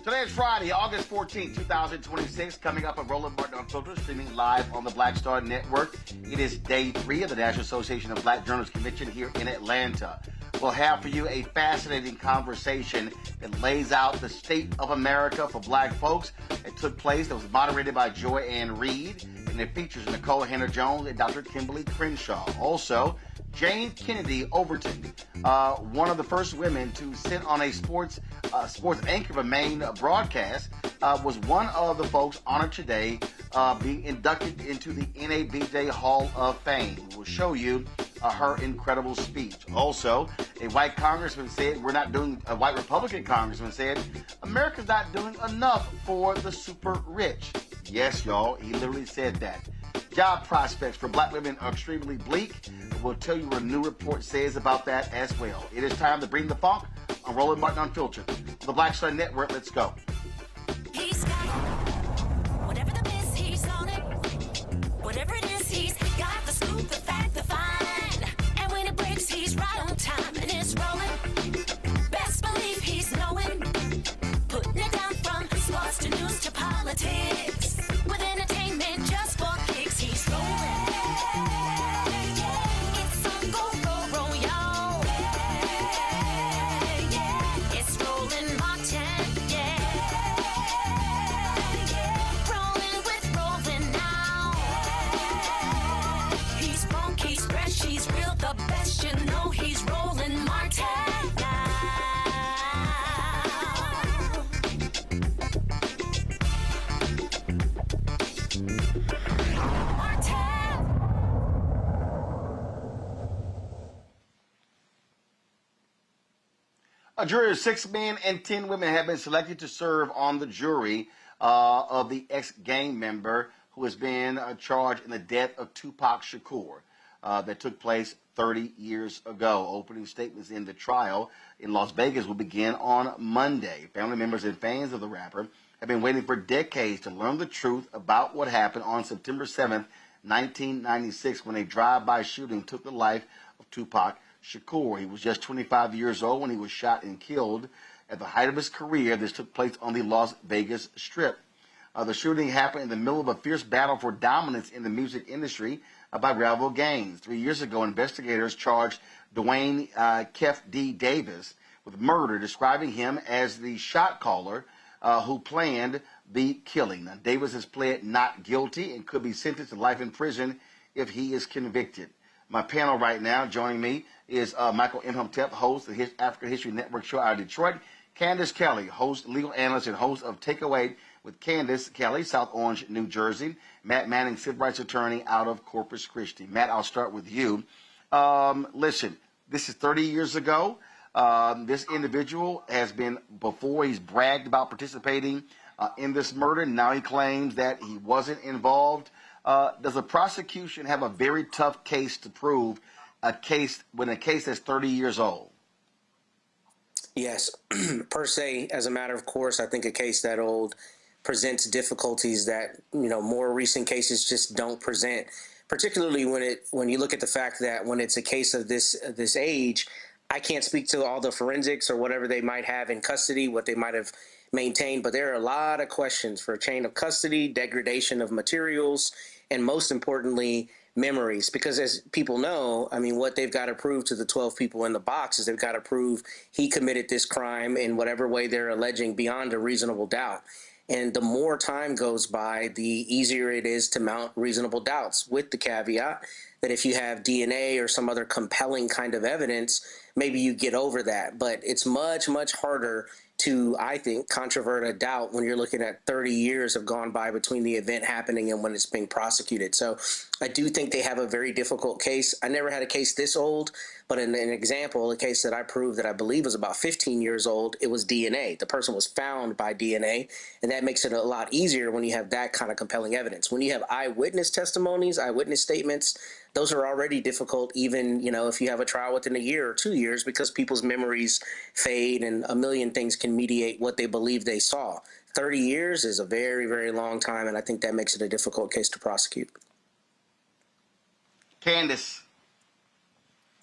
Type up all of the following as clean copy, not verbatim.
Today is Friday, August 14, 2026. Coming up on Roland Martin Unfiltered, streaming live on the Black Star Network. It is day 3 of the National Association of Black Journalists Convention here in Atlanta. We'll have for you a fascinating conversation that lays out the state of America for black folks. It took place, that was moderated by Joy Ann Reid, and it features Nicole Hannah-Jones and Dr. Kimberly Crenshaw. Also, Jane Kennedy Overton, one of the first women to sit on a sports anchor of a main broadcast, was one of the folks honored today being inducted into the NABJ Hall of Fame. We'll show you her incredible speech. Also, a white congressman said, a white Republican congressman said, America's not doing enough for the super rich. Yes, y'all, he literally said that. Job prospects for black women are extremely bleak. We'll tell you what a new report says about that as well. It is time to bring the funk on Roland Martin Unfiltered. On the Black Star Network, let's go. He's got it. Whatever the miss, he's on it. Whatever it is, he's got the scoop, the fact, the find. And when it breaks, he's right on time and it's rolling. Best believe he's knowing. Putting it down from sports to news to politics. With entertainment just for kicks, he's rolling. It's on go, roll, y'all. It's Roland Martin, rolling with Roland now. He's funky, he's fresh, he's real, the best, you know he's Roland Martin now. A jury of 6 men and 10 women have been selected to serve on the jury of the ex-gang member who has been charged in the death of Tupac Shakur that took place 30 years ago. Opening statements in the trial in Las Vegas will begin on Monday. Family members and fans of the rapper have been waiting for decades to learn the truth about what happened on September 7th, 1996, when a drive-by shooting took the life of Tupac Shakur. He was just 25 years old when he was shot and killed. At the height of his career, this took place on the Las Vegas Strip. The shooting happened in the middle of a fierce battle for dominance in the music industry by rival gangs. 3 years ago, investigators charged Dwayne Kef D. Davis with murder, describing him as the shot caller who planned the killing. Now, Davis has pled not guilty and could be sentenced to life in prison if he is convicted. My panel right now, joining me, is Michael Imhotep, host of his African History Network show out of Detroit. Candace Kelly, host, legal analyst, and host of Takeaway with Candace Kelly, South Orange, New Jersey. Matt Manning, civil rights attorney out of Corpus Christi. Matt, I'll start with you. Listen, this is 30 years ago. This individual has been, before he's bragged about participating in this murder. Now he claims that he wasn't involved. Does the prosecution have a very tough case to prove a case that's 30 years old? Yes, per se, as a matter of course, I think a case that old presents difficulties that, more recent cases just don't present, particularly when you look at the fact that when it's a case of this age, I can't speak to all the forensics or whatever they might have in custody, what they might have maintained, but there are a lot of questions for chain of custody, degradation of materials, and most importantly, memories. Because as people know, what they've got to prove to the 12 people in the box is they've got to prove he committed this crime in whatever way they're alleging beyond a reasonable doubt. And the more time goes by, the easier it is to mount reasonable doubts, with the caveat that if you have DNA or some other compelling kind of evidence, maybe you get over that. But it's much, much harder to, I think, controvert a doubt when you're looking at 30 years have gone by between the event happening and when it's being prosecuted. So I do think they have a very difficult case. I never had a case this old, but in an example, a case that I proved that I believe was about 15 years old, it was DNA. The person was found by DNA, and that makes it a lot easier when you have that kind of compelling evidence. When you have eyewitness testimonies, eyewitness statements, those are already difficult, even, if you have a trial within a year or 2 years, because people's memories fade and a million things can mediate what they believe they saw. 30 years is a very, very long time, and I think that makes it a difficult case to prosecute. Candace.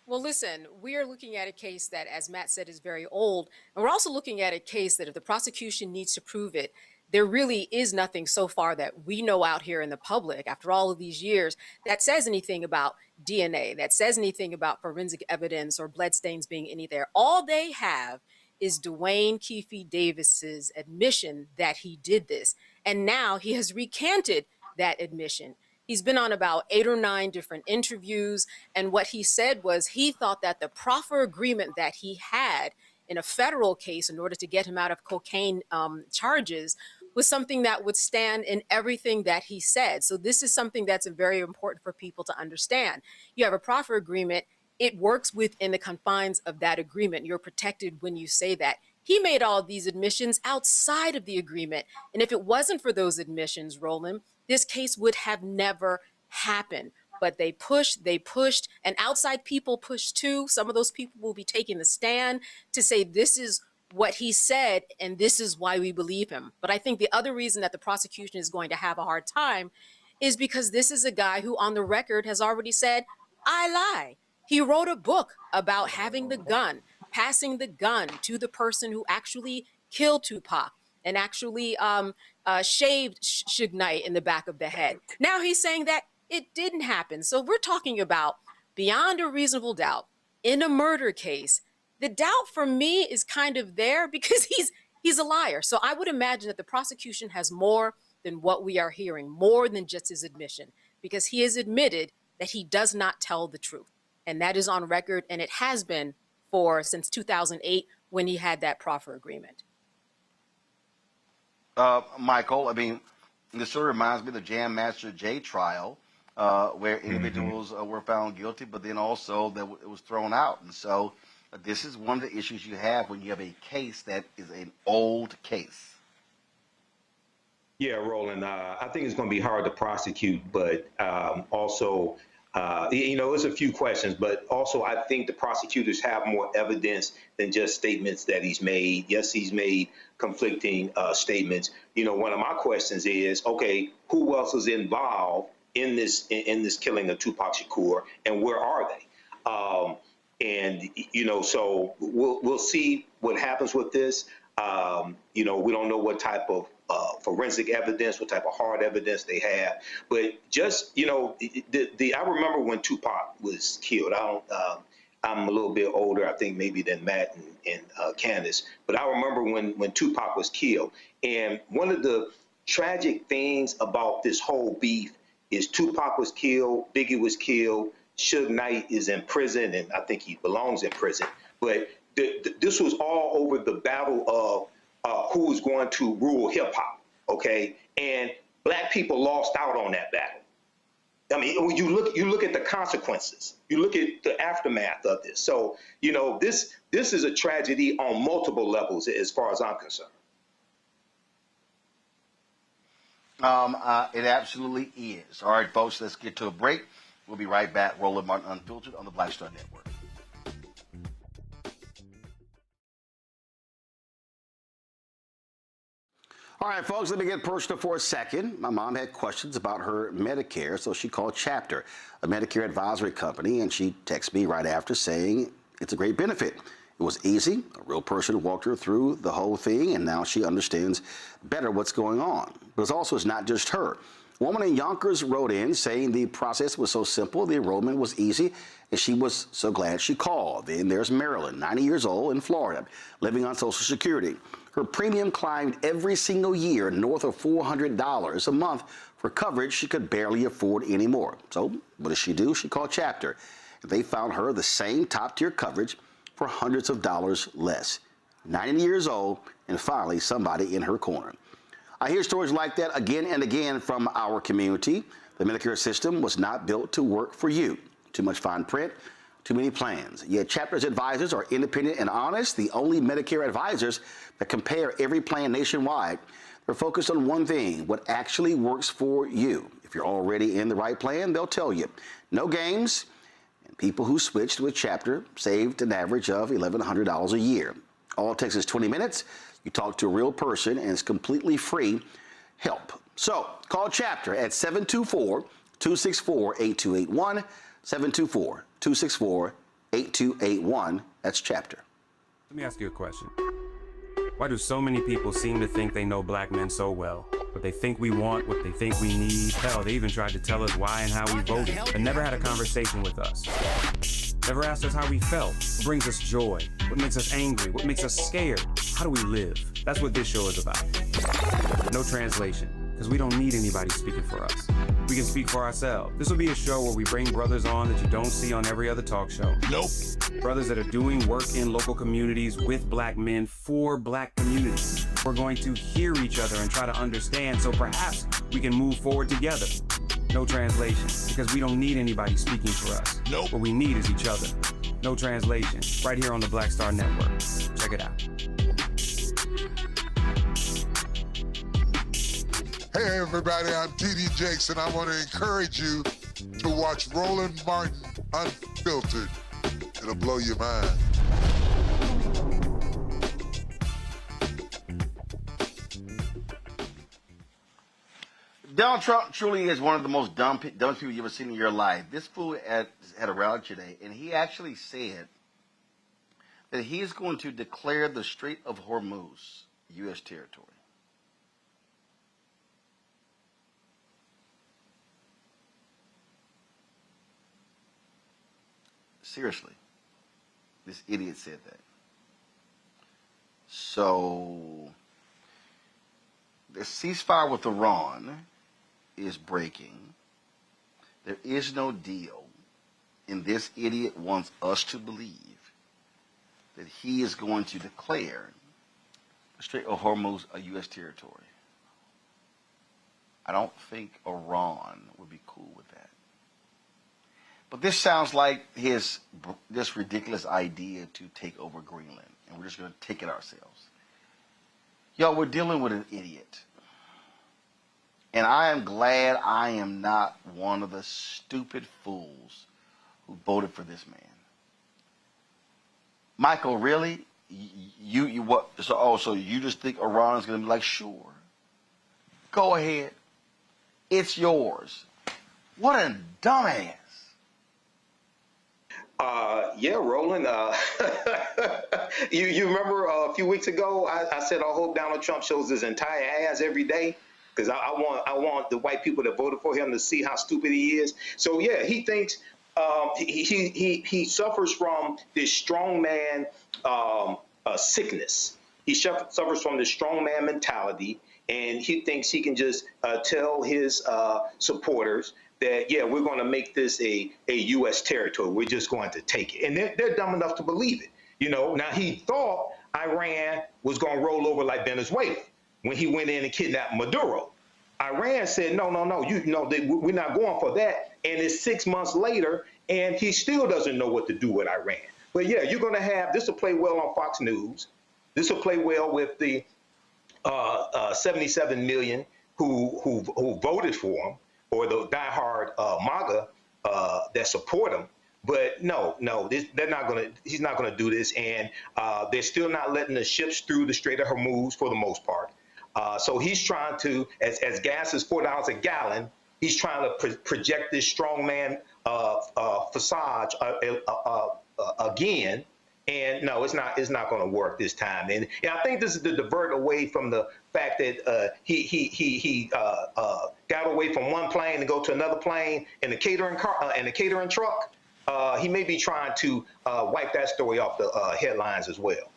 Well, listen, we are looking at a case that, as Matt said, is very old. And we're also looking at a case that if the prosecution needs to prove it, there really is nothing so far that we know out here in the public after all of these years that says anything about DNA, that says anything about forensic evidence or bloodstains being any there. All they have is Dwayne Keefe Davis's admission that he did this. And now he has recanted that admission. He's been on about 8 or 9 different interviews. And what he said was he thought that the proffer agreement that he had in a federal case in order to get him out of cocaine charges was something that would stand in everything that he said. So this is something that's very important for people to understand. You have a proffer agreement. It works within the confines of that agreement. You're protected when you say that. He made all these admissions outside of the agreement. And if it wasn't for those admissions, Roland, this case would have never happened. But they pushed, and outside people pushed too. Some of those people will be taking the stand to say this is what he said, and this is why we believe him. But I think the other reason that the prosecution is going to have a hard time is because this is a guy who on the record has already said, I lie. He wrote a book about having the gun, passing the gun to the person who actually killed Tupac and actually shaved Suge Knight in the back of the head. Now he's saying that it didn't happen. So we're talking about beyond a reasonable doubt in a murder case. The doubt for me is kind of there because he's a liar. So I would imagine that the prosecution has more than what we are hearing, more than just his admission, because he has admitted that he does not tell the truth. And that is on record, and it has been since 2008 when he had that proffer agreement. Michael, I mean, this sort of reminds me of the Jam Master Jay trial, where individuals were found guilty, but then also that it was thrown out. And so this is one of the issues you have when you have a case that is an old case. Yeah, Roland, I think it's going to be hard to prosecute, but also, it's a few questions, but also I think the prosecutors have more evidence than just statements that he's made. Yes, he's made conflicting statements. One of my questions is, okay, who else is involved in this killing of Tupac Shakur, and where are they? So we'll see what happens with this. We don't know what type of forensic evidence, what type of hard evidence they have. But just, I remember when Tupac was killed. I'm a little bit older, I think maybe than Matt and Candace, but I remember when Tupac was killed. And one of the tragic things about this whole beef is Tupac was killed, Biggie was killed, Suge Knight is in prison, and I think he belongs in prison. But this was all over the battle of who was going to rule hip hop, okay? And black people lost out on that battle. I mean, when you look at the consequences, you look at the aftermath of this. So, this is a tragedy on multiple levels as far as I'm concerned. It absolutely is. All right, folks, let's get to a break. We'll be right back. Roland Martin Unfiltered on the Black Star Network. All right, folks, let me get personal for a second. My mom had questions about her Medicare, so she called Chapter, a Medicare advisory company, and she texted me right after saying it's a great benefit. It was easy. A real person walked her through the whole thing, and now she understands better what's going on. But it's not just her. A woman in Yonkers wrote in saying the process was so simple, the enrollment was easy, and she was so glad she called. Then there's Marilyn, 90 years old, in Florida, living on Social Security. Her premium climbed every single year north of $400 a month for coverage she could barely afford anymore. So what does she do? She called Chapter. They found her the same top-tier coverage for hundreds of dollars less. 90 years old, and finally somebody in her corner. I hear stories like that again and again from our community. The Medicare system was not built to work for you. Too much fine print, too many plans. Yet Chapter's advisors are independent and honest, the only Medicare advisors that compare every plan nationwide. They're focused on one thing, what actually works for you. If you're already in the right plan, they'll tell you. No games, and people who switched with Chapter saved an average of $1,100 a year. All it takes is 20 minutes. You talk to a real person, and it's completely free help. So call Chapter at 724-264-8281, 724-264-8281. 8281. That's chapter. Let me ask you a question. Why do so many people seem to think they know black men so well? What they think we want, what they think we need. Hell, they even tried to tell us why and how we voted, but never had a conversation with us. Never asked us how we felt, what brings us joy, what makes us angry, what makes us scared. How do we live? That's what this show is about. No translation, because we don't need anybody speaking for us. We can speak for ourselves. This will be a show where we bring brothers on that you don't see on every other talk show. Nope. Brothers that are doing work in local communities with black men for black communities. We're going to hear each other and try to understand so perhaps we can move forward together. No translation, because we don't need anybody speaking for us. Nope. What we need is each other. No translation, right here on the Black Star Network. Check it out. Hey everybody, I'm T.D. Jakes, and I want to encourage you to watch Roland Martin Unfiltered. It'll blow your mind. Donald Trump truly is one of the most dumbest people you've ever seen in your life. This fool had a rally today, and he actually said that he is going to declare the Strait of Hormuz U.S. territory. Seriously, this idiot said that. So, the ceasefire with Iran is breaking. There is no deal, and this idiot wants us to believe that he is going to declare the Strait of Hormuz a U.S. territory. I don't think Iran would be cool with that. But this sounds like this ridiculous idea to take over Greenland, and we're just going to take it ourselves. Y'all, we're dealing with an idiot. And I am glad I am not one of the stupid fools who voted for this man. Michael, really? You what? So you just think Iran is going to be like, sure, go ahead, it's yours. What a dumbass. Yeah, Roland. You remember a few weeks ago I said I hope Donald Trump shows his entire ass every day, because I want the white people that voted for him to see how stupid he is. So yeah, he thinks he suffers from this strongman sickness. He suffers from this strongman mentality, and he thinks he can just tell his supporters that, yeah, we're going to make this a U.S. territory. We're just going to take it. And they're dumb enough to believe it. You know, now he thought Iran was going to roll over like Venezuela when he went in and kidnapped Maduro. Iran said, no, we're not going for that. And it's 6 months later, and he still doesn't know what to do with Iran. But yeah, you're going to have, this will play well on Fox News. This will play well with the 77 million who voted for him, or the diehard MAGA that support him. But no, they're not going to. He's not going to do this, and they're still not letting the ships through the Strait of Hormuz for the most part. So he's trying to, as gas is $4 a gallon, he's trying to project this strongman facade again. And no, it's not going to work this time. And I think this is to divert away from the fact that he got away from one plane to go to another plane in the catering car and the catering truck. He may be trying to wipe that story off the headlines as well.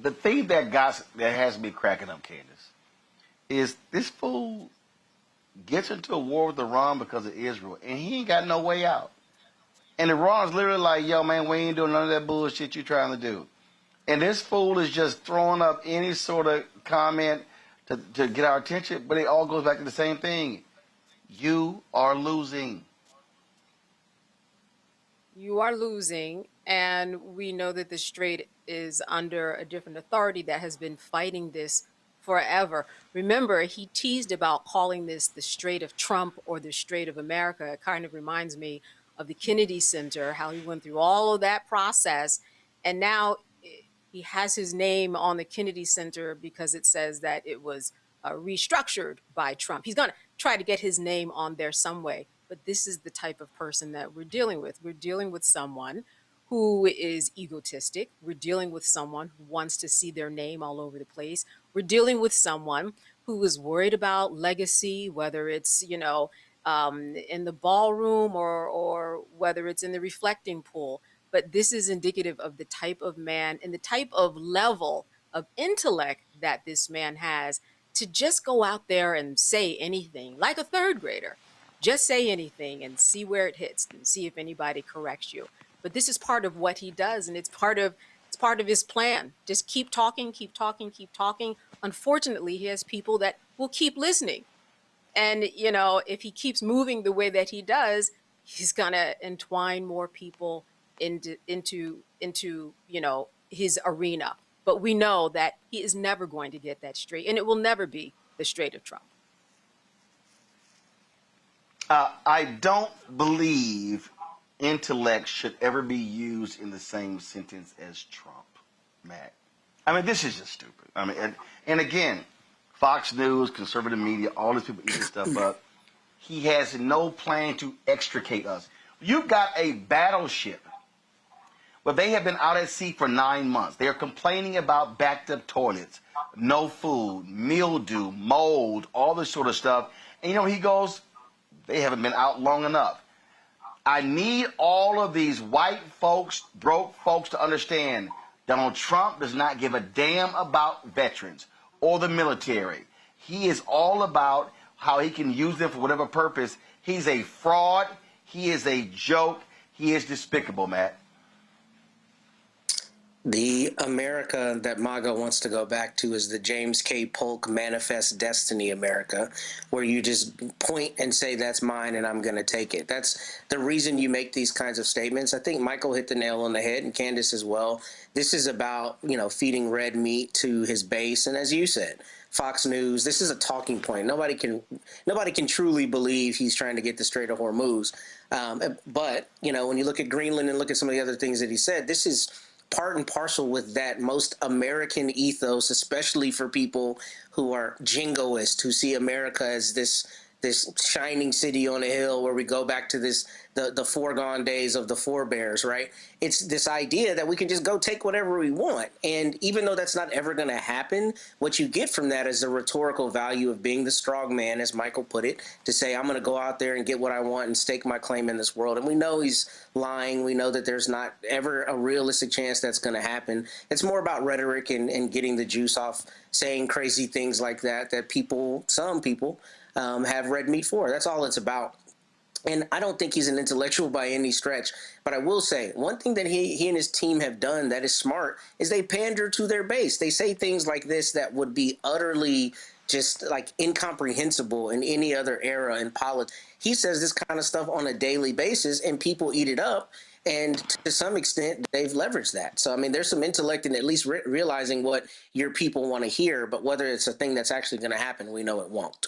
The thing that has me cracking up, Candace, is this fool gets into a war with Iran because of Israel, and he ain't got no way out. And Iran's literally like, yo, man, we ain't doing none of that bullshit you're trying to do. And this fool is just throwing up any sort of comment to get our attention, but it all goes back to the same thing. You are losing. You are losing, and we know that the Strait is under a different authority that has been fighting this forever. Remember, he teased about calling this the Strait of Trump or the Strait of America. It kind of reminds me of the Kennedy Center, how he went through all of that process, and now he has his name on the Kennedy Center because it says that it was restructured by Trump. He's going to try to get his name on there some way. But this is the type of person that we're dealing with. We're dealing with someone who is egotistic. We're dealing with someone who wants to see their name all over the place. We're dealing with someone who is worried about legacy, whether it's, in the ballroom or whether it's in the reflecting pool. But this is indicative of the type of man and the type of level of intellect that this man has to just go out there and say anything like a third grader. Just say anything and see where it hits and see if anybody corrects you. But this is part of what he does, and it's part of his plan. Just keep talking, keep talking, keep talking. Unfortunately, he has people that will keep listening. And, if he keeps moving the way that he does, he's going to entwine more people into his arena. But we know that he is never going to get that straight, and it will never be the straight of Trump. I don't believe intellect should ever be used in the same sentence as Trump, Matt. I mean, this is just stupid. I mean, and again, Fox News, conservative media, all these people eat this stuff up. He has no plan to extricate us. You've got a battleship, but they have been out at sea for 9 months. They are complaining about backed up toilets, no food, mildew, mold, all this sort of stuff. And he goes, they haven't been out long enough. I need all of these white folks, broke folks to understand Donald Trump does not give a damn about veterans or the military. He is all about how he can use them for whatever purpose. He's a fraud. He is a joke. He is despicable, Matt. The America that MAGA wants to go back to is the James K. Polk Manifest Destiny America, where you just point and say, that's mine and I'm going to take it. That's the reason you make these kinds of statements. I think Michael hit the nail on the head, and Candace as well. This is about, feeding red meat to his base. And as you said, Fox News, this is a talking point. Nobody can truly believe he's trying to get the Strait of Hormuz. But, when you look at Greenland and look at some of the other things that he said, this is part and parcel with that most American ethos, especially for people who are jingoists, who see America as this shining city on a hill where we go back to the foregone days of the forebears, right? It's this idea that we can just go take whatever we want. And even though that's not ever going to happen, what you get from that is the rhetorical value of being the strong man, as Michael put it, to say, I'm going to go out there and get what I want and stake my claim in this world. And we know he's lying. We know that there's not ever a realistic chance that's going to happen. It's more about rhetoric and getting the juice off saying crazy things like that some people have red meat for. That's all it's about. And I don't think he's an intellectual by any stretch. But I will say, one thing that he and his team have done that is smart is they pander to their base. They say things like this that would be utterly just like incomprehensible in any other era in politics. He says this kind of stuff on a daily basis, and people eat it up. And to some extent, they've leveraged that. So, I mean, there's some intellect in at least realizing what your people want to hear. But whether it's a thing that's actually going to happen, we know it won't.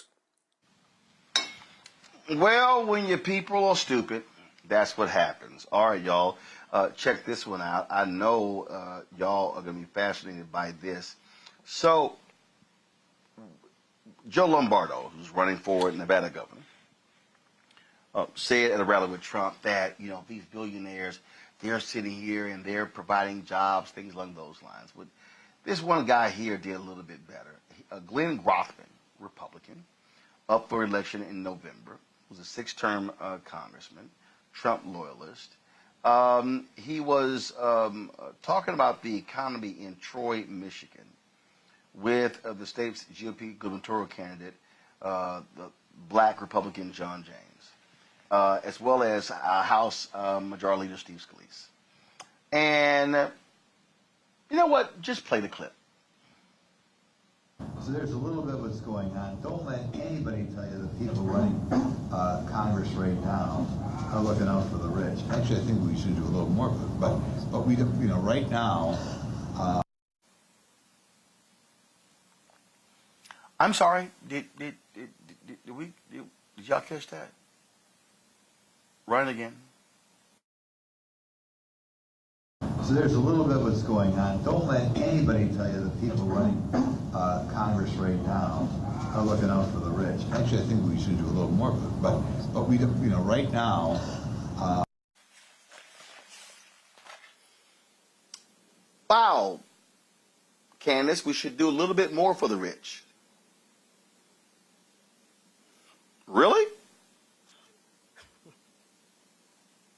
Well, when your people are stupid, that's what happens. All right, y'all, check this one out. I know y'all are going to be fascinated by this. So, Joe Lombardo, who's running for Nevada governor, said at a rally with Trump that, these billionaires, they're sitting here and they're providing jobs, things along those lines. But this one guy here did a little bit better. Glenn Grothman, Republican, up for election in November, was a 6-term congressman, Trump loyalist. He was talking about the economy in Troy, Michigan, with the state's GOP gubernatorial candidate, the black Republican John James, as well as House Majority Leader Steve Scalise. And you know what? Just play the clip. So there's a little bit of what's going on. Don't let anybody tell you that people running Congress right now are looking out for the rich. Actually, I think we should do a little more, but we don't, right now. I'm sorry. Did y'all catch that? Run it again. So there's a little bit of what's going on. Don't let anybody tell you that people running Congress right now are looking out for the rich. Actually, I think we should do a little more, but we don't, you know, right now. Wow, Candace, we should do a little bit more for the rich. Really?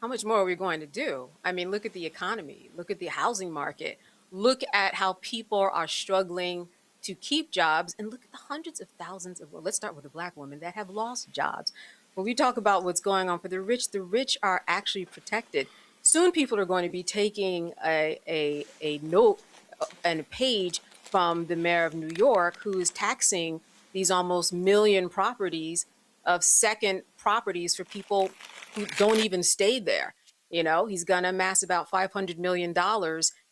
How much more are we going to do? I mean, look at the economy, look at the housing market, look at how people are struggling to keep jobs, and look at the hundreds of thousands of, well, let's start with the Black women that have lost jobs. When we talk about what's going on for the rich are actually protected. Soon people are going to be taking a note and a page from the mayor of New York, who is taxing these almost million properties of second properties for people who don't even stay there. You know, he's going to amass about $500 million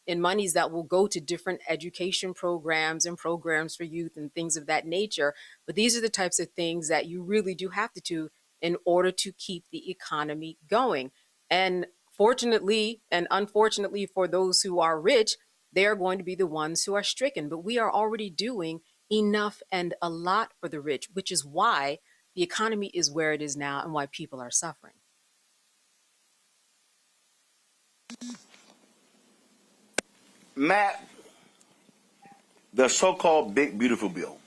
in monies that will go to different education programs and programs for youth and things of that nature. But these are the types of things that you really do have to do in order to keep the economy going. And fortunately and unfortunately for those who are rich, they are going to be the ones who are stricken. But we are already doing enough and a lot for the rich, which is why the economy is where it is now and why people are suffering. Matt, the so-called Big Beautiful Bill,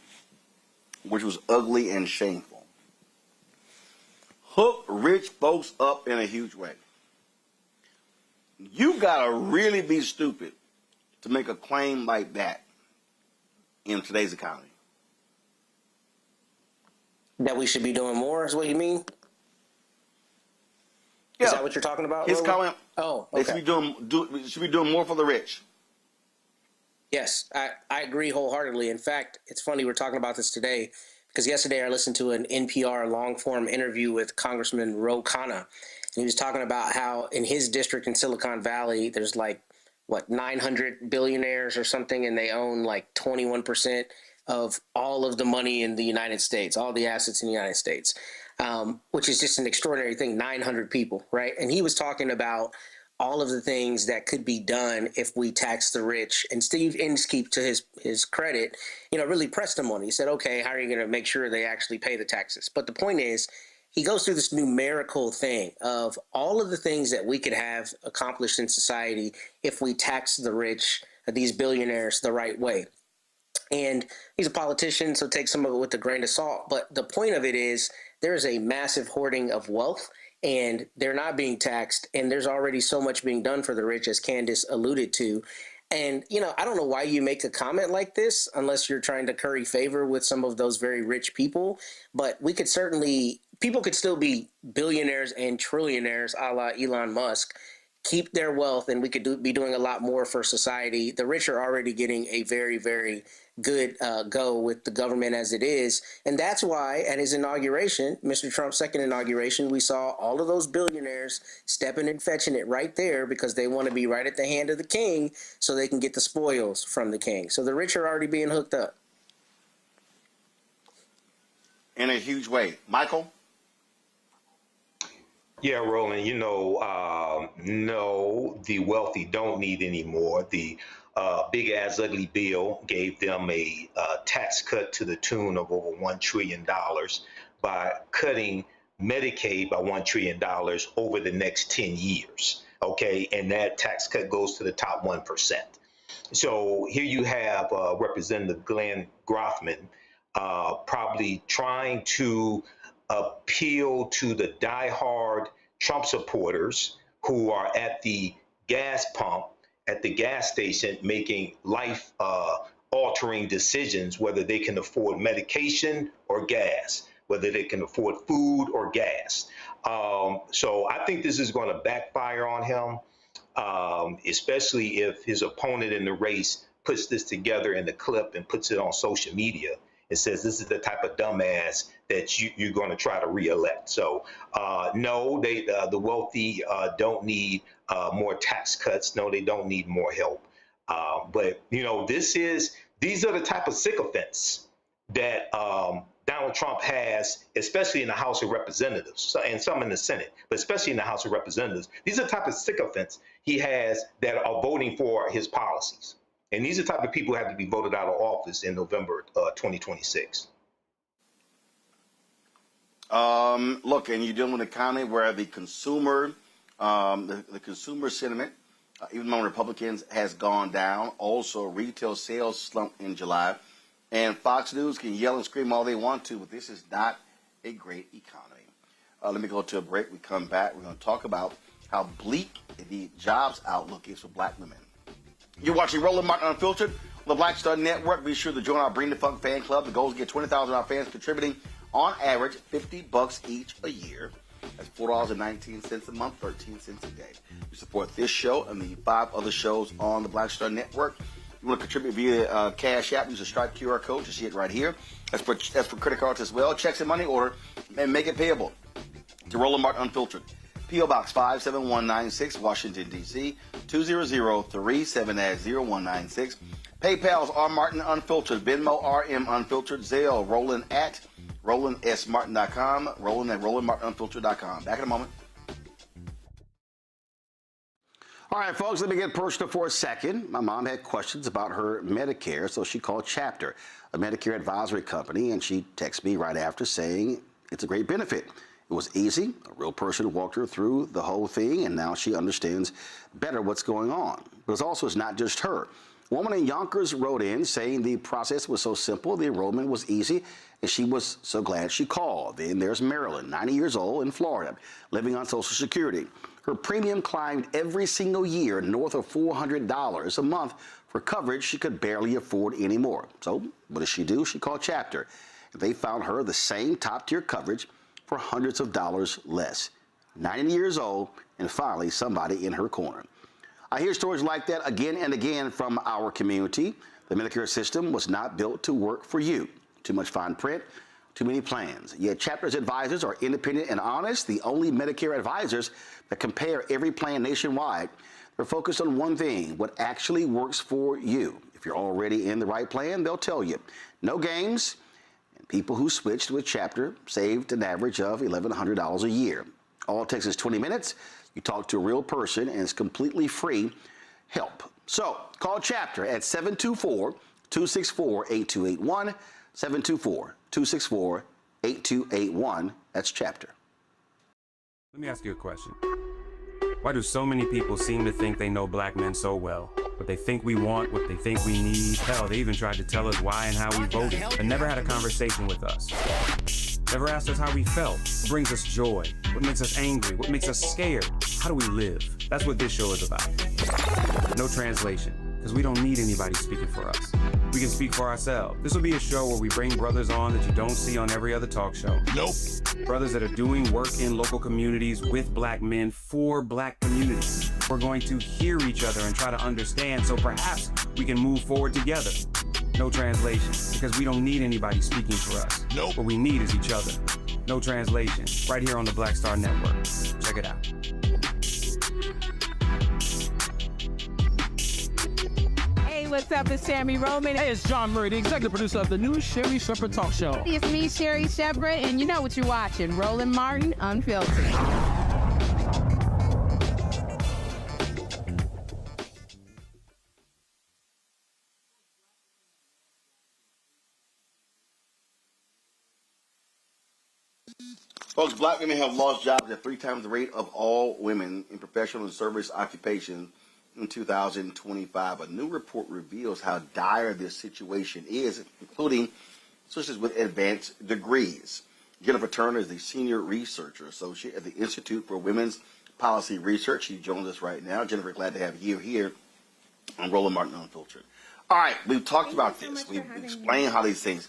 which was ugly and shameful, hooked rich folks up in a huge way. You gotta really be stupid to make a claim like that in today's economy. That we should be doing more is what you mean? Yeah. Is that what you're talking about? His comment. Oh, They okay. should be doing more for the rich. Yes, I agree wholeheartedly. In fact, it's funny we're talking about this today because yesterday I listened to an NPR long-form interview with Congressman Ro Khanna, and he was talking about how in his district in Silicon Valley, there's like, 900 billionaires or something, and they own like 21% of all of the money in the United States, all the assets in the United States, which is just an extraordinary thing, 900 people, right? And he was talking about all of the things that could be done if we tax the rich. And Steve Inskeep, to his credit, really pressed him on it. He said, okay, how are you going to make sure they actually pay the taxes? But the point is, he goes through this numerical thing of all of the things that we could have accomplished in society if we tax the rich, these billionaires, the right way. And he's a politician, so take some of it with a grain of salt. But the point of it is there is a massive hoarding of wealth, and they're not being taxed. And there's already so much being done for the rich, as Candace alluded to. And, I don't know why you make a comment like this unless you're trying to curry favor with some of those very rich people. But we could certainly, people could still be billionaires and trillionaires a la Elon Musk, keep their wealth, and we could be doing a lot more for society. The rich are already getting a very, very good go with the government as it is. And that's why at his inauguration, Mr. Trump's second inauguration, we saw all of those billionaires stepping and fetching it right there because they want to be right at the hand of the king so they can get the spoils from the king. So the rich are already being hooked up. In a huge way. Michael? Yeah, Roland, no, the wealthy don't need any more. The big ass ugly bill gave them a tax cut to the tune of over $1 trillion by cutting Medicaid by $1 trillion over the next 10 years. Okay, and that tax cut goes to the top 1%. So here you have Representative Glenn Groffman probably trying to appeal to the diehard Trump supporters who are at the gas pump, at the gas station, making life altering decisions, whether they can afford medication or gas, whether they can afford food or gas. So I think this is going to backfire on him, especially if his opponent in the race puts this together in the clip and puts it on social media. It says this is the type of dumbass that you're going to try to reelect. So no, the wealthy don't need more tax cuts. No, they don't need more help. But these are the type of sycophants that Donald Trump has, especially in the House of Representatives and some in the Senate, but especially in the House of Representatives. These are the type of sycophants he has that are voting for his policies. And these are the type of people who have to be voted out of office in November 2026. Look, and you're dealing with an economy where the consumer, the consumer sentiment, even among Republicans, has gone down. Also, retail sales slumped in July. And Fox News can yell and scream all they want to, but this is not a great economy. Let me go to a break. We come back. We're going to talk about how bleak the jobs outlook is for black women. You're watching Roland Martin Unfiltered on the Black Star Network. Be sure to join our Bring the Funk fan club. The goal is to get 20,000 of our fans contributing on average $50 each a year. That's $4.19 a month, 13 cents a day. You support this show and the 5 other shows on the Black Star Network. You want to contribute via Cash App, use the Stripe QR code. You see it right here. That's for credit cards as well. Checks and money order and make it payable to Roland Martin Unfiltered. P.O. Box 57196, Washington, D.C. 200-37-0196. PayPal's R. Martin Unfiltered. Venmo RM Unfiltered. Zelle Roland at RolandSMartin.com. Roland at RolandMartinUnfiltered.com. Back in a moment. All right, folks, let me get personal for a second. My mom had questions about her Medicare, so she called Chapter, a Medicare advisory company, and she texted me right after saying it's a great benefit. It was easy. A real person walked her through the whole thing, and now she understands better what's going on. But it's not just her. A woman in Yonkers wrote in saying the process was so simple, the enrollment was easy, and she was so glad she called. Then there's Marilyn, 90 years old, in Florida, living on Social Security. Her premium climbed every single year north of $400 a month for coverage she could barely afford anymore. So what does she do? She called Chapter. They found her the same top-tier coverage for hundreds of dollars less. 90 years old, and finally somebody in her corner. I hear stories like that again and again from our community. The Medicare system was not built to work for you. Too much fine print, too many plans. Yet Chapter's advisors are independent and honest, the only Medicare advisors that compare every plan nationwide. They're focused on one thing, what actually works for you. If you're already in the right plan, they'll tell you. No games. People who switched with Chapter saved an average of $1,100 a year. All it takes is 20 minutes. You talk to a real person, and it's completely free help. So call Chapter at 724-264-8281, 724-264-8281. That's Chapter. Let me ask you a question. Why do so many people seem to think they know black men so well? What they think we want, what they think we need. Hell, they even tried to tell us why and how we voted, but never had a conversation with us. Never asked us how we felt, what brings us joy, what makes us angry, what makes us scared. How do we live? That's what this show is about. No translation, because we don't need anybody speaking for us. We can speak for ourselves. This will be a show where we bring brothers on that you don't see on every other talk show. Nope. Brothers that are doing work in local communities with black men for black communities. We're going to hear each other and try to understand so perhaps we can move forward together. No translation, because we don't need anybody speaking for us. Nope. What we need is each other. No translation, right here on the Black Star Network. Check it out. What's up? It's Sammy Roman. Hey, it's John Murray, the executive producer of the new Sherry Shepherd Talk Show. It's me, Sherry Shepherd, and you know what you're watching, Roland Martin Unfiltered. Folks, black women have lost jobs at 3 times the rate of all women in professional and service occupations in 2025. A new report reveals how dire this situation is, including sources with advanced degrees. Jennifer Turner is the Senior Researcher Associate at the Institute for Women's Policy Research. She joins us right now. Jennifer, glad to have you here on Roland Martin Unfiltered. All right, we've talked about this. We've explained how these things.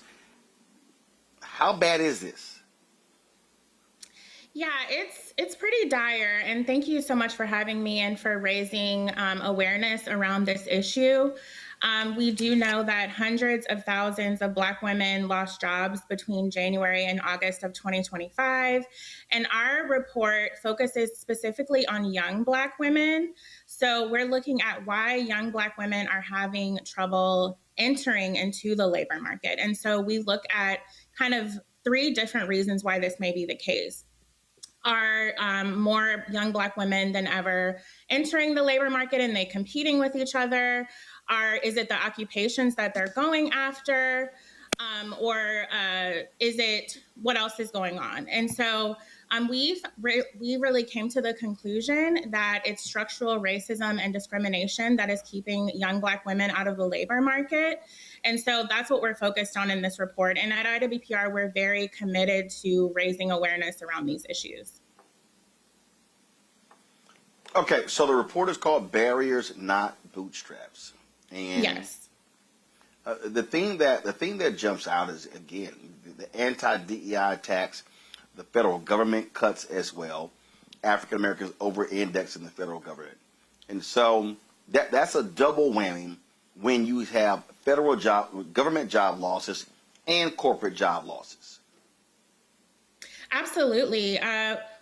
How bad is this? Yeah, it's pretty dire, and thank you so much for having me and for raising awareness around this issue. We do know that hundreds of thousands of Black women lost jobs between January and August of 2025, and our report focuses specifically on young Black women. So we're looking at why young Black women are having trouble entering into the labor market. And so we look at kind of 3 different reasons why this may be the case. Are more young Black women than ever entering the labor market and they competing with each other? Is it the occupations that they're going after? Or is it what else is going on? And so we really came to the conclusion that it's structural racism and discrimination that is keeping young Black women out of the labor market. And so that's what we're focused on in this report. And at IWPR, we're very committed to raising awareness around these issues. Okay, so the report is called Barriers, Not Bootstraps. And yes. The thing that jumps out is, again, the anti-DEI attacks, the federal government cuts as well. African Americans over-index in the federal government, and so that's a double whammy when you have government job losses and corporate job losses. Absolutely.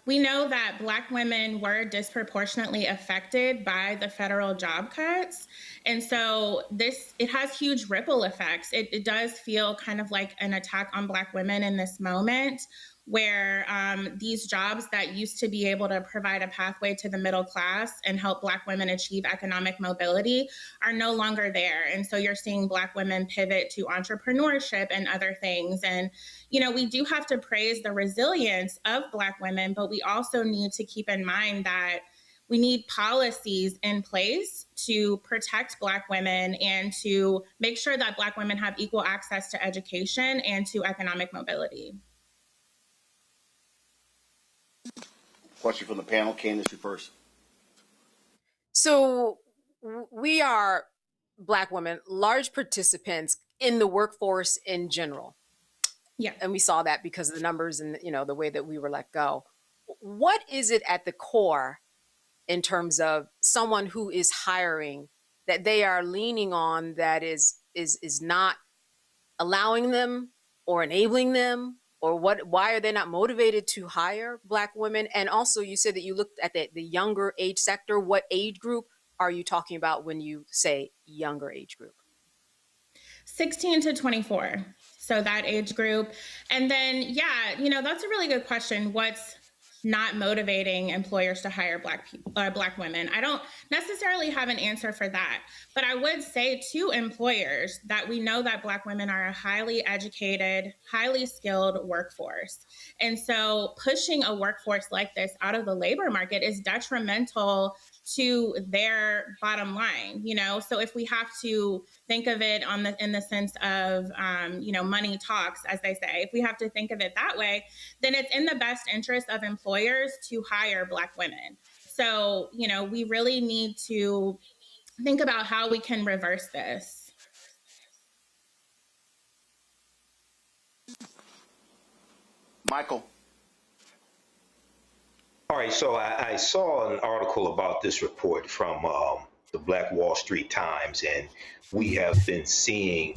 We know that Black women were disproportionately affected by the federal job cuts. And so it has huge ripple effects. It does feel kind of like an attack on Black women in this moment, where these jobs that used to be able to provide a pathway to the middle class and help Black women achieve economic mobility are no longer there. And so you're seeing Black women pivot to entrepreneurship and other things. And, you know, we do have to praise the resilience of Black women, but we also need to keep in mind that we need policies in place to protect Black women and to make sure that Black women have equal access to education and to economic mobility. Question from the panel. Candace, you first. So we are Black women, large participants in the workforce in general. Yeah. And we saw that because of the numbers and, you know, the way that we were let go. What is it at the core in terms of someone who is hiring that they are leaning on that is not allowing them or enabling them? Or why are they not motivated to hire Black women? And also, you said that you looked at the younger age sector. What age group are you talking about when you say younger age group? 16 to 24. So that age group. And then, yeah, you know, that's a really good question. What's not motivating employers to hire Black women? I don't necessarily have an answer for that, but I would say to employers that we know that Black women are a highly educated, highly skilled workforce. And so pushing a workforce like this out of the labor market is detrimental to their bottom line, you know? So if we have to think of it in the sense of, you know, money talks, as they say, if we have to think of it that way, then it's in the best interest of employers to hire Black women. So, you know, we really need to think about how we can reverse this. Michael. All right, so I saw an article about this report from the Black Wall Street Times, and we have been seeing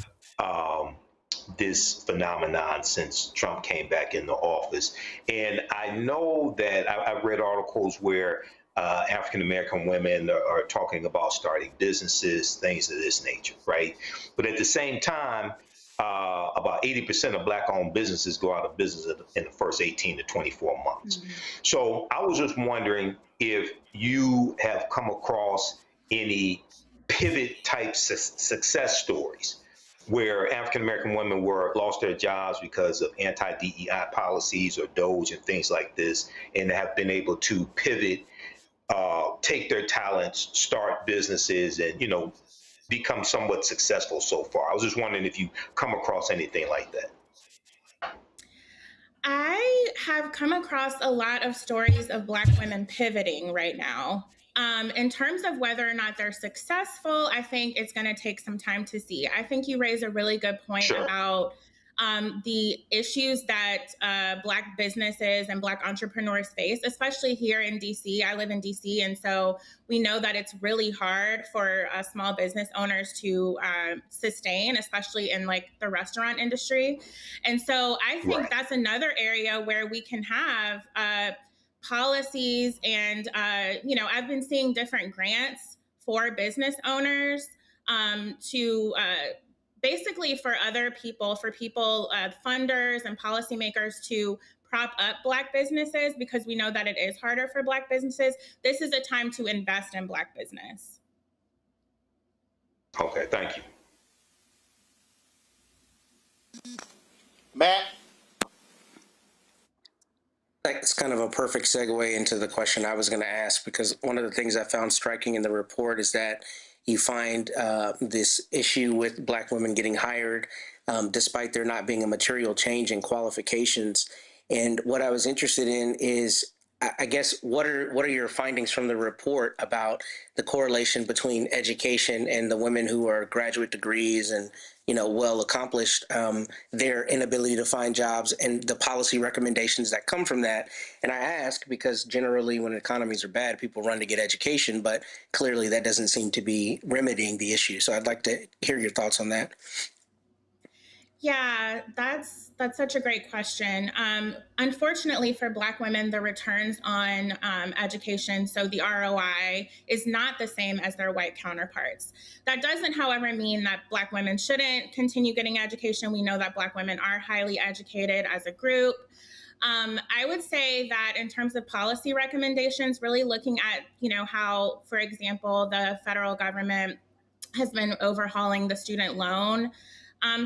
this phenomenon since Trump came back into office. And I know that I've read articles where African American women are talking about starting businesses, things of this nature, right? But at the same time, about 80% of Black-owned businesses go out of business in the first 18 to 24 months. Mm-hmm. So I was just wondering if you have come across any pivot-type success stories where African American women lost their jobs because of anti-DEI policies or DOGE and things like this, and have been able to pivot, take their talents, start businesses, and, you know, become somewhat successful so far. I was just wondering if you come across anything like that. I have come across a lot of stories of Black women pivoting right now. In terms of whether or not they're successful, I think it's going to take some time to see. I think you raise a really good point about the issues that Black businesses and Black entrepreneurs face, especially here in DC. I live in DC, and so we know that it's really hard for small business owners to sustain, especially in like the restaurant industry. And so I think that's another area where we can have policies and, you know, I've been seeing different grants for business owners to basically for other people, funders and policymakers to prop up Black businesses, because we know that it is harder for Black businesses. This is a time to invest in Black business. Okay, thank you. Matt? That's kind of a perfect segue into the question I was going to ask, because one of the things I found striking in the report is that you find this issue with Black women getting hired despite there not being a material change in qualifications. And what I was interested in is, I guess, what are your findings from the report about the correlation between education and the women who are graduate degrees and well accomplished, their inability to find jobs and the policy recommendations that come from that? And I ask because generally when economies are bad, people run to get education, but clearly that doesn't seem to be remedying the issue. So I'd like to hear your thoughts on that. Yeah, that's such a great question. Unfortunately for Black women, the returns on education, so the ROI, is not the same as their white counterparts. That doesn't, however, mean that Black women shouldn't continue getting education. We know that Black women are highly educated as a group. I would say that in terms of policy recommendations, really looking at, how, for example, the federal government has been overhauling the student loan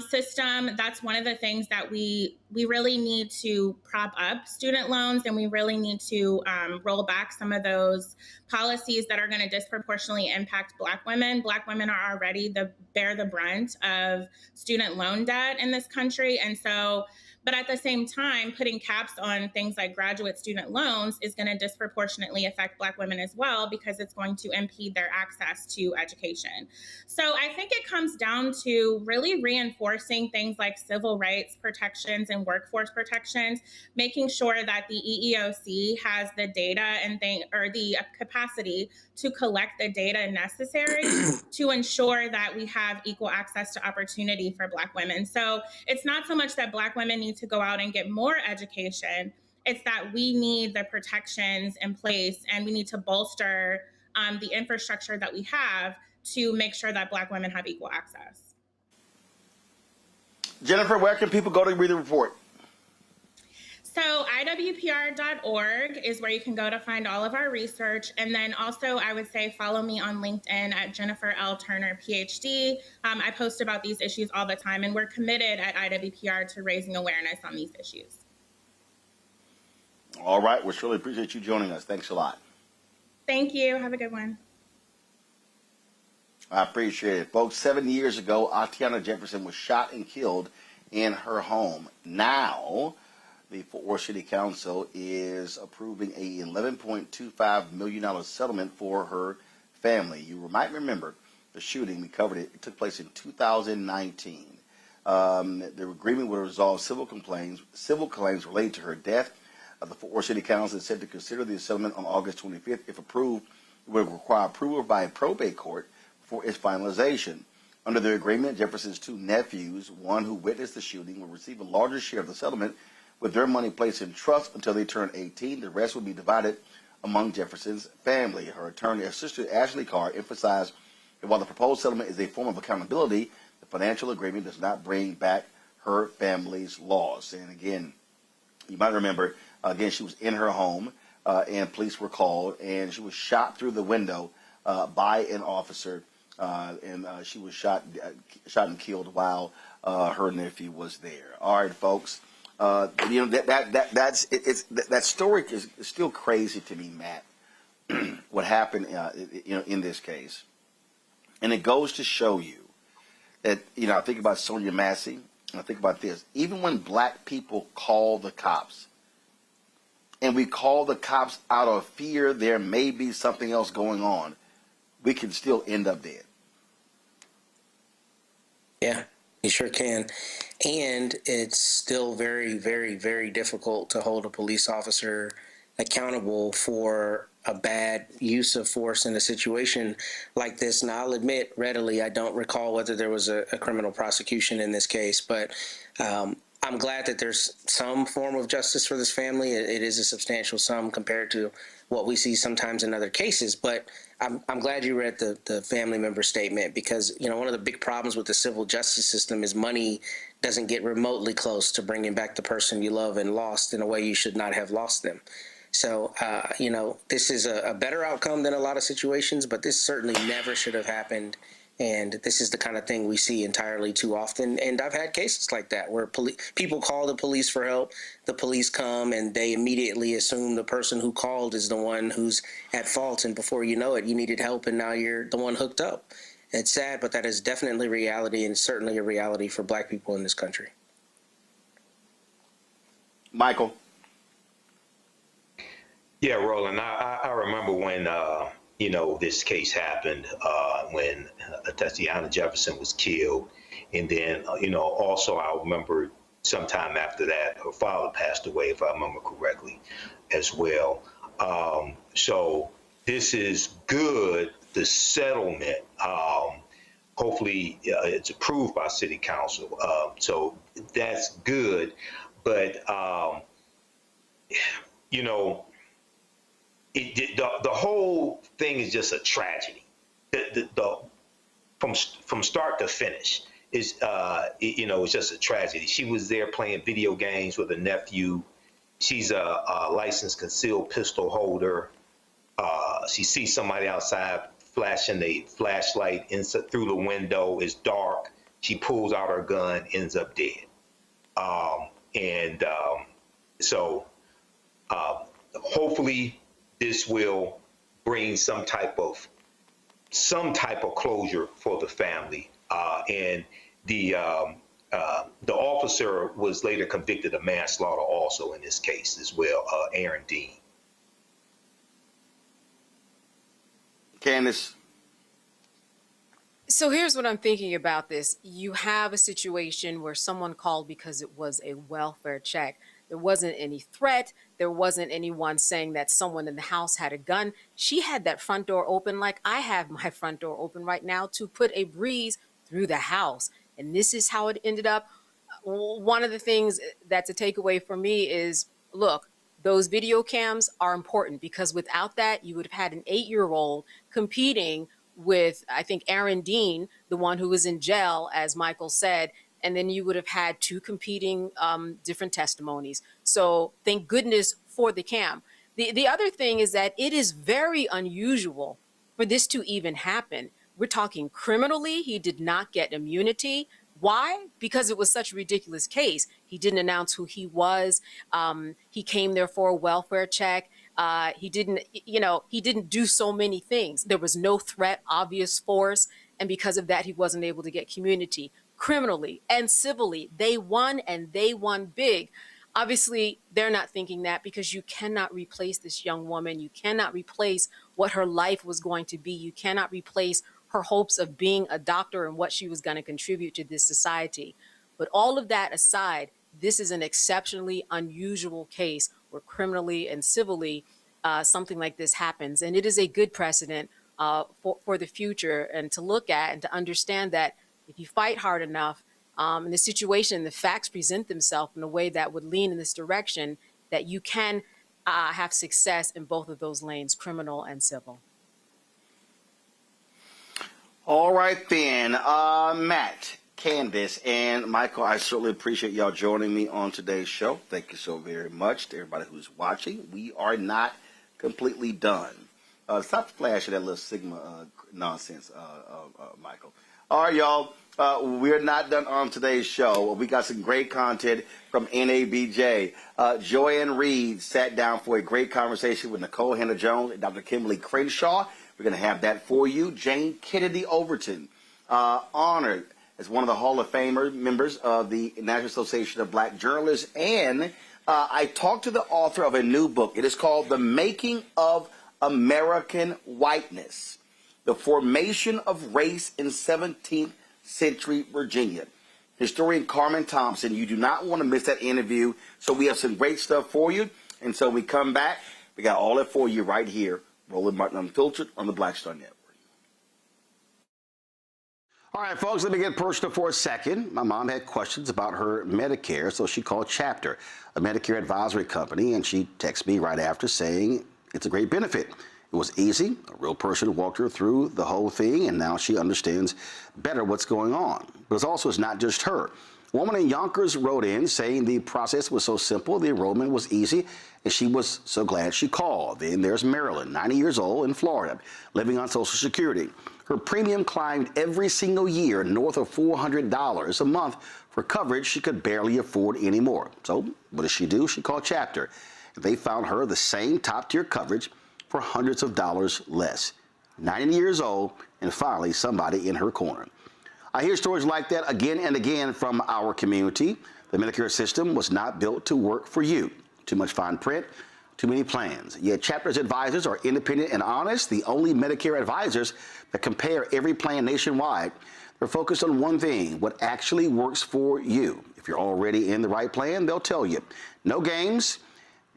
system. That's one of the things that we really need to prop up student loans, and we really need to roll back some of those policies that are going to disproportionately impact Black women. Black women are already bear the brunt of student loan debt in this country. And so, but at the same time, putting caps on things like graduate student loans is going to disproportionately affect Black women as well, because it's going to impede their access to education. So I think it comes down to really reinforcing things like civil rights protections and workforce protections, making sure that the EEOC has the data and the capacity to collect the data necessary to ensure that we have equal access to opportunity for Black women. So it's not so much that Black women need to go out and get more education. It's that we need the protections in place, and we need to bolster the infrastructure that we have to make sure that Black women have equal access. Jennifer, where can people go to read the report? So IWPR.org is where you can go to find all of our research. And then also, I would say follow me on LinkedIn at Jennifer L. Turner, PhD. I post about these issues all the time, and we're committed at IWPR to raising awareness on these issues. All right. We surely appreciate you joining us. Thanks a lot. Thank you. Have a good one. I appreciate it. Folks, 7 years ago, Atiana Jefferson was shot and killed in her home. Now, the Fort Worth City Council is approving a $11.25 million settlement for her family. You might remember the shooting. We covered it. It took place in 2019. The agreement would resolve civil claims related to her death. The Fort Worth City Council is set to consider the settlement on August 25th. If approved, it would require approval by a probate court for its finalization. Under the agreement, Jefferson's two nephews, one who witnessed the shooting, will receive a larger share of the settlement, with their money placed in trust until they turn 18. The rest will be divided among Jefferson's family. Her attorney, her sister Ashley Carr, emphasized that while the proposed settlement is a form of accountability, the financial agreement does not bring back her family's loss. And again, you might remember, again, she was in her home, and police were called, and she was shot through the window by an officer, and she was shot and killed while her nephew was there. All right, folks. That story is still crazy to me, Matt. What happened, in this case, and it goes to show you that I think about Sonia Massey, and I think about this. Even when Black people call the cops, and we call the cops out of fear, there may be something else going on, we can still end up dead. Yeah, you sure can. And it's still very, very, very difficult to hold a police officer accountable for a bad use of force in a situation like this. Now, I'll admit readily, I don't recall whether there was a criminal prosecution in this case, but I'm glad that there's some form of justice for this family. It is a substantial sum compared to what we see sometimes in other cases. But I'm glad you read the family member statement, because, one of the big problems with the civil justice system is money doesn't get remotely close to bringing back the person you love and lost in a way you should not have lost them. So, this is a better outcome than a lot of situations, but this certainly never should have happened And this is the kind of thing we see entirely too often. And I've had cases like that where people call the police for help. The police come and they immediately assume the person who called is the one who's at fault. And before you know it, you needed help and now you're the one hooked up. It's sad, but that is definitely reality, and certainly a reality for Black people in this country. Michael. Yeah, Roland, I remember when, this case happened when Tatiana Jefferson was killed. And then, also I remember sometime after that, her father passed away, if I remember correctly, as well. So this is good, the settlement. Hopefully it's approved by City Council. So that's good. But, the whole thing is just a tragedy. From start to finish is it's just a tragedy. She was there playing video games with a nephew. She's a licensed concealed pistol holder. She sees somebody outside flashing a flashlight through the window. It's dark. She pulls out her gun, ends up dead. So hopefully this will bring some type of closure for the family. And the officer was later convicted of manslaughter also in this case as well, Aaron Dean. Candace. So here's what I'm thinking about this. You have a situation where someone called because it was a welfare check. There wasn't any threat. There wasn't anyone saying that someone in the house had a gun. She had that front door open like I have my front door open right now to put a breeze through the house. And this is how it ended up. One of the things that's a takeaway for me is, look, those video cams are important because without that, you would have had an 8-year-old competing with, I think, Aaron Dean, the one who was in jail, as Michael said, and then you would have had 2 competing different testimonies. So thank goodness for the cam. The other thing is that it is very unusual for this to even happen. We're talking criminally. He did not get immunity. Why? Because it was such a ridiculous case. He didn't announce who he was. He came there for a welfare check. He didn't do so many things. There was no threat, obvious force. And because of that, he wasn't able to get community. Criminally and civilly, they won, and they won big. Obviously, they're not thinking that because you cannot replace this young woman. You cannot replace what her life was going to be. You cannot replace her hopes of being a doctor and what she was going to contribute to this society. But all of that aside, this is an exceptionally unusual case where criminally and civilly something like this happens. And it is a good precedent for the future and to look at and to understand that if you fight hard enough in the situation, the facts present themselves in a way that would lean in this direction, that you can have success in both of those lanes, criminal and civil. All right, then. Matt, Candace, and Michael, I certainly appreciate y'all joining me on today's show. Thank you so very much to everybody who's watching. We are not completely done. Stop flashing that little Sigma nonsense, Michael. All right, y'all. We're not done on today's show. We got some great content from NABJ. Joanne Reed sat down for a great conversation with Nicole Hannah-Jones and Dr. Kimberly Crenshaw. We're going to have that for you. Jane Kennedy Overton, honored as one of the Hall of Famer members of the National Association of Black Journalists. And I talked to the author of a new book. It is called The Making of American Whiteness, The Formation of Race in 17th Century Virginia. Historian Carmen Thompson, you do not want to miss that interview. So we have some great stuff for you. And so we come back, we got all that for you right here. Roland Martin Unfiltered on the Black Star Network. All right, folks, let me get personal for a second. My mom had questions about her Medicare, so she called Chapter, a Medicare advisory company, and she texted me right after saying it's a great benefit. It was easy. A real person walked her through the whole thing, and now she understands better what's going on. But it's not just her. A woman in Yonkers wrote in saying the process was so simple, the enrollment was easy, and she was so glad she called. Then there's Marilyn, 90 years old, in Florida, living on Social Security. Her premium climbed every single year north of $400 a month for coverage she could barely afford anymore. So what does she do? She called Chapter. They found her the same top-tier coverage for hundreds of dollars less. 90 years old, and finally somebody in her corner. I hear stories like that again and again from our community. The Medicare system was not built to work for you. Too much fine print, too many plans. Yet Chapter's advisors are independent and honest, the only Medicare advisors that compare every plan nationwide. They're focused on one thing, what actually works for you. If you're already in the right plan, they'll tell you. No games,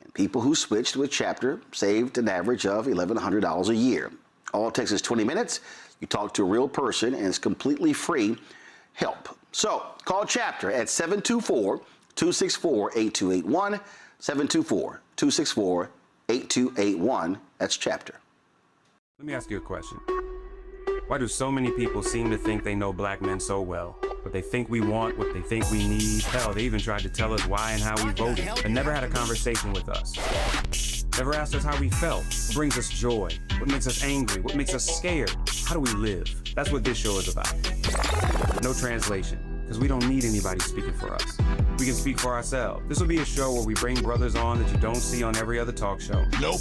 and people who switched with Chapter saved an average of $1,100 a year. All it takes is 20 minutes. You talk to a real person, and it's completely free help. So call Chapter at 724-264-8281, 724-264-8281. That's Chapter. Let me ask you a question. Why do so many people seem to think they know black men so well? What they think we want, what they think we need. Hell, they even tried to tell us why and how we voted, but never had a conversation with us. Never asked us how we felt, what brings us joy, what makes us angry, what makes us scared. How do we live? That's what this show is about. No translation, because we don't need anybody speaking for us. We can speak for ourselves. This will be a show where we bring brothers on that you don't see on every other talk show. Nope.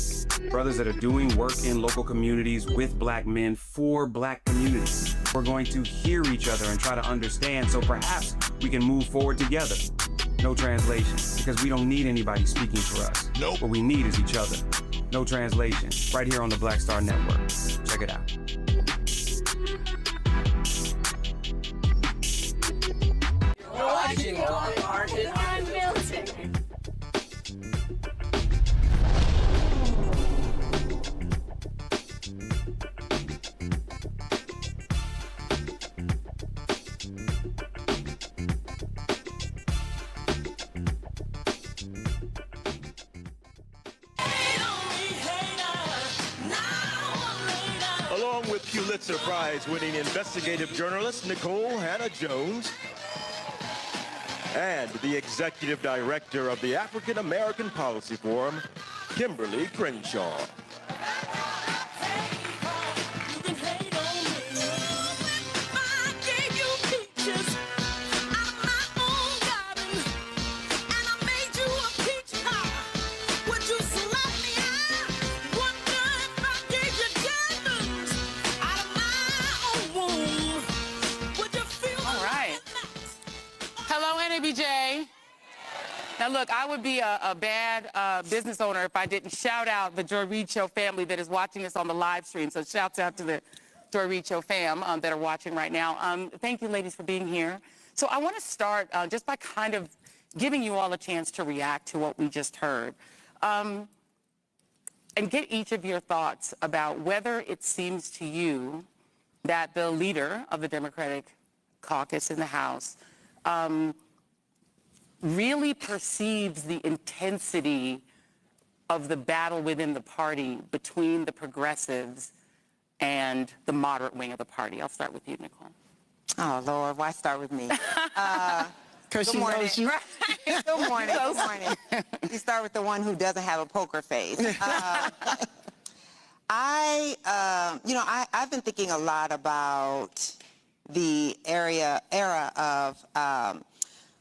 Brothers that are doing work in local communities with black men for black communities. We're going to hear each other and try to understand so perhaps we can move forward together. No translation, because we don't need anybody speaking for us. Nope. What we need is each other. No translation, right here on the Black Star Network. Check it out. Watching Martin Unfiltered. Along with Pulitzer Prize-winning investigative journalist Nicole Hannah-Jones and the executive director of the African American Policy Forum, Kimberly Crenshaw. BJ. Now look, I would be a bad business owner if I didn't shout out the Joy Reid Show family that is watching us on the live stream. So shouts out to the Joy Reid Show fam that are watching right now. Thank you, ladies, for being here. So I want to start just by kind of giving you all a chance to react to what we just heard. And get each of your thoughts about whether it seems to you that the leader of the Democratic caucus in the House really perceives the intensity of the battle within the party between the progressives and the moderate wing of the party. I'll start with you, Nicole. Oh, Lord, why start with me? Because she knows you. Good morning. Good morning. You start with the one who doesn't have a poker face. I've been thinking a lot about the era of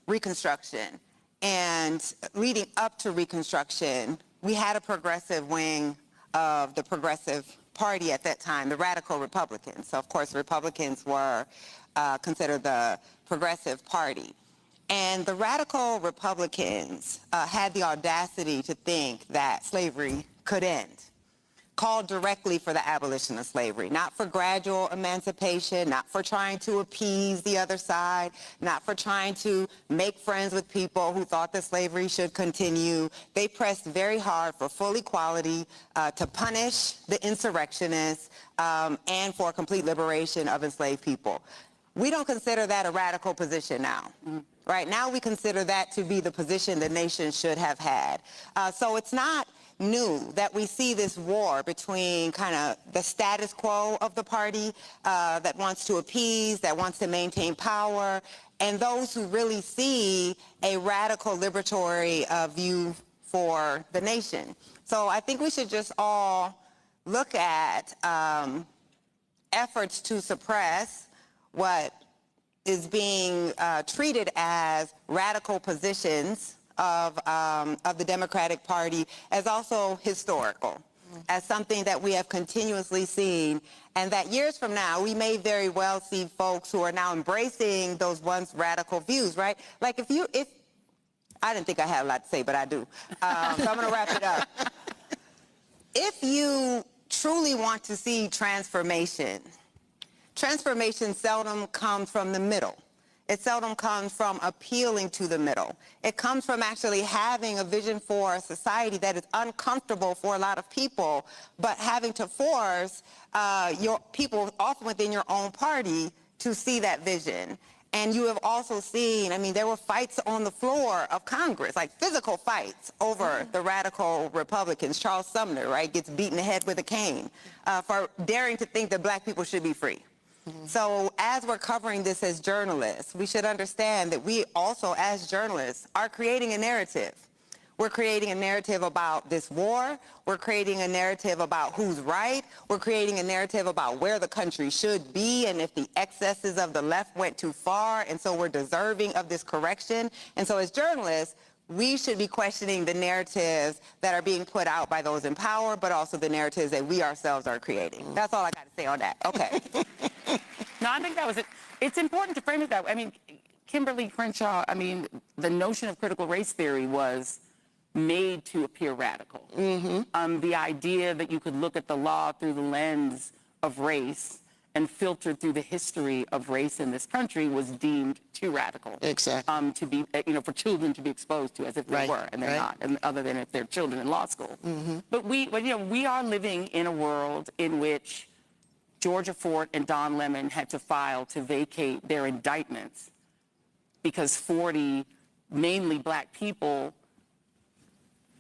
Reconstruction. And leading up to Reconstruction, we had a progressive wing of the Progressive Party at that time, the radical Republicans. So, of course, Republicans were considered the Progressive Party. And the radical Republicans had the audacity to think that slavery could end. Called directly for the abolition of slavery, not for gradual emancipation, not for trying to appease the other side, not for trying to make friends with people who thought that slavery should continue. They pressed very hard for full equality, to punish the insurrectionists, and for complete liberation of enslaved people. We don't consider that a radical position now. Right now we consider that to be the position the nation should have had. So it's not new that we see this war between kind of the status quo of the party that wants to appease, that wants to maintain power, and those who really see a radical liberatory view for the nation. So I think we should just all look at efforts to suppress what is being treated as radical positions of the Democratic Party as also historical, as something that we have continuously seen, and that years from now, we may very well see folks who are now embracing those once radical views, right? Like if I didn't think I had a lot to say, but I do. So I'm gonna wrap it up. If you truly want to see transformation, transformation seldom comes from the middle. It seldom comes from appealing to the middle. It comes from actually having a vision for a society that is uncomfortable for a lot of people, but having to force your people, often within your own party, to see that vision. And you have also seen, I mean, there were fights on the floor of Congress, like physical fights over the radical Republicans. Charles Sumner, right, gets beaten in the head with a cane for daring to think that black people should be free. So as we're covering this as journalists, we should understand that we also, as journalists, are creating a narrative. We're creating a narrative about this war. We're creating a narrative about who's right. We're creating a narrative about where the country should be and if the excesses of the left went too far, and so we're deserving of this correction. And so as journalists, we should be questioning the narratives that are being put out by those in power, but also the narratives that we ourselves are creating. That's all I got to say on that. Okay. No, I think that was it. It's important to frame it that way. I mean, Kimberly Crenshaw, I mean, the notion of critical race theory was made to appear radical. The idea that you could look at the law through the lens of race and filter through the history of race in this country was deemed too radical. Exactly. To be, for children to be exposed to, as if they were, and they're not, and other than if they're children in law school. But we are living in a world in which Georgia Fort and Don Lemon had to file to vacate their indictments because 40 mainly black people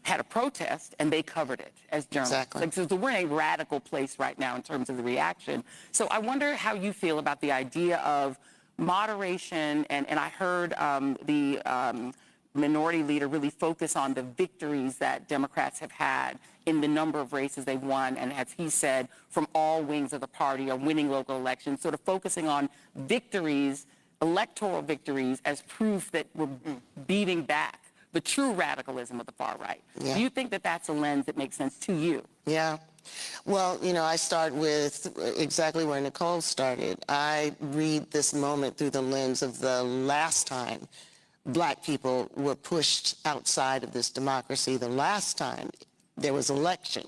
had a protest and they covered it as journalists. Exactly. So we're in a radical place right now in terms of the reaction. So I wonder how you feel about the idea of moderation, and I heard the minority leader really focus on the victories that Democrats have had in the number of races they've won, and as he said, from all wings of the party are winning local elections, sort of focusing on victories, electoral victories, as proof that we're beating back the true radicalism of the far right. Yeah. Do you think that that's a lens that makes sense to you? Yeah. Well, I start with exactly where Nicole started. I read this moment through the lens of the last time black people were pushed outside of this democracy, the last time there was election,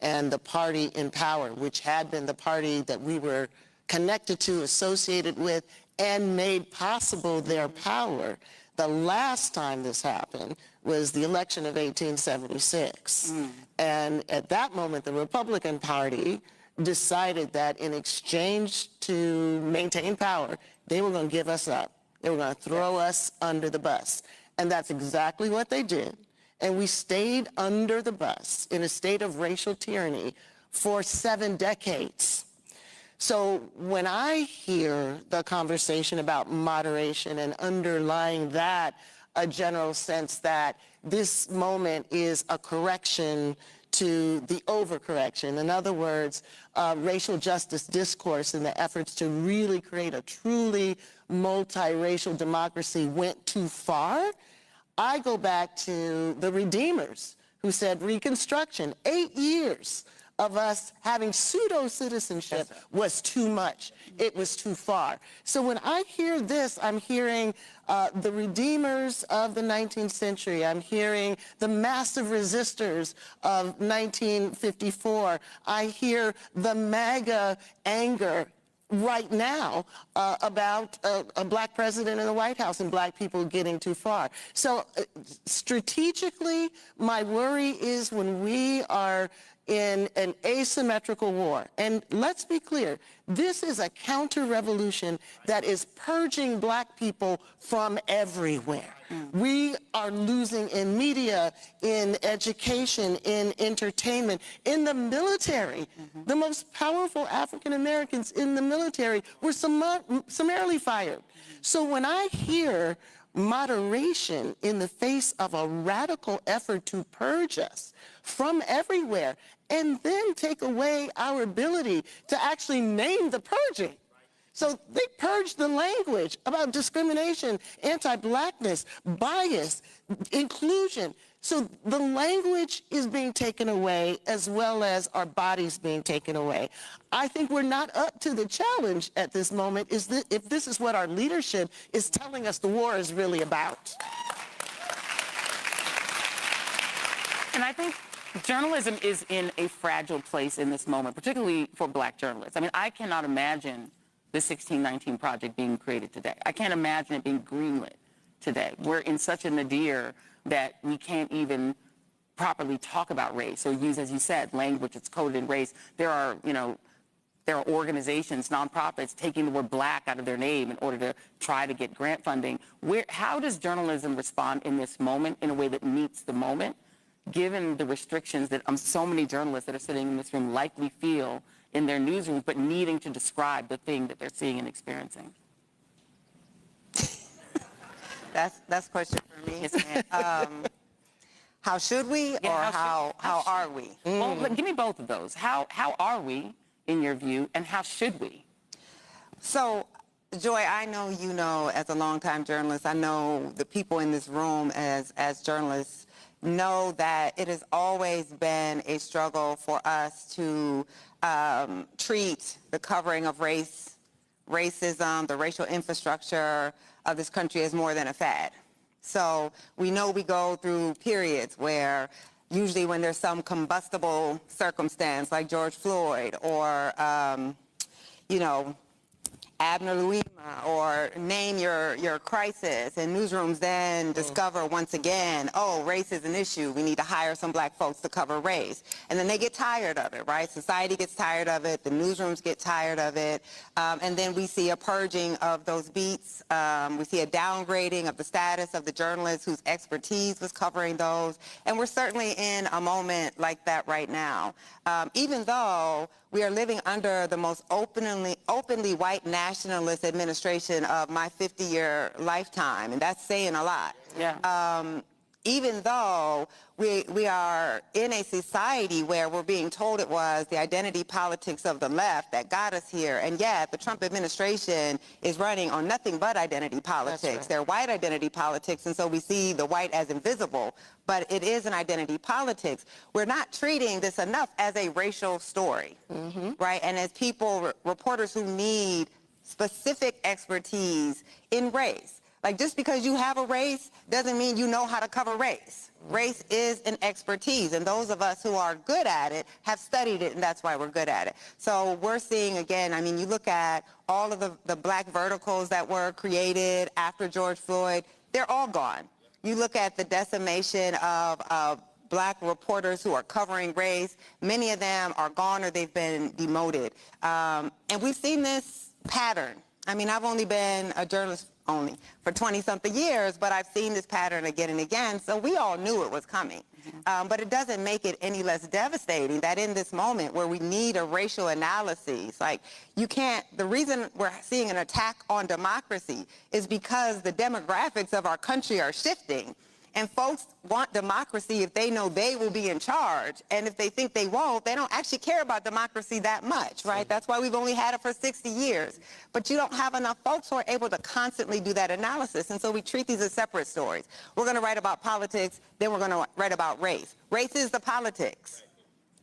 and the party in power, which had been the party that we were connected to, associated with, and made possible their power. The last time this happened was the election of 1876. And at that moment, the Republican Party decided that in exchange to maintain power, they were going to give us up. They were going to throw us under the bus. And that's exactly what they did. And we stayed under the bus in a state of racial tyranny for 7 decades. So when I hear the conversation about moderation and underlying that a general sense that this moment is a correction to the overcorrection, in other words, racial justice discourse and the efforts to really create a truly multiracial democracy went too far, I go back to the Redeemers who said Reconstruction, 8 years of us having pseudo-citizenship was too much. It was too far. So when I hear this, I'm hearing the Redeemers of the 19th century. I'm hearing the massive resistors of 1954. I hear the MAGA anger right now about a black president in the White House and black people getting too far. So strategically, my worry is when we are in an asymmetrical war. And let's be clear, this is a counter-revolution that is purging black people from everywhere. We are losing in media, in education, in entertainment, in the military. The most powerful African Americans in the military were summarily fired. So when I hear moderation in the face of a radical effort to purge us from everywhere, and then take away our ability to actually name the purging. So they purged the language about discrimination, anti-blackness, bias, inclusion. So the language is being taken away as well as our bodies being taken away. I think we're not up to the challenge at this moment, if this is what our leadership is telling us the war is really about. And I think journalism is in a fragile place in this moment, particularly for Black journalists. I mean, I cannot imagine the 1619 Project being created today. I can't imagine it being greenlit today. We're in such a nadir that we can't even properly talk about race or use, as you said, language that's coded in race. There are organizations, nonprofits, taking the word Black out of their name in order to try to get grant funding. How does journalism respond in this moment in a way that meets the moment, given the restrictions that so many journalists that are sitting in this room likely feel in their newsrooms, but needing to describe the thing that they're seeing and experiencing? That's a question for me. Yes, ma'am. How should we, or how are we? Well, give me both of those. How are we, in your view, and how should we? So, Joy, I know you know as a longtime journalist, I know the people in this room as journalists know that it has always been a struggle for us to treat the covering of race, racism, the racial infrastructure of this country as more than a fad. So we know we go through periods where usually when there's some combustible circumstance like George Floyd or, Abner Louima, or name your crisis, and newsrooms then discover once again, oh, race is an issue. We need to hire some Black folks to cover race. And then they get tired of it, right? Society gets tired of it. The newsrooms get tired of it. And then we see a purging of those beats. We see a downgrading of the status of the journalists whose expertise was covering those. And we're certainly in a moment like that right now. Even though we are living under the most openly white nationalist administration of my 50-year lifetime, and that's saying a lot. Yeah. Even though we are in a society where we're being told it was the identity politics of the left that got us here, and yet the Trump administration is running on nothing but identity politics. That's right. They're white identity politics, and so we see the white as invisible, but it is an identity politics. We're not treating this enough as a racial story, right? And as people, reporters who need specific expertise in race. Like, just because you have a race doesn't mean you know how to cover race. Race is an expertise, and those of us who are good at it have studied it, and that's why we're good at it. So we're seeing, again, I mean, you look at all of the Black verticals that were created after George Floyd, they're all gone. You look at the decimation of Black reporters who are covering race, many of them are gone or they've been demoted. And we've seen this pattern. I mean, I've only been a journalist for 20-something years, but I've seen this pattern again and again, so we all knew it was coming. But it doesn't make it any less devastating that in this moment where we need a racial analysis, like, you can't, the reason we're seeing an attack on democracy is because the demographics of our country are shifting. And folks want democracy if they know they will be in charge. And if they think they won't, they don't actually care about democracy that much, right? That's why we've only had it for 60 years. But you don't have enough folks who are able to constantly do that analysis. And so we treat these as separate stories. We're going to write about politics, then we're going to write about race. Race is the politics.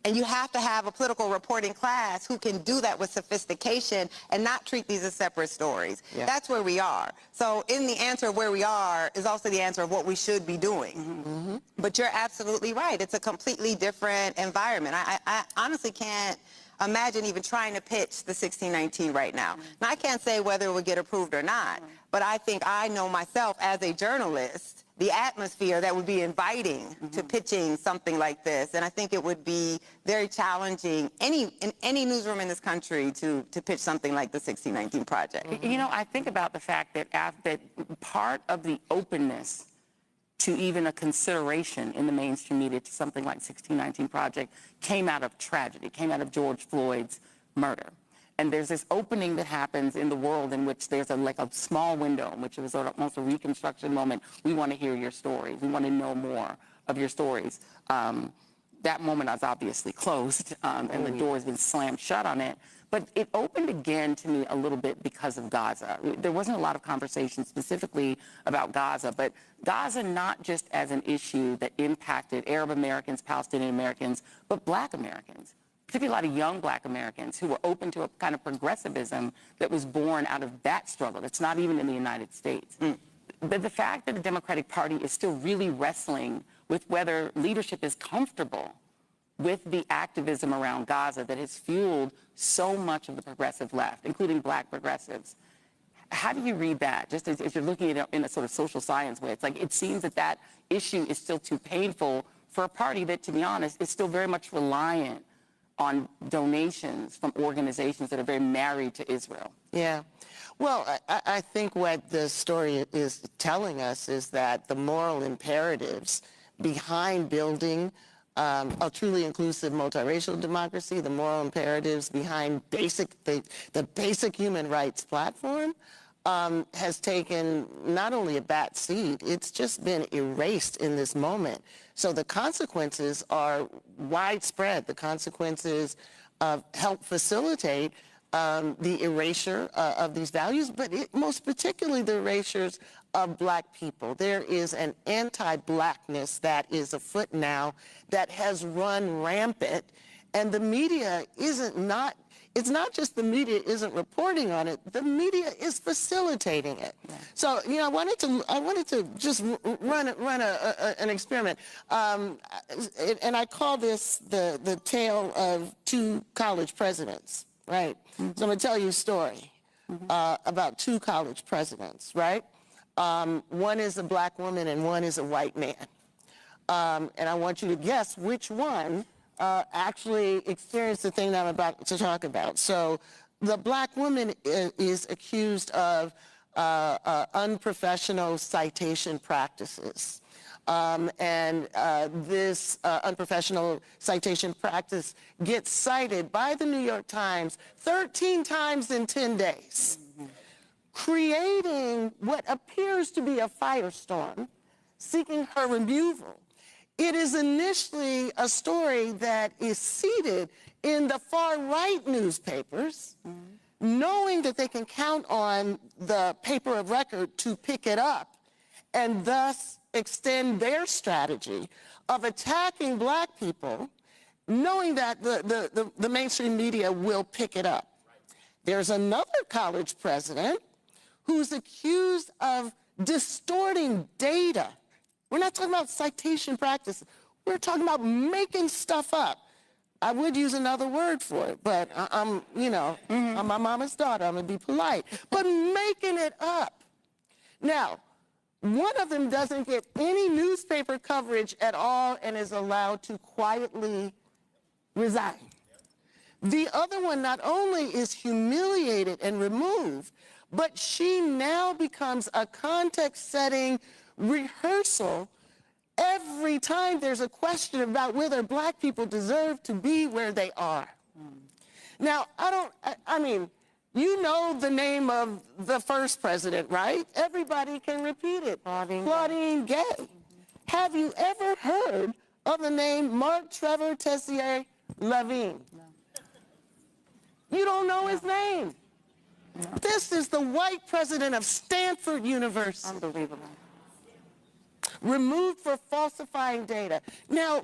And you have to have a political reporting class who can do that with sophistication and not treat these as separate stories. Yeah. That's where we are. So in the answer of where we are is also the answer of what we should be doing. But you're absolutely right. It's a completely different environment. I honestly can't imagine even trying to pitch the 1619 right now. Now, I can't say whether it would get approved or not, but I think I know myself as a journalist the atmosphere that would be inviting to pitching something like this. And I think it would be very challenging in any newsroom in this country to pitch something like the 1619 Project. You know, I think about the fact that part of the openness to even a consideration in the mainstream media to something like 1619 Project came out of tragedy, came out of George Floyd's murder. And there's this opening that happens in the world in which there's like a small window in which it was almost a reconstruction moment. We want to hear your stories. We want to know more of your stories. That moment is obviously closed, and the door has been slammed shut on it. But it opened again to me a little bit because of Gaza. There wasn't a lot of conversation specifically about Gaza, but Gaza not just as an issue that impacted Arab Americans, Palestinian Americans, but Black Americans, particularly a lot of young Black Americans who were open to a kind of progressivism that was born out of that struggle. That's not even in the United States. But the fact that the Democratic Party is still really wrestling with whether leadership is comfortable with the activism around Gaza that has fueled so much of the progressive left, including Black progressives. How do you read that? Just as you're looking at it in a sort of social science way, it's like it seems that that issue is still too painful for a party that, to be honest, is still very much reliant on donations from organizations that are very married to Israel. Yeah. Well, I think what the story is telling us is that the moral imperatives behind building a truly inclusive multiracial democracy, the moral imperatives behind the basic human rights platform has taken not only a back seat, it's just been erased in this moment. So the consequences are widespread. The consequences help facilitate the erasure of these values, but most particularly the erasures of Black people. There is an anti-Blackness that is afoot now that has run rampant, and the media it's not just the media isn't reporting on it, the media is facilitating it. Yeah. So, you know, I wanted to just run an experiment. And I call this the tale of two college presidents, right? Mm-hmm. So I'm going to tell you a story about two college presidents, right? One is a Black woman and one is a white man. And I want you to guess which one actually experienced the thing that I'm about to talk about. So the Black woman is accused of unprofessional citation practices. This unprofessional citation practice gets cited by the New York Times 13 times in 10 days, creating what appears to be a firestorm, seeking her removal. It is initially a story that is seeded in the far-right newspapers, knowing that they can count on the paper of record to pick it up and thus extend their strategy of attacking Black people, knowing that the mainstream media will pick it up. There's another college president who's accused of distorting data. We're not talking about citation practice. We're talking about making stuff up. I would use another word for it, but I'm my mama's daughter. I'm going to be polite. But making it up. Now, one of them doesn't get any newspaper coverage at all and is allowed to quietly resign. The other one not only is humiliated and removed, but she now becomes a context-setting rehearsal every time there's a question about whether Black people deserve to be where they are. Now, I mean, you know the name of the first president, right? Everybody can repeat it. Claudine Gay. Have you ever heard of the name Mark Trevor Tessier Levine? No. You don't know his name. No. This is the white president of Stanford University. Unbelievable. Removed for falsifying data. Now,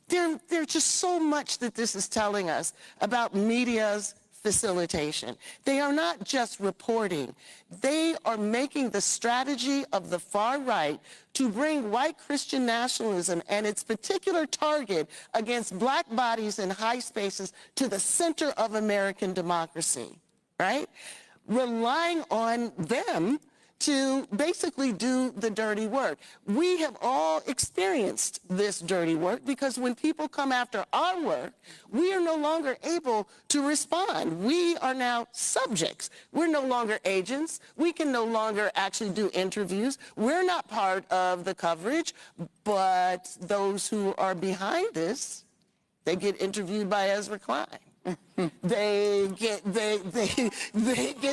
there's just so much that this is telling us about media's facilitation. They are not just reporting. They are making the strategy of the far right to bring white Christian nationalism and its particular target against Black bodies in high spaces to the center of American democracy, right? Relying on them to basically do the dirty work. We have all experienced this dirty work because when people come after our work, we are no longer able to respond. We are now subjects. We're no longer agents. We can no longer actually do interviews. We're not part of the coverage, but those who are behind this, they get interviewed by Ezra Klein. They get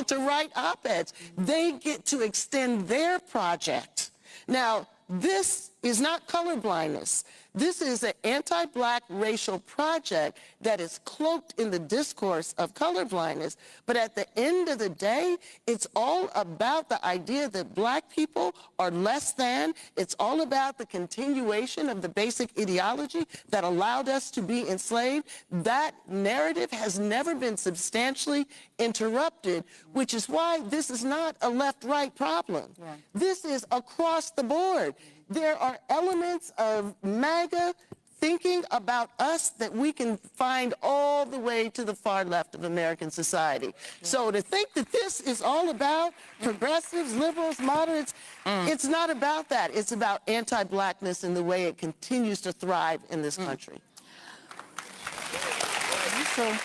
to write op-eds. They get to extend their project. Now, this is not colorblindness. This is an anti-Black racial project that is cloaked in the discourse of colorblindness. But at the end of the day, it's all about the idea that Black people are less than. It's all about the continuation of the basic ideology that allowed us to be enslaved. That narrative has never been substantially interrupted, which is why this is not a left-right problem. Yeah. This is across the board. There are elements of MAGA thinking about us that we can find all the way to the far left of American society. Yeah. So to think that this is all about progressives, liberals, moderates, it's not about that. It's about anti-Blackness and the way it continues to thrive in this country. So,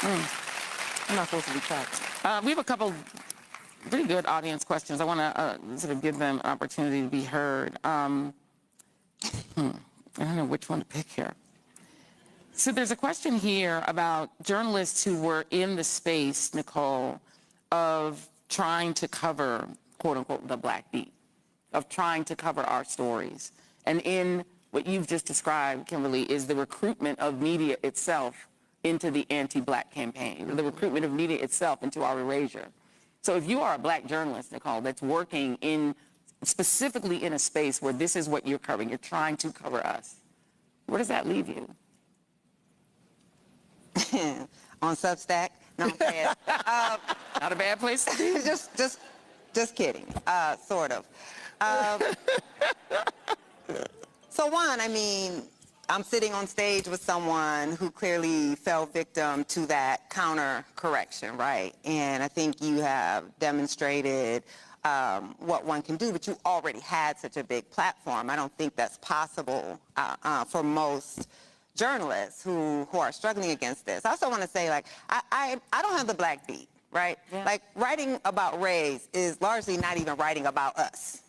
I'm not supposed to be tracked. We have a couple pretty good audience questions. I want to sort of give them an opportunity to be heard. I don't know which one to pick here. So there's a question here about journalists who were in the space, Nicole, of trying to cover, quote unquote, the Black beat, of trying to cover our stories. And in what you've just described, Kimberly, is the recruitment of media itself into the anti-Black campaign, the recruitment of media itself into our erasure. So if you are a Black journalist, Nicole, that's working specifically in a space where this is what you're covering, you're trying to cover us, where does that leave you? On Substack? No, I'm saying. Not a bad place to be? Just kidding, sort of. So one, I mean, I'm sitting on stage with someone who clearly fell victim to that counter correction, right? And I think you have demonstrated what one can do, but you already had such a big platform. I don't think that's possible for most journalists who are struggling against this. I also want to say, like, I don't have the Black beat, right? Yeah. Like, writing about race is largely not even writing about us.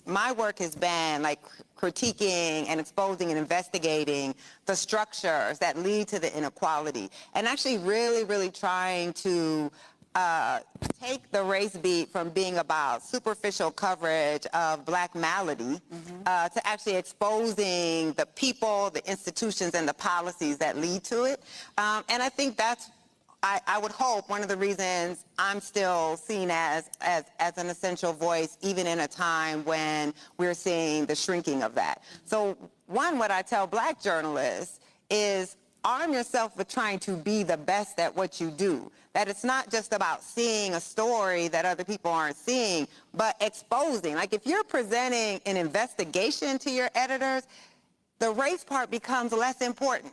My work has been like critiquing and exposing and investigating the structures that lead to the inequality, and actually really, really trying to take the race beat from being about superficial coverage of Black malady to actually exposing the people, the institutions, and the policies that lead to it. And I think that's, I would hope, one of the reasons I'm still seen as an essential voice, even in a time when we're seeing the shrinking of that. So one, what I tell Black journalists is arm yourself with trying to be the best at what you do. That it's not just about seeing a story that other people aren't seeing, but exposing. Like, if you're presenting an investigation to your editors, the race part becomes less important.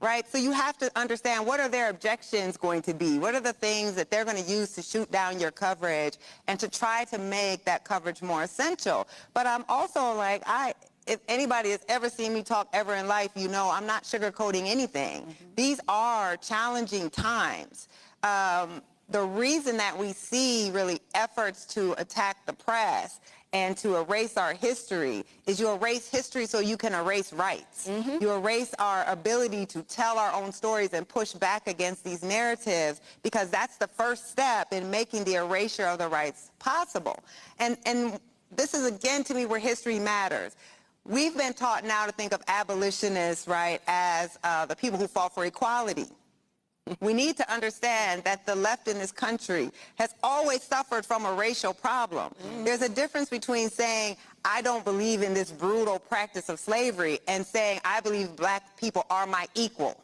Right? So you have to understand, what are their objections going to be? What are the things that they're going to use to shoot down your coverage and to try to make that coverage more essential? But I'm also like, if anybody has ever seen me talk ever in life, you know I'm not sugarcoating anything. These are challenging times. The reason that we see really efforts to attack the press and to erase our history is you erase history so you can erase rights. You erase our ability to tell our own stories and push back against these narratives, because that's the first step in making the erasure of the rights possible. And this is, again, to me, where history matters. We've been taught now to think of abolitionists, right, as the people who fought for equality. We need to understand that the left in this country has always suffered from a racial problem. There's a difference between saying, I don't believe in this brutal practice of slavery, and saying, I believe Black people are my equal.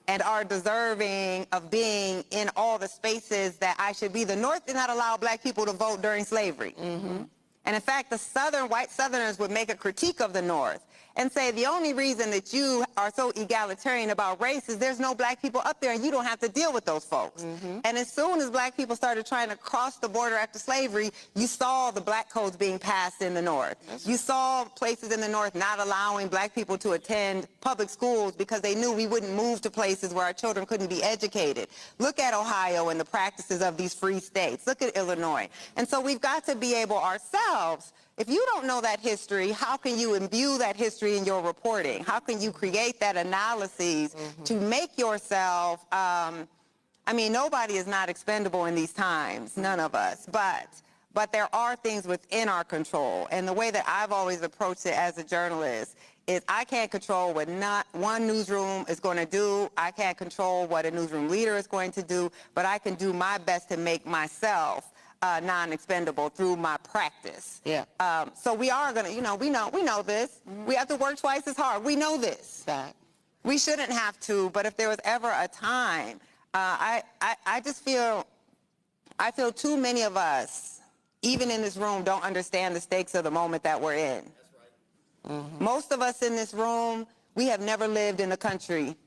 And are deserving of being in all the spaces that I should be. The North did not allow Black people to vote during slavery. And in fact, the white Southerners would make a critique of the North and say, the only reason that you are so egalitarian about race is there's no Black people up there and you don't have to deal with those folks. And as soon as Black people started trying to cross the border after slavery, you saw the Black codes being passed in the North. You saw places in the North not allowing Black people to attend public schools because they knew we wouldn't move to places where our children couldn't be educated. Look at Ohio and the practices of these free states. Look at Illinois. And so we've got to be able ourselves If you don't know that history, how can you imbue that history in your reporting? How can you create that analysis to make yourself, I mean, nobody is not expendable in these times, none of us, but there are things within our control. And the way that I've always approached it as a journalist is I can't control what not one newsroom is going to do. I can't control what a newsroom leader is going to do, but I can do my best to make myself non-expendable through my practice. Yeah. So we are going to, we know this. We have to work twice as hard. We know this. We shouldn't have to, but if there was ever a time, I feel too many of us, even in this room, don't understand the stakes of the moment that we're in. That's right. Most of us in this room, we have never lived in the country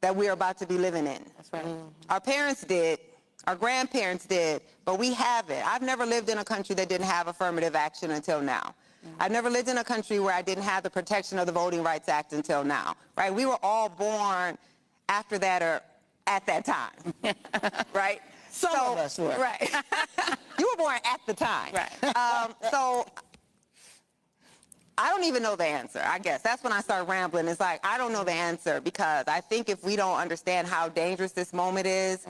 that we're about to be living in. That's right. Our parents did. Our grandparents did, but we haven't. I've never lived in a country that didn't have affirmative action until now. I've never lived in a country where I didn't have the protection of the Voting Rights Act until now, right? We were all born after that or at that time, right? Some of us were. Right. You were born at the time. Right. So I don't even know the answer, I guess. That's when I start rambling. It's like, I don't know the answer because I think if we don't understand how dangerous this moment is,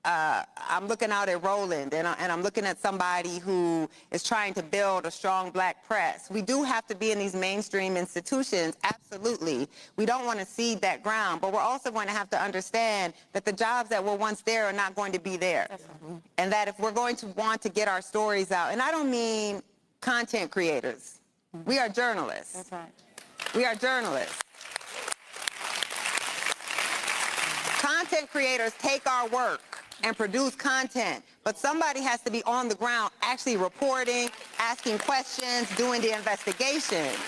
I'm looking out at Roland and I'm looking at somebody who is trying to build a strong black press. We do have to be in these mainstream institutions, absolutely. We don't want to cede that ground, but we're also going to have to understand that the jobs that were once there are not going to be there. And that if we're going to want to get our stories out, and I don't mean content creators, we are journalists. That's right. We are journalists. Content creators take our work and produce content, but somebody has to be on the ground actually reporting, asking questions, doing the investigations.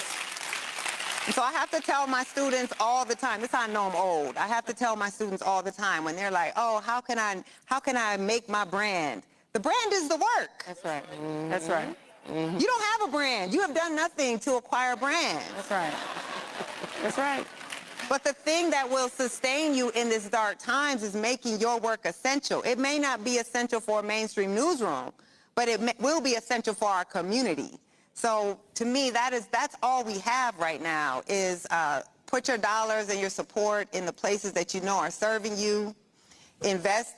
And so I have to tell my students all the time, this is how I know I'm old, I have to tell my students all the time when they're like, oh, how can I make my brand? The brand is the work. That's right. That's right. You don't have a brand. You have done nothing to acquire a brand. That's right. That's right. But the thing that will sustain you in this dark times is making your work essential. It may not be essential for a mainstream newsroom, but it will be essential for our community. So to me, that's all we have right now is put your dollars and your support in the places that you know are serving you. Invest,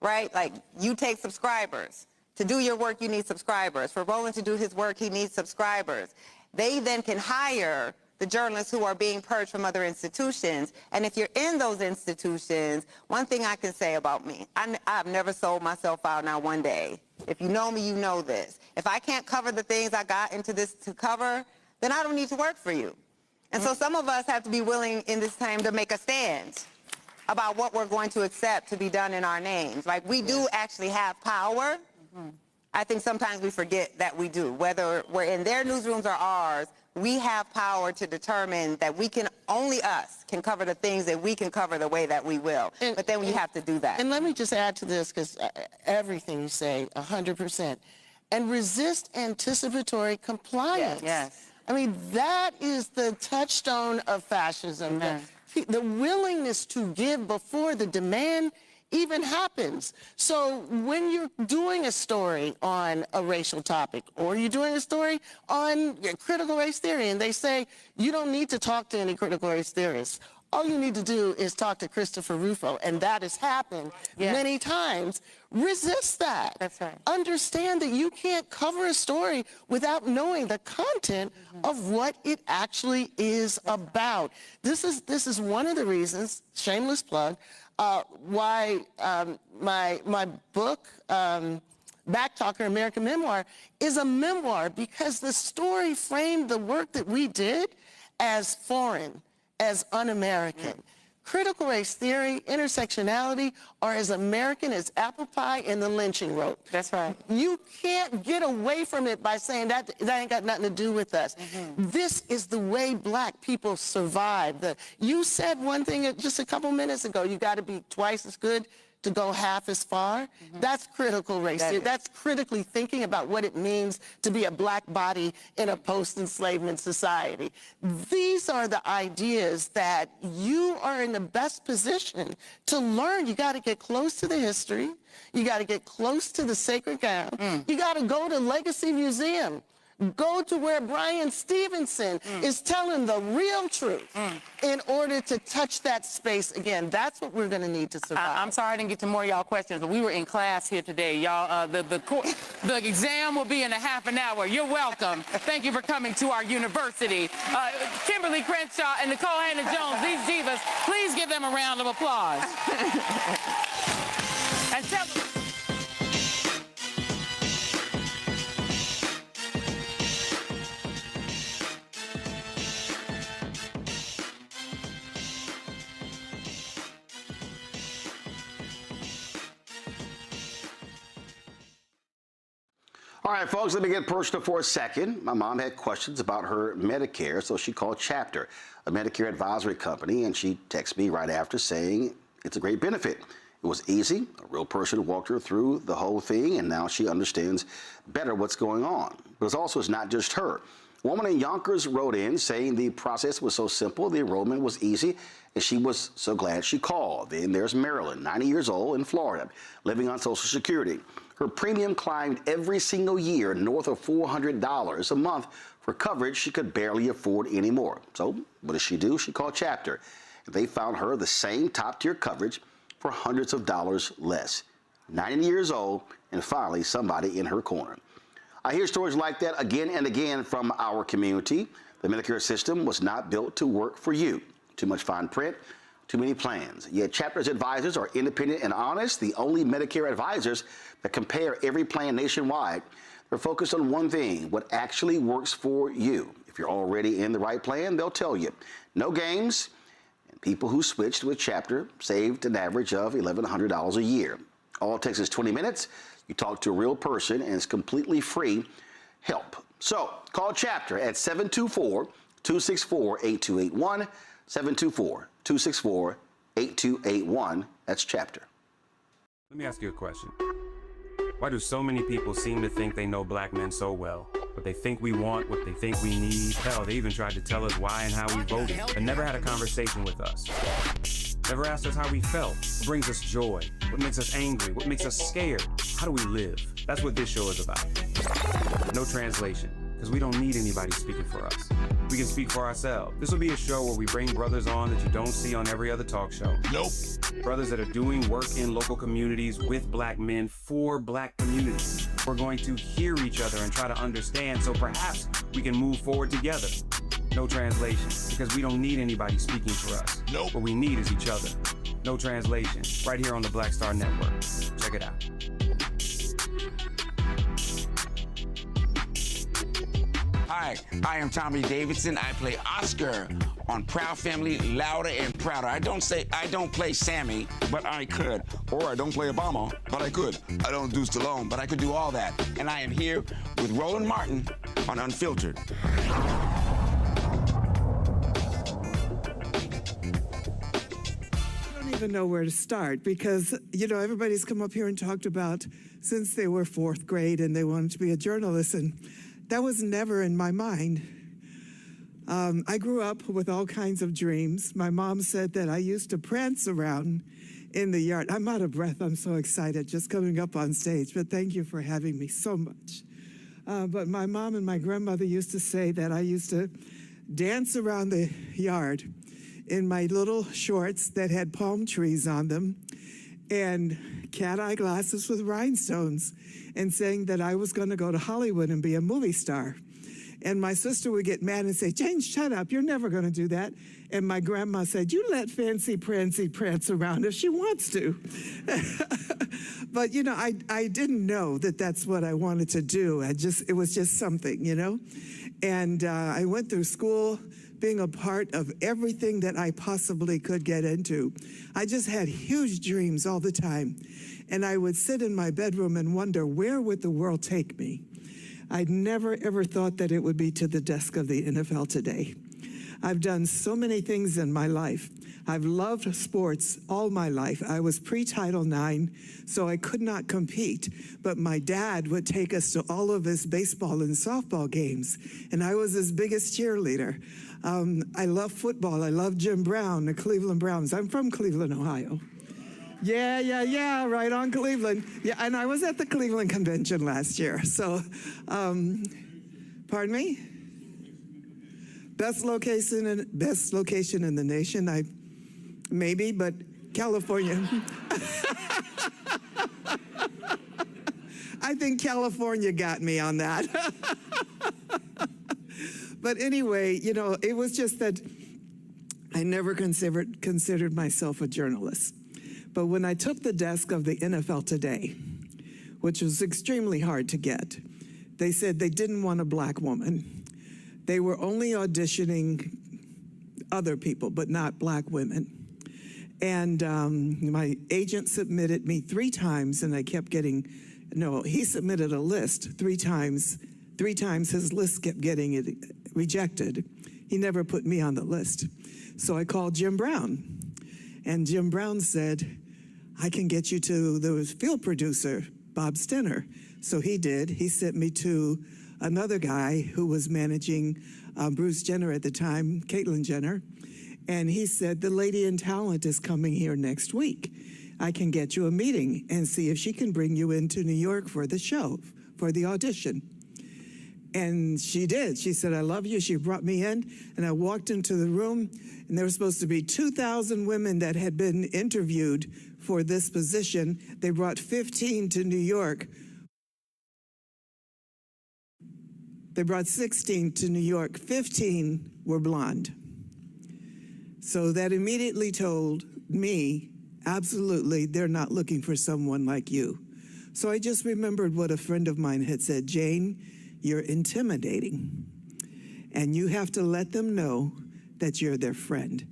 right? Like you take subscribers. To do your work, you need subscribers. For Roland to do his work, he needs subscribers. They then can hire the journalists who are being purged from other institutions. And if you're in those institutions, one thing I can say about me, I've never sold myself out now one day. If you know me, you know this. If I can't cover the things I got into this to cover, then I don't need to work for you. And so some of us have to be willing in this time to make a stand about what we're going to accept to be done in our names. Like we do actually have power. I think sometimes we forget that we do. Whether we're in their newsrooms or ours, we have power to determine that only us can cover the things that we can cover the way that we will. But then we have to do that. And let me just add to this, because everything you say, 100%. And resist anticipatory compliance. Yes. I mean, that is the touchstone of fascism. The willingness to give before the demand even happens. So when you're doing a story on a racial topic or you're doing a story on critical race theory and they say you don't need to talk to any critical race theorists, all you need to do is talk to Christopher Rufo, and that has happened many times. Resist that. That's right. Understand that you can't cover a story without knowing the content of what it actually is about. This is one of the reasons, shameless plug, why my book, Backtalker, American Memoir, is a memoir, because the story framed the work that we did as foreign, as un-American. Critical race theory, intersectionality are as American as apple pie and the lynching rope. That's right. You can't get away from it by saying that ain't got nothing to do with us. This is the way black people survive. You said one thing just a couple minutes ago, you got to be twice as good to go half as far. That's critical race theory. That's critically thinking about what it means to be a black body in a post-enslavement society. These are the ideas that you are in the best position to learn. You got to get close to the history. You got to get close to the sacred ground. You got to go to Legacy Museum. Go to where Brian Stevenson is telling the real truth in order to touch that space again. That's what we're going to need to survive. I'm sorry I didn't get to more of y'all questions, but we were in class here today. Y'all, the exam will be in a half an hour. You're welcome. Thank you for coming to our university. Kimberly Crenshaw and Nicole Hannah-Jones, these divas, please give them a round of applause. And tell them. All right, folks, let me get personal for a second. My mom had questions about her Medicare, so she called Chapter, a Medicare advisory company, and she texted me right after saying it's a great benefit. It was easy. A real person walked her through the whole thing, and now she understands better what's going on. But it's not just her. A woman in Yonkers wrote in saying the process was so simple, the enrollment was easy, and she was so glad she called. Then there's Marilyn, 90 years old, in Florida, living on Social Security. Her premium climbed every single year north of $400 a month for coverage she could barely afford anymore. So what does she do? She called Chapter. They found her the same top-tier coverage for hundreds of dollars less. 90 years old, and finally somebody in her corner. I hear stories like that again and again from our community. The Medicare system was not built to work for you. Too much fine print, too many plans. Yet Chapter's advisors are independent and honest, the only Medicare advisors that compare every plan nationwide. They're focused on one thing, what actually works for you. If you're already in the right plan, they'll tell you. No games, and people who switched with Chapter saved an average of $1,100 a year. All it takes is 20 minutes. You talk to a real person, and it's completely free help. So call Chapter at 724-264-8281, 724-264-8281. That's Chapter. Let me ask you a question. Why do so many people seem to think they know black men so well? What they think we want, what they think we need. Hell, they even tried to tell us why and how we voted, but never had a conversation with us. Never asked us how we felt, what brings us joy, what makes us angry, what makes us scared. How do we live? That's what this show is about. No translation, because we don't need anybody speaking for us. We can speak for ourselves. This will be a show where we bring brothers on that you don't see on every other talk show. Nope. Brothers that are doing work in local communities with black men for black communities. We're going to hear each other and try to understand so perhaps we can move forward together. No translation, because we don't need anybody speaking for us. Nope. What we need is each other. No translation, right here on the Black Star Network. Check it out. Hi, I am Tommy Davidson. I play Oscar on Proud Family, Louder and Prouder. I don't play Sammy, but I could. Or I don't play Obama, but I could. I don't do Stallone, but I could do all that. And I am here with Roland Martin on Unfiltered. I don't even know where to start because, you know, everybody's come up here and talked about since they were fourth grade and they wanted to be a journalist, and that was never in my mind. I grew up with all kinds of dreams. My mom said that I used to prance around in the yard. I'm out of breath. I'm so excited just coming up on stage, but thank you for having me so much. But my mom and my grandmother used to say that I used to dance around the yard in my little shorts that had palm trees on them and cat-eye glasses with rhinestones, and saying that I was going to go to Hollywood and be a movie star. And my sister would get mad and say, Jane, shut up, you're never going to do that. And my grandma said, you let Fancy Prancy prance around if she wants to. But, you know, I didn't know that that's what I wanted to do. It was just something, you know. And I went through school being a part of everything that I possibly could get into. I just had huge dreams all the time. And I would sit in my bedroom and wonder, where would the world take me? I'd never, ever thought that it would be to the desk of the NFL today. I've done so many things in my life. I've loved sports all my life. I was pre-Title IX, so I could not compete. But my dad would take us to all of his baseball and softball games, and I was his biggest cheerleader. I love football. I love Jim Brown, the Cleveland Browns. I'm from Cleveland, Ohio. Yeah, right on Cleveland. Yeah, and I was at the Cleveland Convention last year. So part Pardon me? Best location in the nation, maybe, but California. I think California got me on that. But anyway, you know, it was just that I never considered myself a journalist. But when I took the desk of the NFL Today, which was extremely hard to get, they said they didn't want a black woman. They were only auditioning other people, but not black women. And my agent submitted me 3 times, and I kept getting, no, he submitted a list 3 times. 3 times his list kept getting rejected. He never put me on the list. So I called Jim Brown, and Jim Brown said, I can get you to the field producer, Bob Stenner. So he did. He sent me to another guy who was managing Bruce Jenner at the time, Caitlyn Jenner, and he said, the lady in talent is coming here next week. I can get you a meeting and see if she can bring you into New York for the show, for the audition. And she did. She said, I love you. She brought me in, and I walked into the room, and there were supposed to be 2,000 women that had been interviewed for this position. They brought 15 to New York. They brought 16 to New York. 15 were blonde. So that immediately told me, absolutely, they're not looking for someone like you. So I just remembered what a friend of mine had said, Jane, you're intimidating, and you have to let them know that you're their friend.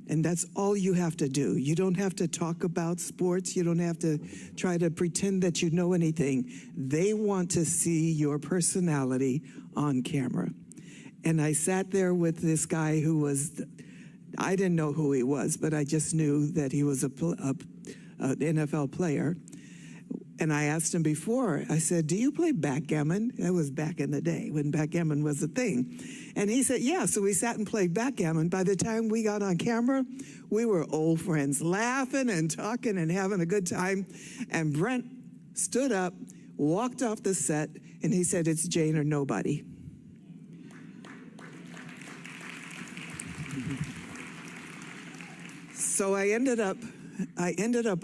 And that's all you have to do. You don't have to talk about sports. You don't have to try to pretend that you know anything. They want to see your personality on camera. And I sat there with this guy who was, I didn't know who he was, but I just knew that he was an NFL player. And I asked him before, I said, do you play backgammon? That was back in the day when backgammon was a thing. And he said, yeah, so we sat and played backgammon. By the time we got on camera, we were old friends, laughing and talking and having a good time. And Brent stood up, walked off the set, and he said, it's Jane or nobody. So I ended up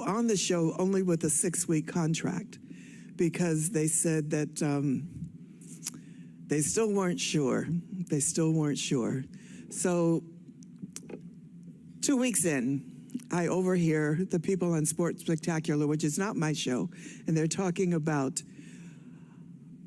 on the show only with a 6-week contract because they said that they still weren't sure. They still weren't sure. So 2 weeks in, I overhear the people on Sports Spectacular, which is not my show, and they're talking about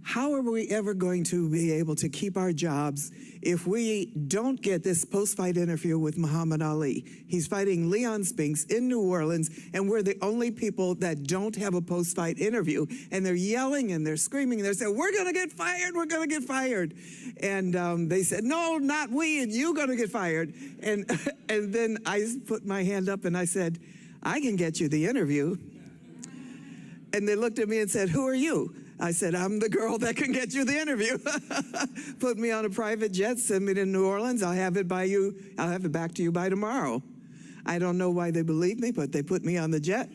how are we ever going to be able to keep our jobs if we don't get this post-fight interview with Muhammad Ali? He's fighting Leon Spinks in New Orleans, and we're the only people that don't have a post-fight interview. And they're yelling and they're screaming and they're saying, we're going to get fired, we're going to get fired. And they said, no, not we, and you're going to get fired. And then I put my hand up and I said, I can get you the interview. And they looked at me and said, who are you? I said, I'm the girl that can get you the interview. Put me on a private jet, send me to New Orleans. I'll have it back to you by tomorrow. I don't know why they believed me, but they put me on the jet.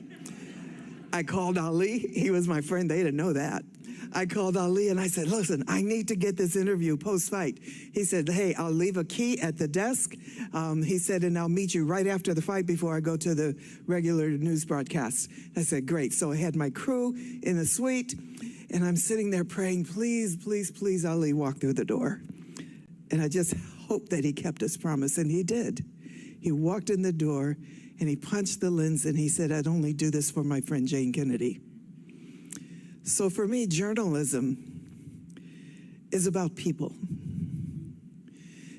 I called Ali. He was my friend. They didn't know that. I called Ali and I said, listen, I need to get this interview post-fight. He said, hey, I'll leave a key at the desk. He said, and I'll meet you right after the fight before I go to the regular news broadcast. I said, great. So I had my crew in the suite, and I'm sitting there praying, please, please, please, Ali, walk through the door. And I just hoped that he kept his promise, and he did. He walked in the door, and he punched the lens, and he said, I'd only do this for my friend Jane Kennedy. So for me, journalism is about people.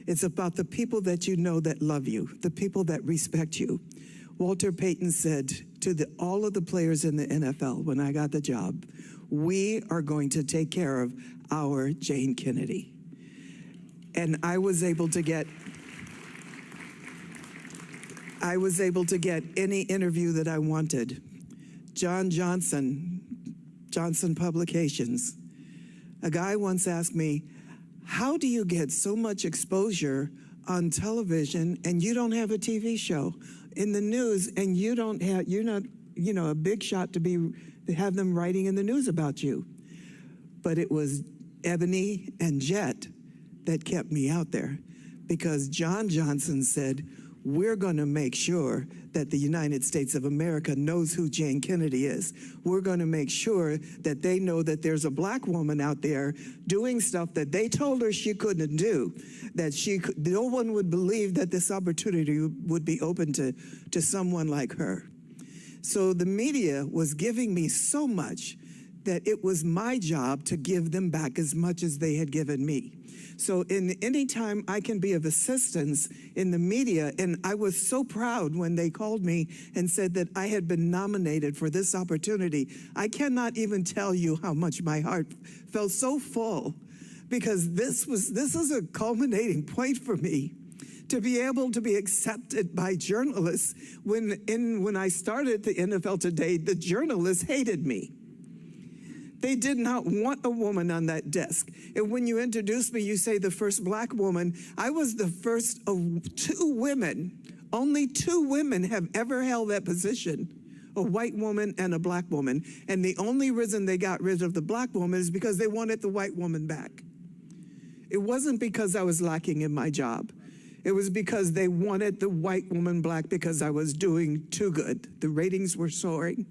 It's about the people that you know that love you, the people that respect you. Walter Payton said to all of the players in the NFL when I got the job, we are going to take care of our Jane Kennedy. And I was able to get any interview that I wanted. Johnson Publications. A guy once asked me, how do you get so much exposure on television and you don't have a TV show in the news, and you're not, a big shot to have them writing in the news about you? But it was Ebony and Jet that kept me out there, because John Johnson said, we're going to make sure that the United States of America knows who Jane Kennedy is. We're going to make sure that they know that there's a black woman out there doing stuff that they told her she couldn't do, that no one would believe that this opportunity would be open to someone like her. So the media was giving me so much that it was my job to give them back as much as they had given me. So in any time I can be of assistance in the media, and I was so proud when they called me and said that I had been nominated for this opportunity. I cannot even tell you how much my heart felt so full, because this is a culminating point for me, to be able to be accepted by journalists. When I started the NFL Today, the journalists hated me. They did not want a woman on that desk. And when you introduced me, you say the first black woman. I was the first of 2 women. Only 2 women have ever held that position, a white woman and a black woman. And the only reason they got rid of the black woman is because they wanted the white woman back. It wasn't because I was lacking in my job. It was because they wanted the white woman black, because I was doing too good. The ratings were soaring.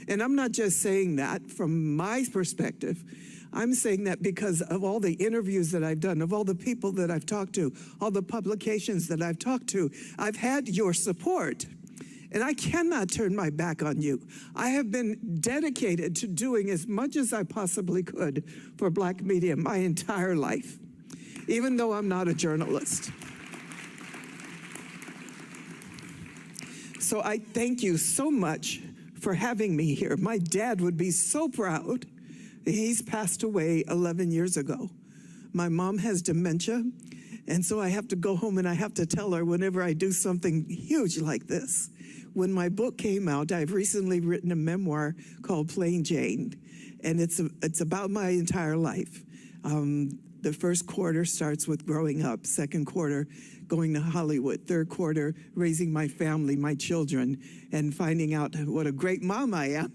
And I'm not just saying that from my perspective. I'm saying that because of all the interviews that I've done, of all the people that I've talked to, all the publications that I've talked to. I've had your support, and I cannot turn my back on you. I have been dedicated to doing as much as I possibly could for black media my entire life, even though I'm not a journalist. So I thank you so much for having me here. My dad would be so proud. He's passed away 11 years ago. My mom has dementia, and so I have to go home and I have to tell her whenever I do something huge like this. When my book came out, I've recently written a memoir called Plain Jane, and it's about my entire life. The first quarter starts with growing up, second quarter going to Hollywood, third quarter raising my family, my children, and finding out what a great mom I am.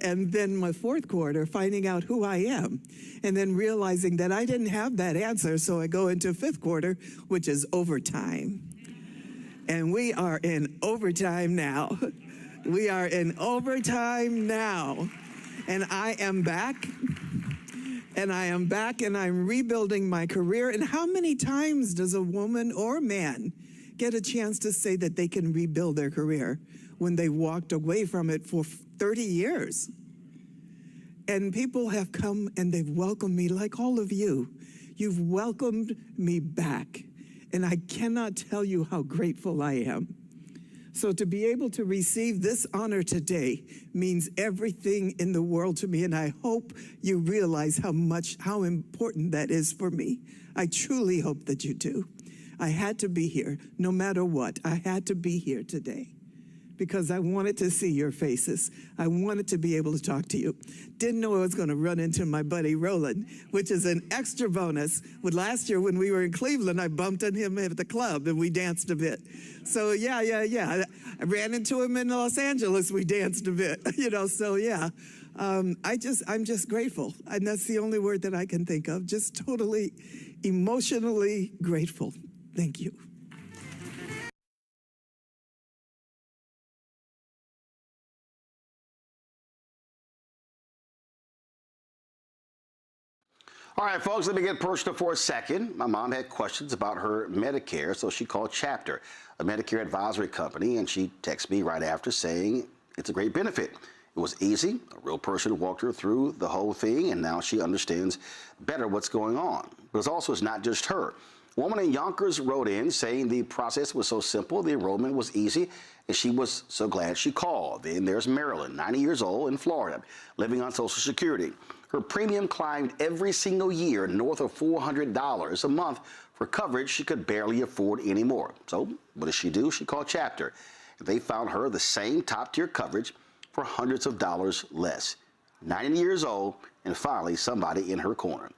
And then my fourth quarter, finding out who I am, and then realizing that I didn't have that answer, so I go into fifth quarter, which is overtime. And we are in overtime now. We are in overtime now. And I am back. And I am back, and I'm rebuilding my career. And how many times does a woman or man get a chance to say that they can rebuild their career when they walked away from it for 30 years? And people have come and they've welcomed me like all of you. You've welcomed me back. And I cannot tell you how grateful I am. So to be able to receive this honor today means everything in the world to me, and I hope you realize how important that is for me. I truly hope that you do. I had to be here, no matter what. I had to be here today because I wanted to see your faces. I wanted to be able to talk to you. Didn't know I was going to run into my buddy Roland, which is an extra bonus. Last year when we were in Cleveland, I bumped into him at the club and we danced a bit. So yeah. I ran into him in Los Angeles. We danced a bit, so yeah. I'm just grateful. And that's the only word that I can think of. Just totally emotionally grateful. Thank you. All right, folks, let me get personal for a second. My mom had questions about her Medicare, so she called Chapter, a Medicare advisory company, and she texted me right after saying it's a great benefit. It was easy. A real person walked her through the whole thing, and now she understands better what's going on. But it's not just her. A woman in Yonkers wrote in saying the process was so simple, the enrollment was easy, and she was so glad she called. Then there's Marilyn, 90 years old, in Florida, living on Social Security. Her premium climbed every single year north of $400 a month for coverage she could barely afford anymore. So what does she do? She called Chapter. They found her the same top-tier coverage for hundreds of dollars less. 90 years old, and finally somebody in her corner.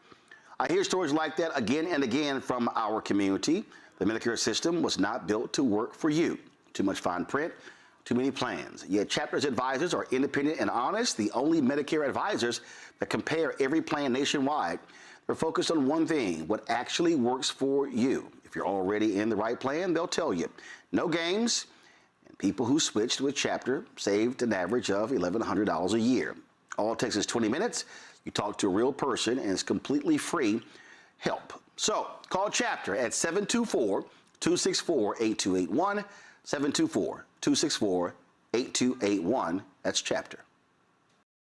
I hear stories like that again and again from our community. The Medicare system was not built to work for you. Too much fine print, too many plans. Yet Chapter's advisors are independent and honest, the only Medicare advisors that compare every plan nationwide. They're focused on one thing, what actually works for you. If you're already in the right plan, they'll tell you. No games, and people who switched to a chapter saved an average of $1,100 a year. All it takes is 20 minutes. You talk to a real person, and it's completely free help. So call Chapter at 724-264-8281, 724-264-8281. That's Chapter.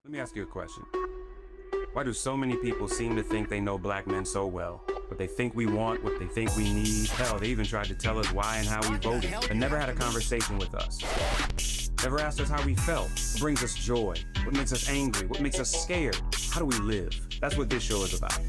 Let me ask you a question. Why do so many people seem to think they know black men so well? What they think we want, what they think we need. Hell, they even tried to tell us why and how we voted, but never had a conversation with us. Never asked us how we felt, what brings us joy, what makes us angry, what makes us scared. How do we live? That's what this show is about.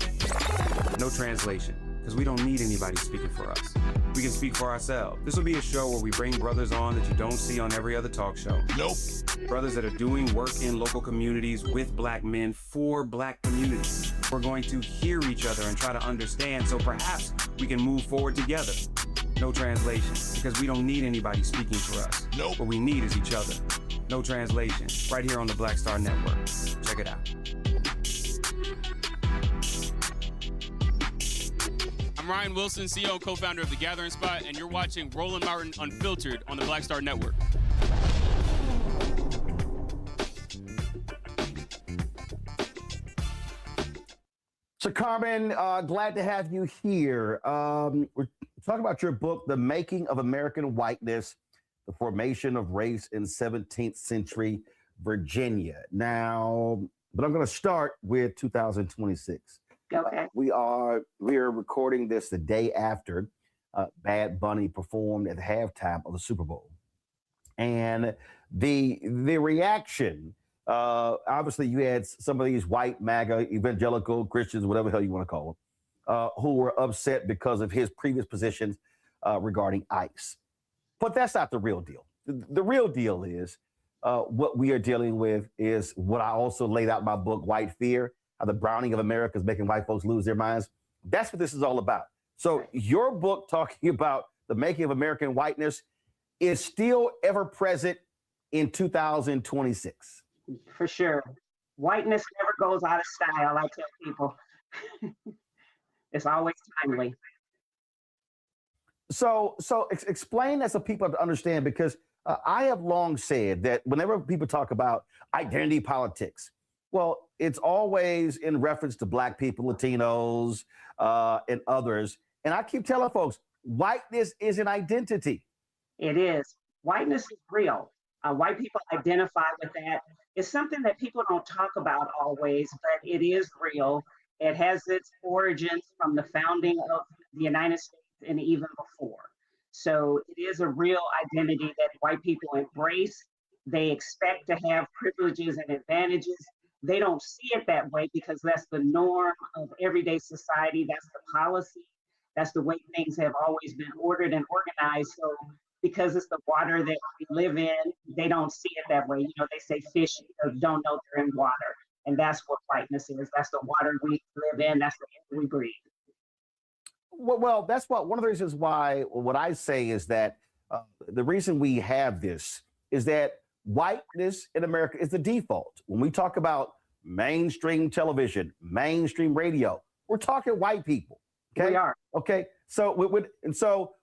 No translation, because we don't need anybody speaking for us. We can speak for ourselves. This will be a show where we bring brothers on that you don't see on every other talk show. Nope. Brothers that are doing work in local communities with black men for black communities. We're going to hear each other and try to understand so perhaps we can move forward together. No translation, because we don't need anybody speaking for us. Nope. What we need is each other. No translation, right here on the Black Star Network. Check it out. I'm Ryan Wilson, CEO and co-founder of The Gathering Spot, and you're watching Roland Martin Unfiltered on the Black Star Network. So, Carmen, glad to have you here. We're talking about your book, The Making of American Whiteness, The Formation of Race in 17th Century Virginia. Now, but I'm going to start with 2026. Okay. We are recording this the day after Bad Bunny performed at the halftime of the Super Bowl. And the reaction, obviously you had some of these white MAGA evangelical Christians, whatever the hell you want to call them, who were upset because of his previous positions regarding ICE. But that's not the real deal. The real deal is what we are dealing with is what I also laid out in my book, White Fear, how the browning of America is making white folks lose their minds. That's what this is all about. So your book talking about the making of American whiteness is still ever present in 2026. For sure. Whiteness never goes out of style, I tell people. It's always timely. So explain that so people have to understand, because I have long said that whenever people talk about identity politics, well, it's always in reference to black people, Latinos, and others. And I keep telling folks, whiteness is an identity. It is. Whiteness is real. White people identify with that. It's something that people don't talk about always, but it is real. It has its origins from the founding of the United States and even before. So it is a real identity that white people embrace. They expect to have privileges and advantages. They don't see it that way because that's the norm of everyday society. That's the policy. That's the way things have always been ordered and organized. So because it's the water that we live in, they don't see it that way. You know, they say fish don't know they're in water. And that's what whiteness is. That's the water we live in. That's the air we breathe. Well, that's one of the reasons why what I say is that the reason we have this is that whiteness in America is the default. When we talk about mainstream television, mainstream radio, we're talking white people. Okay? We are. Okay. So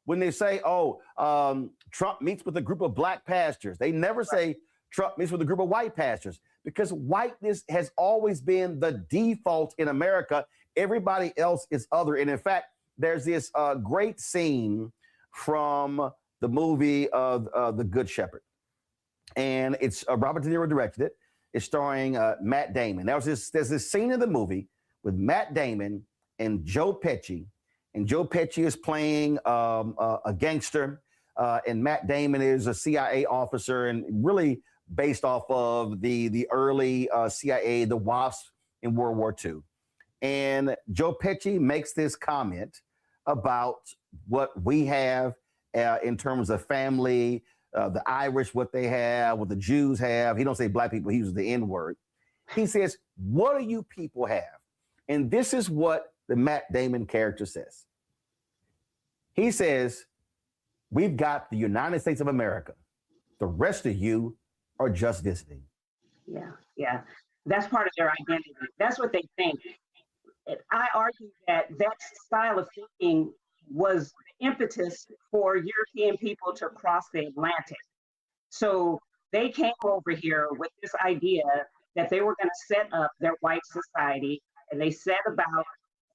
when they say, Trump meets with a group of black pastors, they never say Trump meets with a group of white pastors, because whiteness has always been the default in America. Everybody else is other. And in fact, there's this great scene from the movie of The Good Shepherd. And it's Robert De Niro directed it. It's starring Matt Damon. There's this scene in the movie with Matt Damon and Joe Pesci. And Joe Pesci is playing a gangster, and Matt Damon is a CIA officer, and really based off of the early CIA, the WASP in World War II. And Joe Pesci makes this comment about what we have in terms of family, the Irish, what they have, what the Jews have. He don't say black people, he uses the N-word. He says, what do you people have? And this is what the Matt Damon character says. He says, we've got the United States of America. The rest of you are just visiting. Yeah. That's part of their identity. That's what they think. I argue that that style of thinking was the impetus for European people to cross the Atlantic. So they came over here with this idea that they were going to set up their white society, and they set about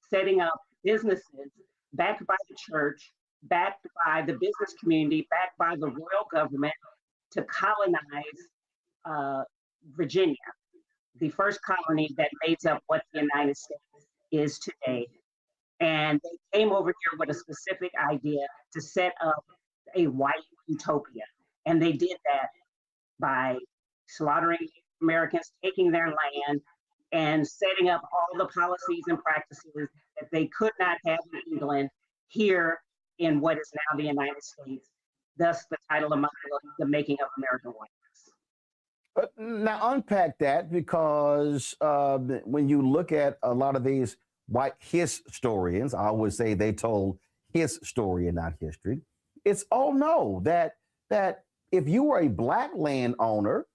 setting up businesses backed by the church, backed by the business community, backed by the royal government to colonize Virginia, the first colony that makes up what the United States is today. And they came over here with a specific idea to set up a white utopia. And they did that by slaughtering Americans, taking their land, and setting up all the policies and practices that they could not have in England here in what is now the United States. Thus, the title of my book, The Making of American Whiteness. Now, unpack that, because when you look at a lot of these white historians, I always say they told his story and not history. It's, oh no, that if you were a black landowner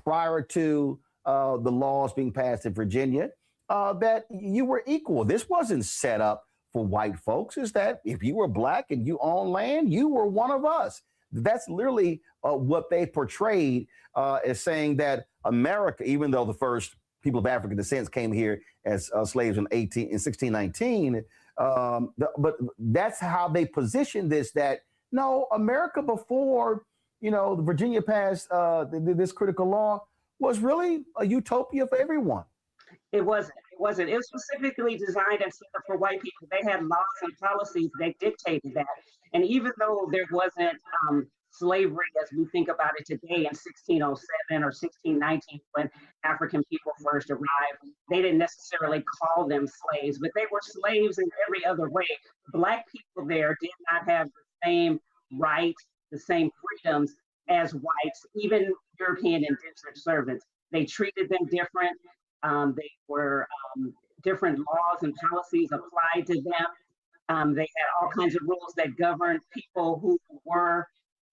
prior to the laws being passed in Virginia, that you were equal. This wasn't set up for white folks. Is that if you were black and you own land, you were one of us. That's literally what they portrayed as saying that America, even though the first people of African descent came here as slaves in 1619, but that's how they positioned this, that no, America before, Virginia passed this critical law was really a utopia for everyone. It wasn't. It wasn't. It was specifically designed and set up for white people. They had laws and policies that dictated that. And even though there wasn't slavery as we think about it today in 1607 or 1619, when African people first arrived, they didn't necessarily call them slaves, but they were slaves in every other way. Black people there did not have the same rights, the same freedoms as whites, even European indentured servants. They treated them different. They were different laws and policies applied to them. They had all kinds of rules that governed people who were,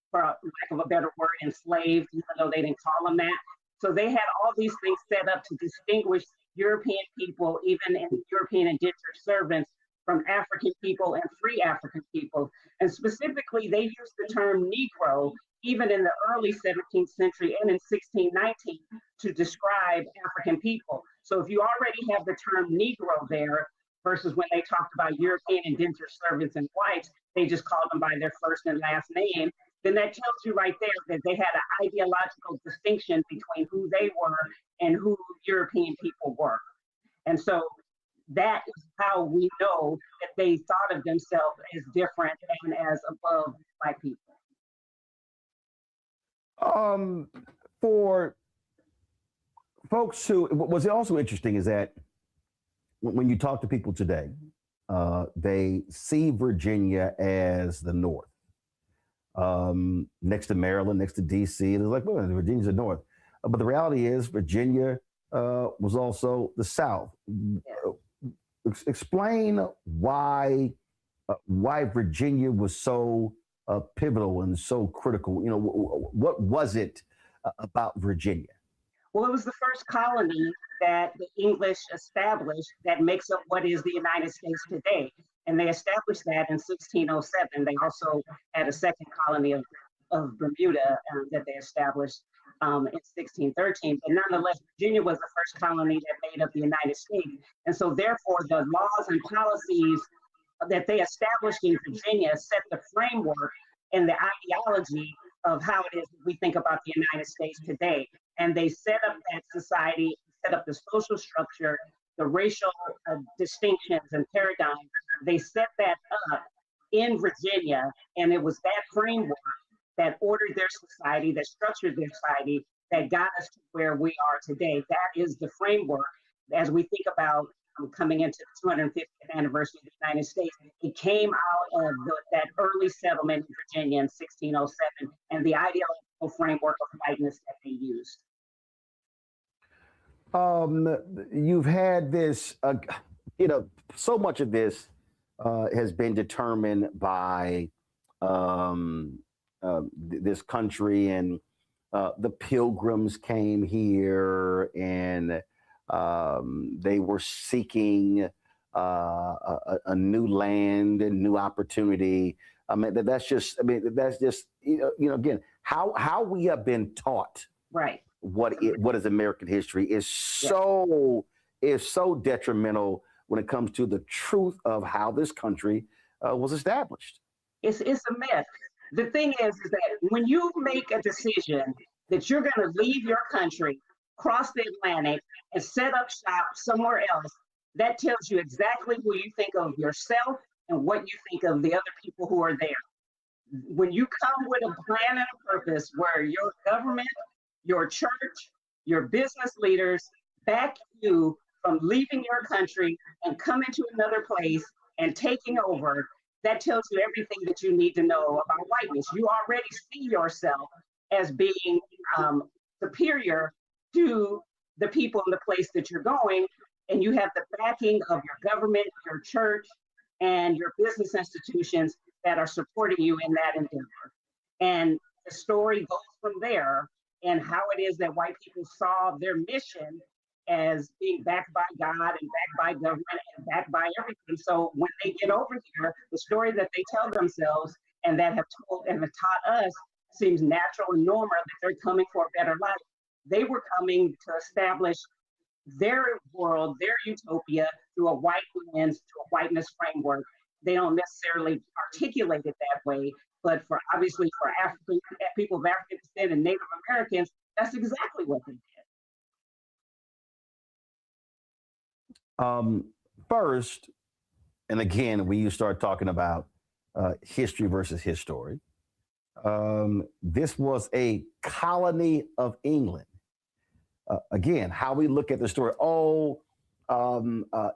for lack of a better word, enslaved, even though they didn't call them that. So they had all these things set up to distinguish European people, even in European indentured servants, from African people and free African people. And specifically, they used the term Negro even in the early 17th century and in 1619 to describe African people. So if you already have the term Negro there, versus when they talked about European indentured servants and whites, they just called them by their first and last name, then that tells you right there that they had an ideological distinction between who they were and who European people were. And so that is how we know that they thought of themselves as different and as above black people. For folks who, what's also interesting is that when you talk to people today, they see Virginia as the North, next to Maryland, next to DC. They're like, well, Virginia's the North. But the reality is Virginia was also the South. Explain why Virginia was so pivotal and so critical. What was it about Virginia? Well, it was the first colony that the English established that makes up what is the United States today. And they established that in 1607. They also had a second colony of Bermuda that they established in 1613. But nonetheless, Virginia was the first colony that made up the United States. And so therefore, the laws and policies that they established in Virginia set the framework and the ideology of how it is we think about the United States today. And they set up that society, set up the social structure, the racial distinctions and paradigms. They set that up in Virginia, and it was that framework that ordered their society, that structured their society, that got us to where we are today. That is the framework as we think about coming into the 250th anniversary of the United States. It came out of that early settlement in Virginia in 1607 and the ideological framework of whiteness that they used. You've had this, so much of this has been determined by this country, and the Pilgrims came here and they were seeking a new land and new opportunity. I mean, that's just again, how we have been taught what is American history is so detrimental when it comes to the truth of how this country was established. It's a myth. The thing is that when you make a decision that you're going to leave your country, cross the Atlantic, and set up shop somewhere else, that tells you exactly who you think of yourself and what you think of the other people who are there. When you come with a plan and a purpose where your government, your church, your business leaders back you from leaving your country and coming to another place and taking over, that tells you everything that you need to know about whiteness. You already see yourself as being superior to the people in the place that you're going, and you have the backing of your government, your church, and your business institutions that are supporting you in that endeavor. And the story goes from there, and how it is that white people saw their mission as being backed by God and backed by government and backed by everything. So when they get over here, the story that they tell themselves and that have told and have taught us seems natural and normal, that they're coming for a better life. They were coming to establish their world, their utopia through a white lens, through a whiteness framework. They don't necessarily articulate it that way, but obviously for African people of African descent and Native Americans, that's exactly what they did. First, and again, when you start talking about history versus history, this was a colony of England. Again, how we look at the story.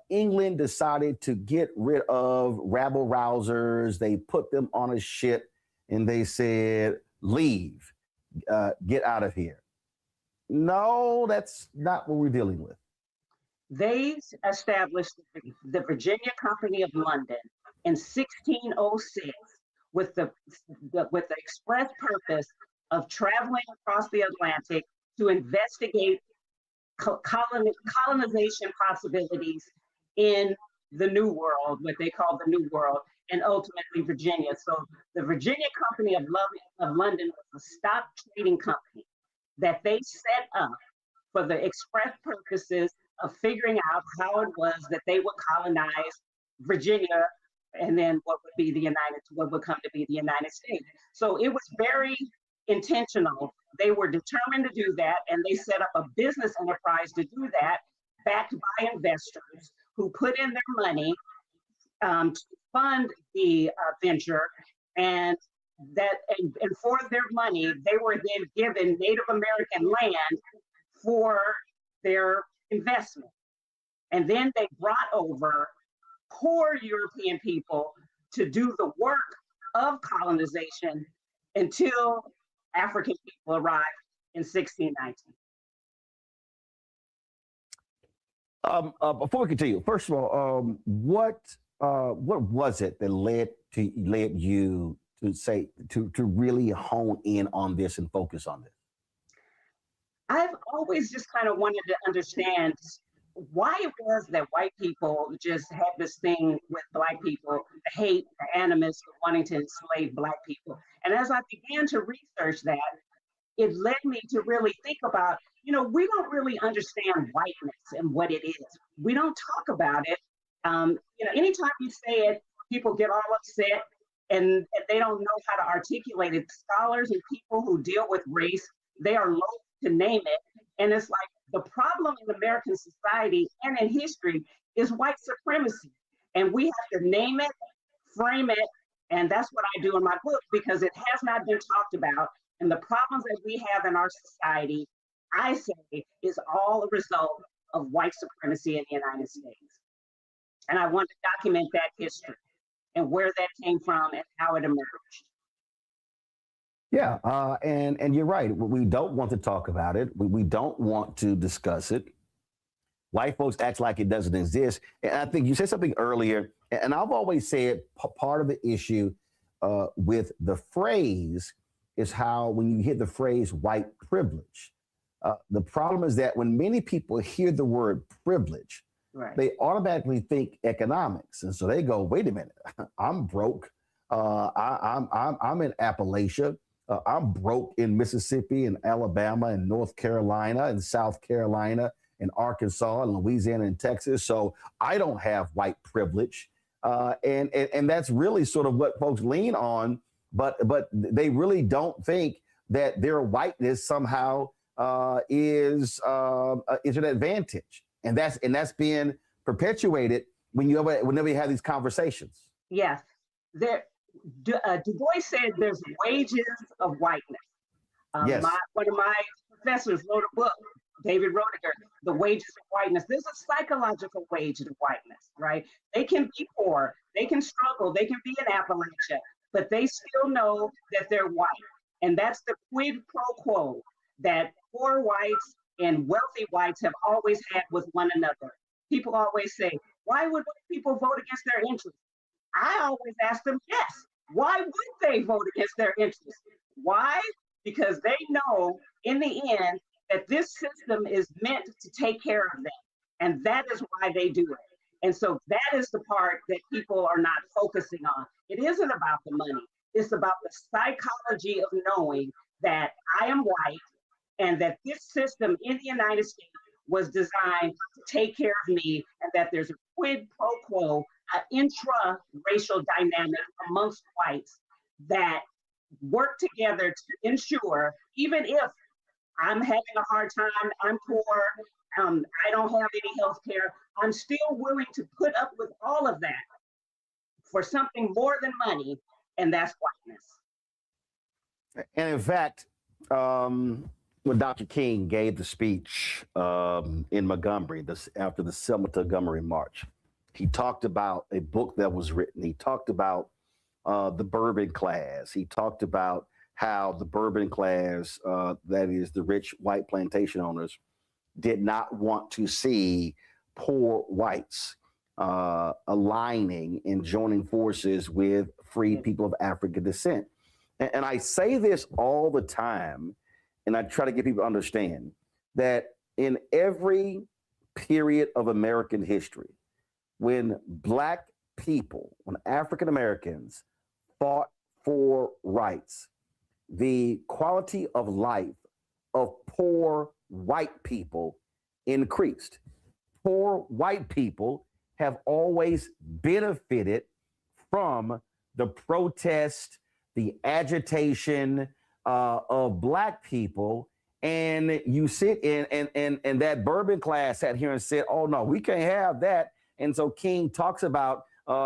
England decided to get rid of rabble rousers. They put them on a ship and they said, leave, get out of here. No, that's not what we're dealing with. They established the Virginia Company of London in 1606 with the express purpose of traveling across the Atlantic to investigate colonization possibilities in the New World, what they call the New World, and ultimately Virginia. So the Virginia Company of London was a stock trading company that they set up for the express purposes of figuring out how it was that they would colonize Virginia and then what would come to be the United States. So it was very intentional. They were determined to do that, and they set up a business enterprise to do that, backed by investors who put in their money to fund the venture, and for their money, they were then given Native American land for their investment. And then they brought over poor European people to do the work of colonization until African people arrived in 1619. Before we continue, first of all, what was it that led you to say to really hone in on this and focus on this? I've always just kind of wanted to understand why it was that white people just had this thing with black people, the hate, the animus, wanting to enslave black people. And as I began to research that, it led me to really think about, we don't really understand whiteness and what it is. We don't talk about it. Anytime you say it, people get all upset and they don't know how to articulate it. Scholars and people who deal with race, they are loath to name it. And it's like the problem in American society and in history is white supremacy. And we have to name it, frame it, and that's what I do in my book, because it has not been talked about. And the problems that we have in our society, I say, is all a result of white supremacy in the United States. And I want to document that history and where that came from and how it emerged. Yeah, and you're right. We don't want to talk about it. We don't want to discuss it. White folks act like it doesn't exist. And I think you said something earlier, and I've always said part of the issue with the phrase is how when you hear the phrase white privilege, the problem is that when many people hear the word privilege, they automatically think economics. And so they go, wait a minute, I'm broke. I'm in Appalachia. I'm broke in Mississippi and Alabama and North Carolina and South Carolina and Arkansas and Louisiana and Texas. So I don't have white privilege. And that's really sort of what folks lean on, but they really don't think that their whiteness somehow is an advantage. And that's being perpetuated whenever you have these conversations. Yes. Du Bois said there's wages of whiteness. Yes. One of my professors wrote a book, David Roediger, The Wages of Whiteness. There's a psychological wage of whiteness, right? They can be poor, they can struggle, they can be in Appalachia, but they still know that they're white. And that's the quid pro quo that poor whites and wealthy whites have always had with one another. People always say, why would people vote against their interests? I always ask them, yes, why would they vote against their interests? Why? Because they know in the end that this system is meant to take care of them. And that is why they do it. And so that is the part that people are not focusing on. It isn't about the money. It's about the psychology of knowing that I am white and that this system in the United States was designed to take care of me, and that there's a quid pro quo, an intra-racial dynamic amongst whites that work together to ensure, even if I'm having a hard time, I'm poor, I don't have any health care, I'm still willing to put up with all of that for something more than money, and that's whiteness. And in fact, when Dr. King gave the speech in Montgomery after the Selma to Montgomery March, he talked about a book that was written. He talked about the bourbon class. He talked about how the bourbon class, that is the rich white plantation owners, did not want to see poor whites aligning and joining forces with free people of African descent. And I say this all the time, and I try to get people to understand that in every period of American history, when Black people, when African Americans fought for rights, the quality of life of poor white people increased. Poor white people have always benefited from the protest, the agitation of Black people. And you sit in, and that bourbon class sat here and said, oh no, we can't have that. And so King talks about,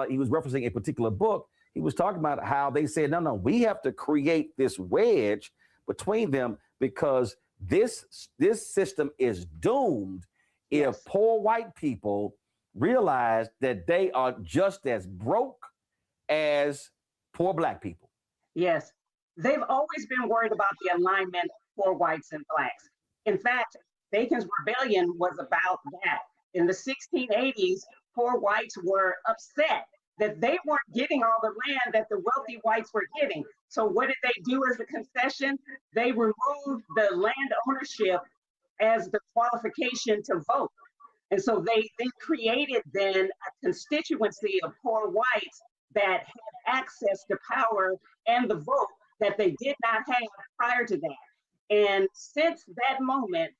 he was referencing a particular book. He was talking about how they said, no, we have to create this wedge between them because this system is doomed if poor white people realize that they are just as broke as poor Black people. Yes, they've always been worried about the alignment of poor whites and Blacks. In fact, Bacon's Rebellion was about that. In the 1680s, poor whites were upset that they weren't getting all the land that the wealthy whites were getting. So what did they do as a concession? They removed the land ownership as the qualification to vote. And so they created then a constituency of poor whites that had access to power and the vote that they did not have prior to that. And since that moment,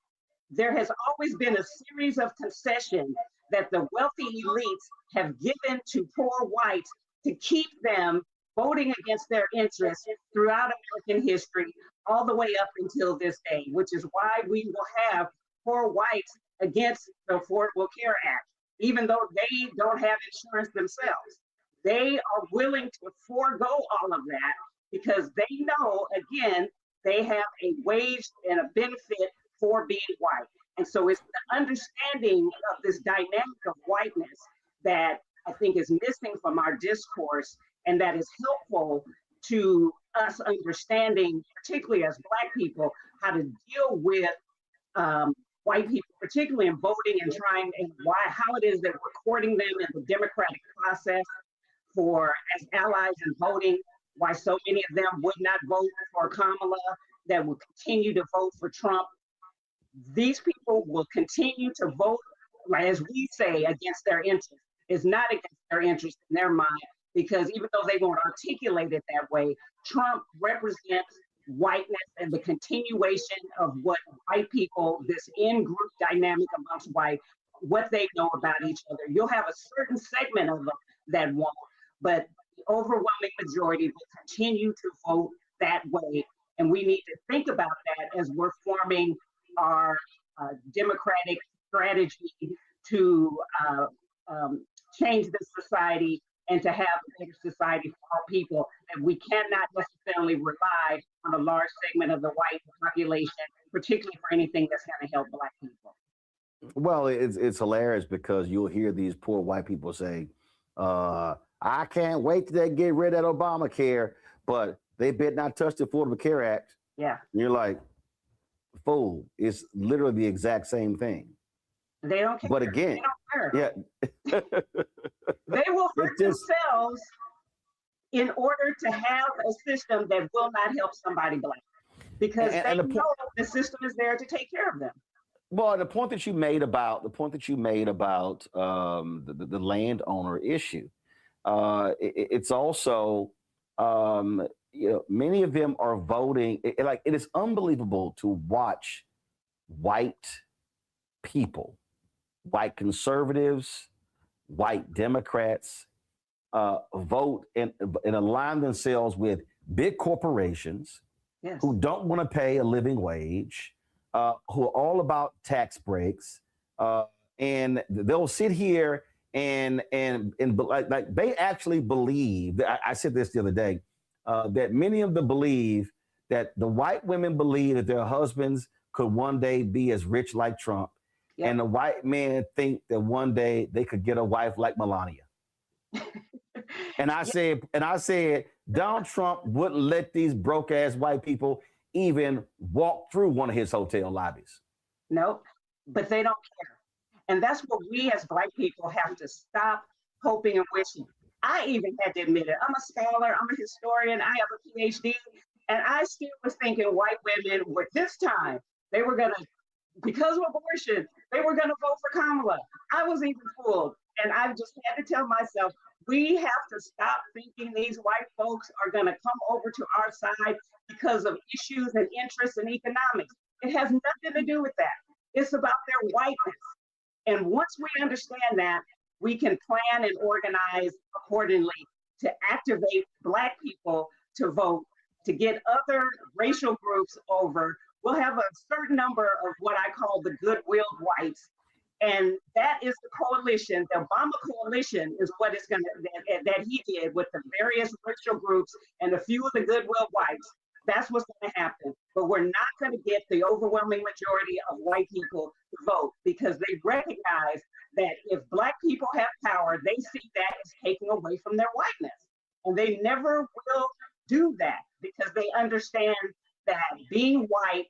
there has always been a series of concessions that the wealthy elites have given to poor whites to keep them voting against their interests throughout American history, all the way up until this day, which is why we will have poor whites against the Affordable Care Act, even though they don't have insurance themselves. They are willing to forego all of that because they know, again, they have a wage and a benefit for being white. And so it's the understanding of this dynamic of whiteness that I think is missing from our discourse, and that is helpful to us understanding, particularly as Black people, how to deal with white people, particularly in voting and how it is that we're courting them in the democratic process as allies in voting, why so many of them would not vote for Kamala, that will continue to vote for Trump. These people will continue to vote like as we say, against their interest. It's not against their interest in their mind, because even though they won't articulate it that way, Trump represents whiteness and the continuation of what white people, this in-group dynamic amongst white, what they know about each other. You'll have a certain segment of them that won't, but the overwhelming majority will continue to vote that way. And we need to think about that as we're forming our democratic strategy to change this society and to have a better society for all people. And we cannot necessarily rely on a large segment of the white population, particularly for anything that's going to help Black people. Well, it's hilarious because you'll hear these poor white people say, I can't wait till they get rid of Obamacare, but they better not touch the Affordable Care Act. Yeah. And you're like, fool, it's literally the exact same thing. They don't care. But again, they don't care. Yeah. They will hurt themselves in order to have a system that will not help somebody Black, because they know the system is there to take care of them. Well, the point that you made about the landowner issue, it's also many of them are voting. It is unbelievable to watch white people, white conservatives, white Democrats vote and align themselves with big corporations who don't want to pay a living wage, who are all about tax breaks, and they'll sit here and like they actually believe. I said this the other day, that many of them believe that the white women believe that their husbands could one day be as rich like Trump, and the white men think that one day they could get a wife like Melania. And I said, Donald Trump wouldn't let these broke ass white people even walk through one of his hotel lobbies. Nope, but they don't care. And that's what we as Black people have to stop hoping and wishing. I even had to admit it. I'm a scholar, I'm a historian, I have a PhD, and I still was thinking white women were this time, they were gonna, because of abortion, they were gonna vote for Kamala. I was even fooled. And I just had to tell myself, we have to stop thinking these white folks are gonna come over to our side because of issues and interests and economics. It has nothing to do with that. It's about their whiteness. And once we understand that, we can plan and organize accordingly to activate Black people to vote, to get other racial groups over. We'll have a certain number of what I call the goodwill whites. And that is the coalition. The Obama coalition is what it's going to, that he did with the various racial groups and a few of the goodwill whites. That's what's going to happen. But we're not going to get the overwhelming majority of white people to vote, because they recognize that if Black people have power, they see that as taking away from their whiteness. And they never will do that, because they understand that being white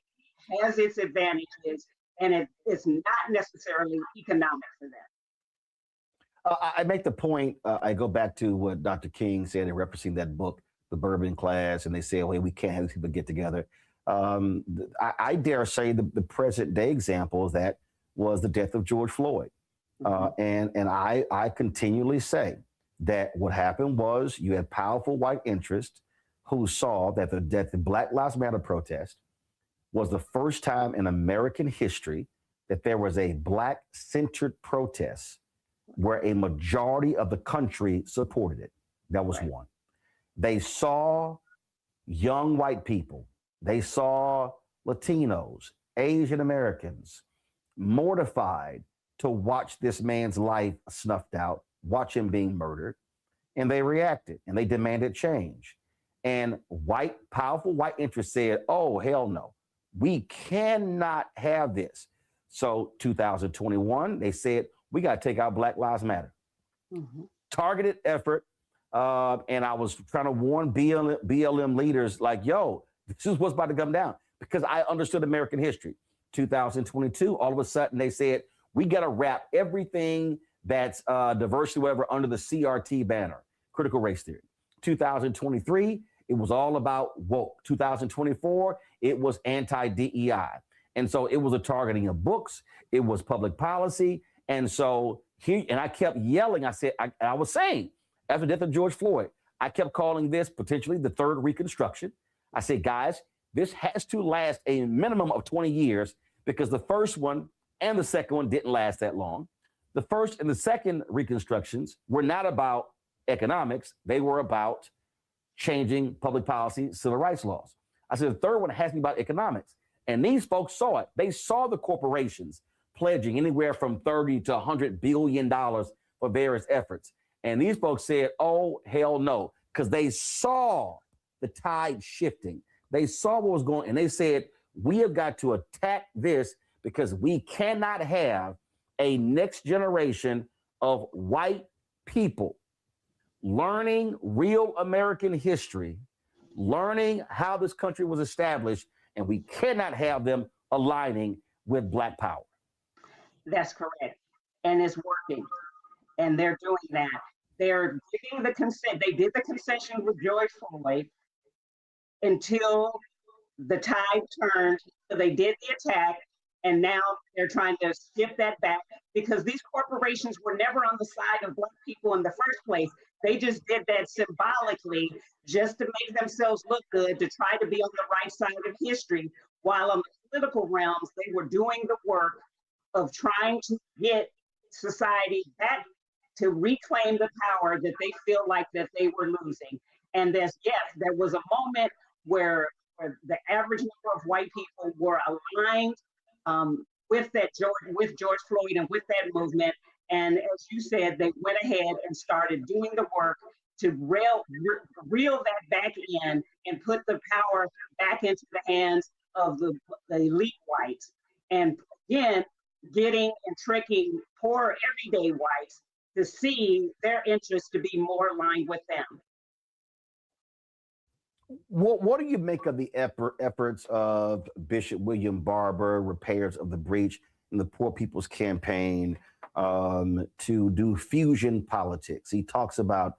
has its advantages, and it's not necessarily economic for them. I make the point, I go back to what Dr. King said in referencing that book, The Bourbon Class, and they say, well, we can't have these people get together. I dare say the present day example of that was the death of George Floyd. And I continually say that what happened was you had powerful white interests who saw that the Black Lives Matter protest was the first time in American history that there was a Black-centered protest where a majority of the country supported it. That was one. They saw young white people. They saw Latinos, Asian Americans mortified to watch this man's life snuffed out, watch him being murdered, and they reacted and they demanded change. And powerful white interests said, oh, hell no, we cannot have this. So 2021, they said, we got to take out Black Lives Matter. Targeted effort. And I was trying to warn BLM leaders like, yo, this is what's about to come down, because I understood American history. 2022, all of a sudden they said, we got to wrap everything that's diversity, whatever, under the CRT banner, critical race theory. 2023, it was all about woke. 2024, it was anti-DEI. And so it was a targeting of books. It was public policy. And so and I kept yelling. I was saying, after the death of George Floyd, I kept calling this potentially the third Reconstruction. I said, guys, this has to last a minimum of 20 years because the first one and the second one didn't last that long. The first and the second Reconstructions were not about economics. They were about changing public policy, civil rights laws. I said, the third one has to be about economics. And these folks saw it. They saw the corporations pledging anywhere from $30 to $100 billion for various efforts. And these folks said, oh, hell no, because they saw the tide shifting. They saw what was going on, and they said, we have got to attack this because we cannot have a next generation of white people learning real American history, learning how this country was established, and we cannot have them aligning with Black power. That's correct. And it's working. And they're doing that. They're giving the consent. They did the concession with George Floyd until the tide turned. So they did the attack. And now they're trying to shift that back because these corporations were never on the side of Black people in the first place. They just did that symbolically just to make themselves look good, to try to be on the right side of history, while on the political realms, they were doing the work of trying to get society back to reclaim the power that they feel like that they were losing. And yes, there was a moment where the average number of white people were aligned with George Floyd and with that movement. And as you said, they went ahead and started doing the work to reel that back in and put the power back into the hands of the elite whites. And again, getting and tricking poor everyday whites to see their interests to be more aligned with them. What do you make of the efforts of Bishop William Barber, repairs of the breach, and the Poor People's Campaign to do fusion politics? He talks about,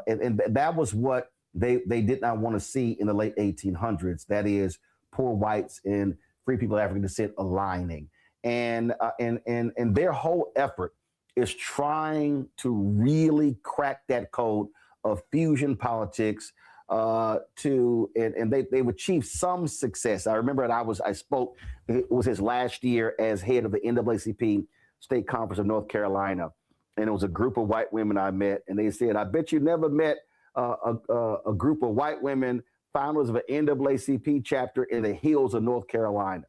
and that was what they did not want to see in the late 1800s. That is, poor whites and free people of African descent aligning. And their whole effort is trying to really crack that code of fusion politics. They've achieved some success. I remember that I spoke, it was his last year as head of the NAACP State Conference of North Carolina. And it was a group of white women I met. And they said, I bet you never met a group of white women, founders of an NAACP chapter in the hills of North Carolina.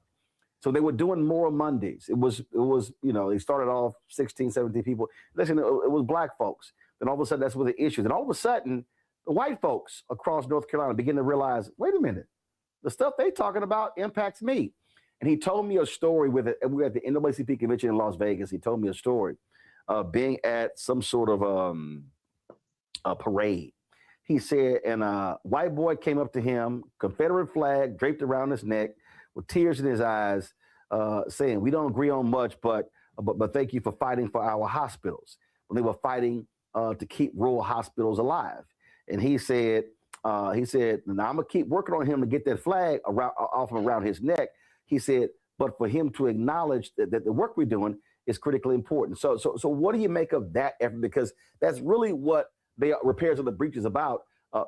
So they were doing more Mondays. It was, they started off 16, 17 people. Listen, it was Black folks. Then all of a sudden, that's where the issues. And all of a sudden, the white folks across North Carolina begin to realize, wait a minute, the stuff they talking about impacts me. And he told me a story we were at the NAACP convention in Las Vegas. He told me a story being at some sort of a parade. He said, and a white boy came up to him, Confederate flag draped around his neck, with tears in his eyes, saying, we don't agree on much, but thank you for fighting for our hospitals. When they were fighting to keep rural hospitals alive. And he said, now I'm gonna keep working on him to get that flag around his neck. He said, but for him to acknowledge that the work we're doing is critically important. So what do you make of that effort? Because that's really what the repairs of the breach is about,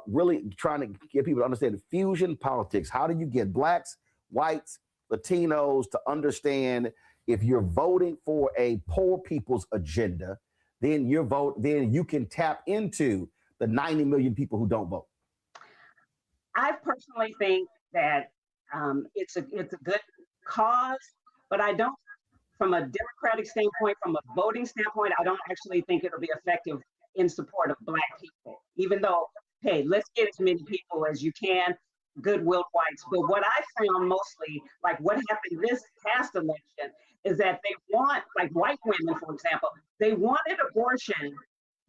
really trying to get people to understand fusion politics. How do you get Blacks, whites, Latinos to understand if you're voting for a poor people's agenda, then you can tap into the 90 million people who don't vote? I personally think that it's a good cause, but I don't, from a Democratic standpoint, from a voting standpoint, I don't actually think it'll be effective in support of Black people, even though, hey, let's get as many people as you can, goodwill whites. But what I found mostly, like what happened this past election, is that they want, like white women, for example, they wanted abortion,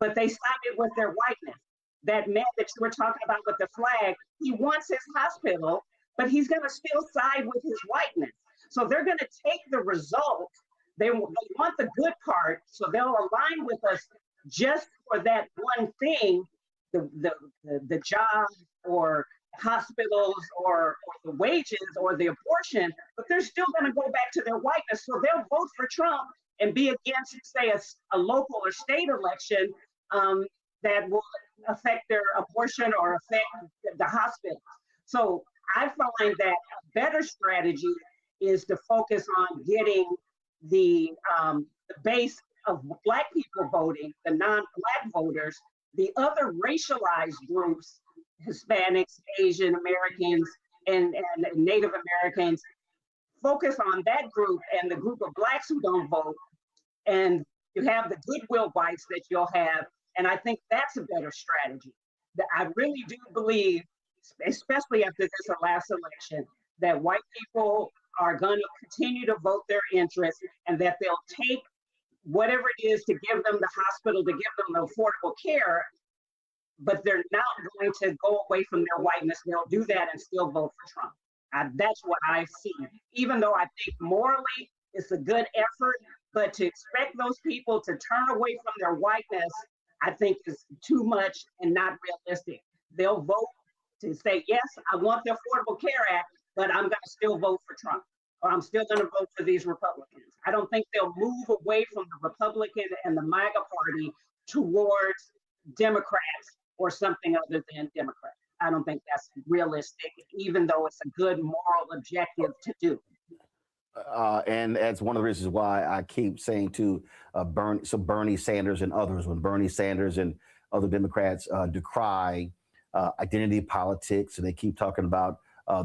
but they sided with their whiteness. That man that you were talking about with the flag, he wants his hospital, but he's going to still side with his whiteness. So they're going to take the result. They want the good part, so they'll align with us just for that one thing, the job or hospitals or the wages or the abortion, but they're still going to go back to their whiteness. So they'll vote for Trump and be against, say, a local or state election that will affect their abortion or affect the hospitals. So I find that a better strategy is to focus on getting the base of Black people voting, the non-Black voters, the other racialized groups, Hispanics, Asian Americans, and Native Americans, focus on that group and the group of Blacks who don't vote, and you have the goodwill whites that you'll have, and I think that's a better strategy. I really do believe, especially after this last election, that white people are going to continue to vote their interests, and that they'll take whatever it is to give them the hospital, to give them the affordable care, but they're not going to go away from their whiteness. They'll do that and still vote for Trump. That's what I see. Even though I think morally it's a good effort, but to expect those people to turn away from their whiteness, I think is too much and not realistic. They'll vote to say, yes, I want the Affordable Care Act, but I'm going to still vote for Trump, or I'm still going to vote for these Republicans. I don't think they'll move away from the Republican and the MAGA party towards Democrats or something other than Democrats. I don't think that's realistic, even though it's a good moral objective to do. And that's one of the reasons why I keep saying to Bernie Sanders and others, when Bernie Sanders and other Democrats decry identity politics, and they keep talking about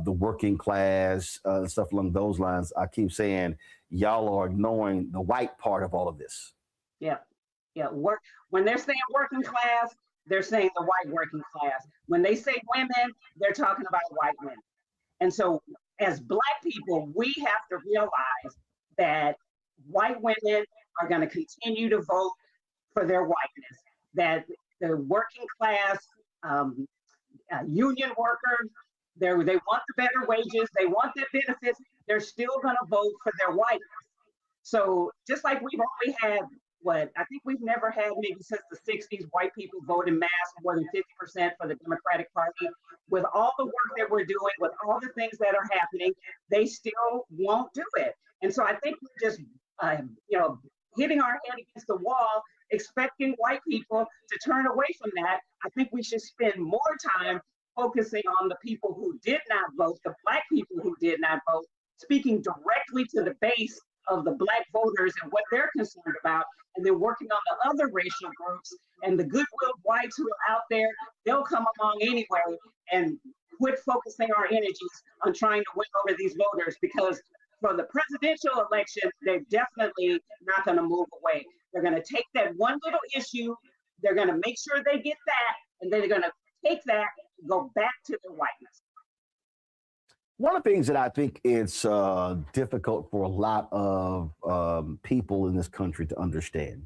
the working class, stuff along those lines, I keep saying, y'all are ignoring the white part of all of this. Yeah. When they're saying working class, they're saying the white working class. When they say women, they're talking about white women. And so as Black people, we have to realize that white women are going to continue to vote for their whiteness, that the working class union workers, they want the better wages, they want the benefits, they're still going to vote for their whiteness. So just like we've only had, I think we've never had, maybe since the 60s, white people vote in mass more than 50% for the Democratic Party. With all the work that we're doing, with all the things that are happening, they still won't do it. And so I think we're just, hitting our head against the wall, expecting white people to turn away from that. I think we should spend more time focusing on the people who did not vote, the Black people who did not vote, speaking directly to the base of the Black voters and what they're concerned about, and then working on the other racial groups and the goodwill whites who are out there. They'll come along anyway, and quit focusing our energies on trying to win over these voters, because for the presidential election, they're definitely not going to move away. They're going to take that one little issue, they're going to make sure they get that, and then they're going to take that and go back to their whiteness. One of the things that I think it's difficult for a lot of people in this country to understand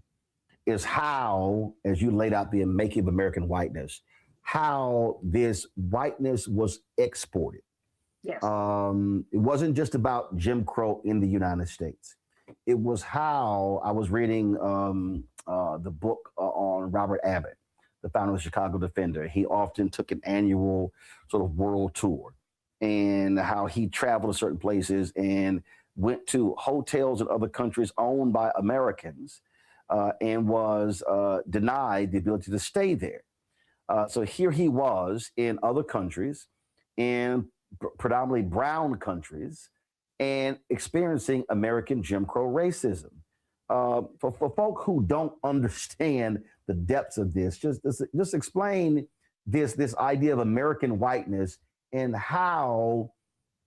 is how, as you laid out the making of American whiteness, how this whiteness was exported. Yes. It wasn't just about Jim Crow in the United States. It was how I was reading the book on Robert Abbott, the founder of the Chicago Defender. He often took an annual sort of world tour, and how he traveled to certain places and went to hotels in other countries owned by Americans and was denied the ability to stay there. So here he was in other countries, in predominantly brown countries, and experiencing American Jim Crow racism. For folk who don't understand the depths of this, just explain this idea of American whiteness and how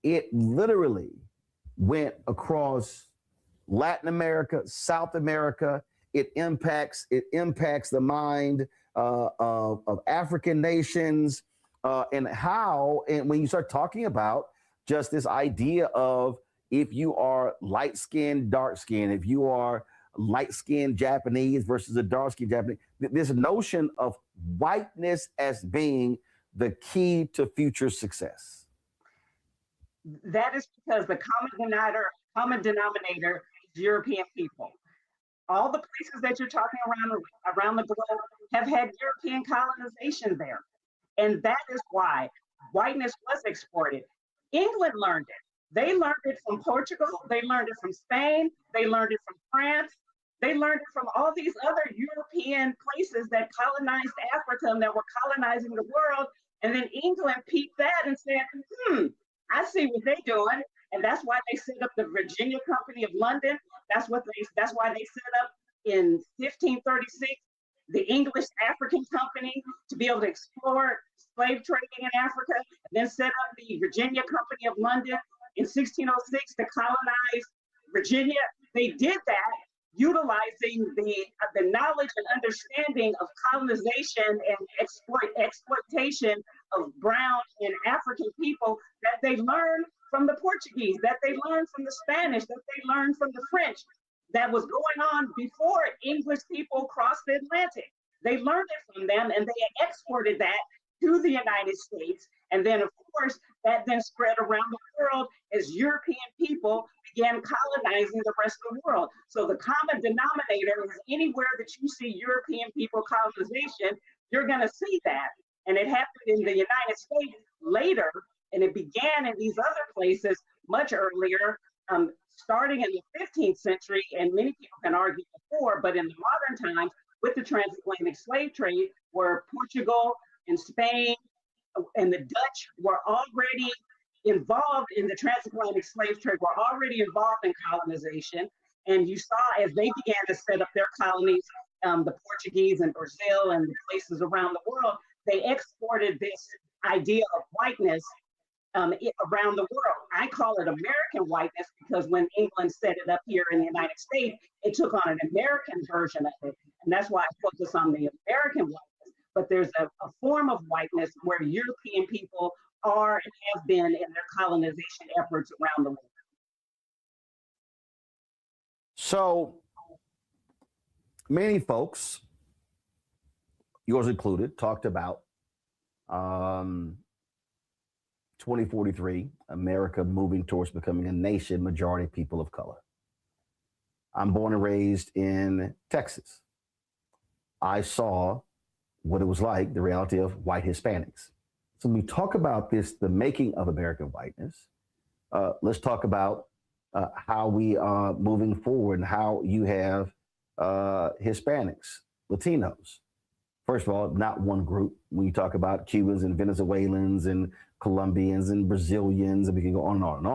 it literally went across Latin America, South America. It impacts the mind of African nations, and when you start talking about just this idea of, if you are light-skinned, dark-skinned, if you are light-skinned Japanese versus a dark-skinned Japanese, this notion of whiteness as being the key to future success. That is because the common denominator is European people. All the places that you're talking around the globe have had European colonization there. And that is why whiteness was exported. England learned it. They learned it from Portugal. They learned it from Spain. They learned it from France. They learned it from all these other European places that colonized Africa and that were colonizing the world. And then England peeped that and said, I see what they're doing. And that's why they set up the Virginia Company of London. That's why they set up in 1536 the English African Company to be able to explore slave trading in Africa, and then set up the Virginia Company of London in 1606 to colonize Virginia. They did that utilizing the knowledge and understanding of colonization and exploitation of brown and African people that they learned from the Portuguese, that they learned from the Spanish, that they learned from the French, that was going on before English people crossed the Atlantic. They learned it from them and they exported that to the United States. And then, of course, that then spread around the world as European people began colonizing the rest of the world. So the common denominator is anywhere that you see European people colonization, you're going to see that. And it happened in the United States later, and it began in these other places much earlier, starting in the 15th century, and many people can argue before, but in the modern times, with the transatlantic slave trade, where Portugal and Spain and the Dutch were already involved in the transatlantic slave trade, were already involved in colonization. And you saw as they began to set up their colonies, the Portuguese in Brazil and the places around the world, they exported this idea of whiteness around the world. I call it American whiteness because when England set it up here in the United States, it took on an American version of it. And that's why I focus on the American whiteness. But there's a form of whiteness where European people are and have been in their colonization efforts around the world. So many folks, yours included, talked about 2043, America moving towards becoming a nation majority people of color. I'm born and raised in Texas. I saw what it was like, the reality of white Hispanics. So when we talk about this, the making of American whiteness, let's talk about how we are moving forward and how you have Hispanics, Latinos. First of all, not one group. When you talk about Cubans and Venezuelans and Colombians and Brazilians, and we can go on and on and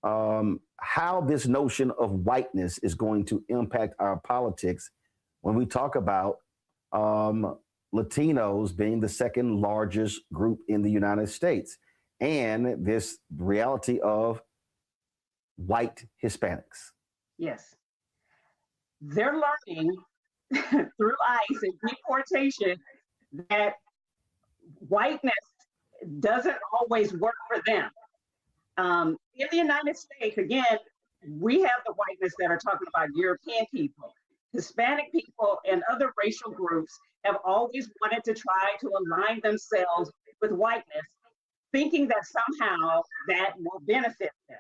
on, how this notion of whiteness is going to impact our politics when we talk about Latinos being the second largest group in the United States, and this reality of white Hispanics. Yes. They're learning through ICE and deportation that whiteness doesn't always work for them. In the United States, again, we have the whiteness that are talking about European people. Hispanic people and other racial groups have always wanted to try to align themselves with whiteness, thinking that somehow that will benefit them.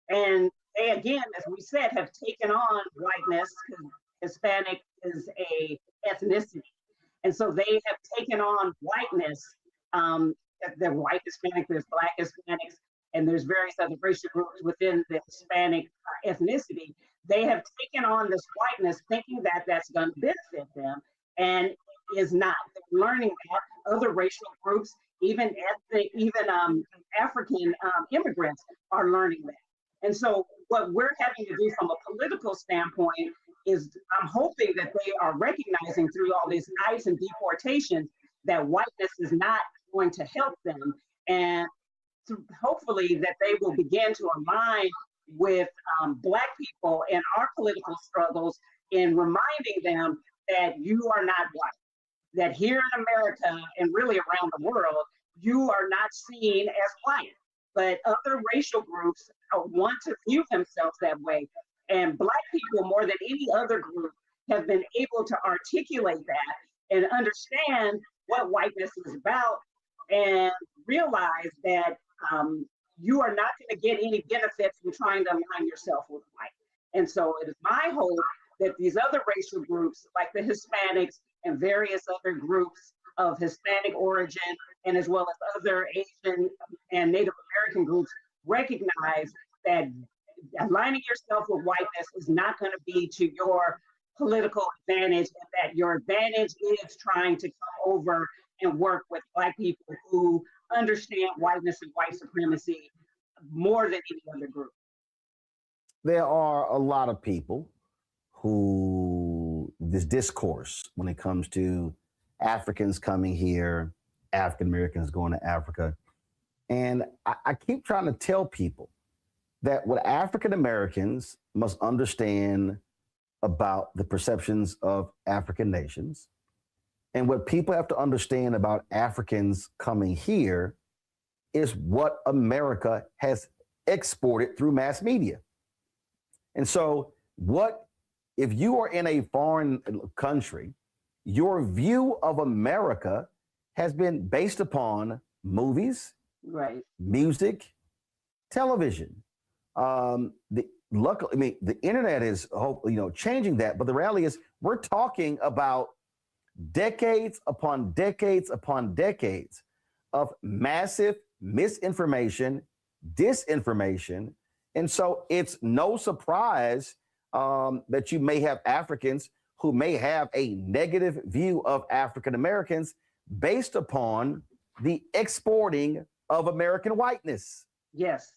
And they, again, as we said, have taken on whiteness, because Hispanic is a ethnicity. And so they have taken on whiteness. They're white Hispanic, there's black Hispanics, and there's various other racial groups within the Hispanic ethnicity. They have taken on this whiteness thinking that that's going to benefit them, and is not. They're learning that other racial groups, even African immigrants, are learning that. And so what we're having to do from a political standpoint is, I'm hoping that they are recognizing through all these ICE and deportations that whiteness is not going to help them, and hopefully that they will begin to align with Black people in our political struggles, in reminding them that you are not white, that here in America and really around the world, you are not seen as white, but other racial groups want to view themselves that way. And Black people, more than any other group, have been able to articulate that and understand what whiteness is about, and realize that you are not going to get any benefit from trying to align yourself with white. And so it is my hope that these other racial groups, like the Hispanics and various other groups of Hispanic origin and as well as other Asian and Native American groups recognize that aligning yourself with whiteness is not going to be to your political advantage, and that your advantage is trying to come over and work with Black people who understand whiteness and white supremacy more than any other group. There are a lot of people who, this discourse when it comes to Africans coming here, African Americans going to Africa. And I keep trying to tell people that what African Americans must understand about the perceptions of African nations, and what people have to understand about Africans coming here, is what America has exported through mass media. And so if you are in a foreign country, your view of America has been based upon movies, right, music, television. Luckily, the internet is changing that, but the reality is we're talking about decades upon decades upon decades of massive misinformation, disinformation. And so it's no surprise that you may have Africans who may have a negative view of African Americans based upon the exporting of American whiteness. Yes.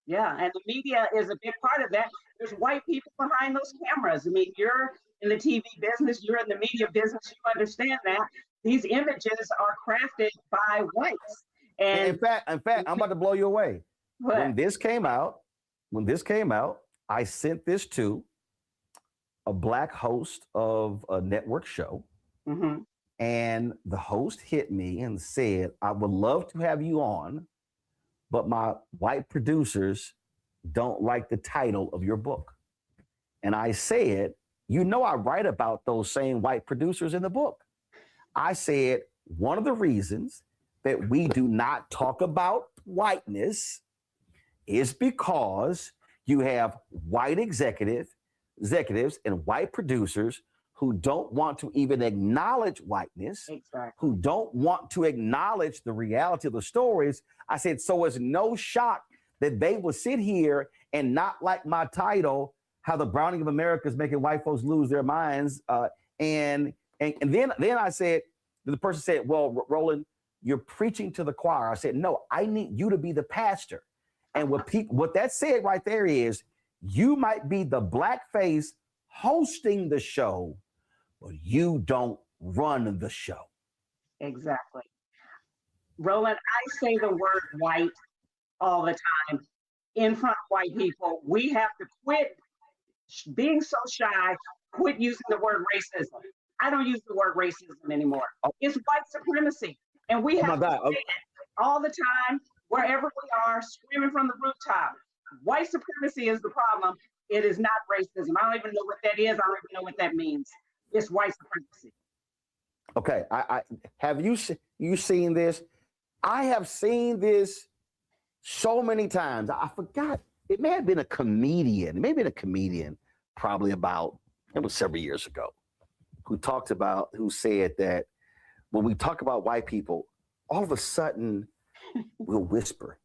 Yeah, and the media is a big part of that. There's white people behind those cameras. I mean, you're in the TV business, you're in the media business, you understand that. These images are crafted by whites. And in fact, I'm about to blow you away. What? When this came out, I sent this to a Black host of a network show. Mm-hmm. And the host hit me and said, I would love to have you on, but my white producers don't like the title of your book. And I said, I write about those same white producers in the book. I said, one of the reasons that we do not talk about whiteness is because you have white executives and white producers who don't want to even acknowledge whiteness, exactly, who don't want to acknowledge the reality of the stories. I said, so it's no shock that they will sit here and not like my title, How the Browning of America is Making White Folks Lose Their Minds. And then I said, the person said, well, Roland, you're preaching to the choir. I said, no, I need you to be the pastor. And what that said right there is, you might be the Black face hosting the show, but you don't run the show. Exactly. Roland, I say the word white all the time in front of white people. We have to quit being so shy, quit using the word racism. I don't use the word racism anymore. It's white supremacy. And we have to say it all the time, wherever we are, screaming from the rooftop. White supremacy is the problem. It is not racism. I don't even know what that is. I don't even know what that means. It's white supremacy. Okay, I have you seen this? I have seen this so many times. I forgot. It may have been a comedian. It may have been a comedian probably it was several years ago, who said that when we talk about white people, all of a sudden we'll whisper.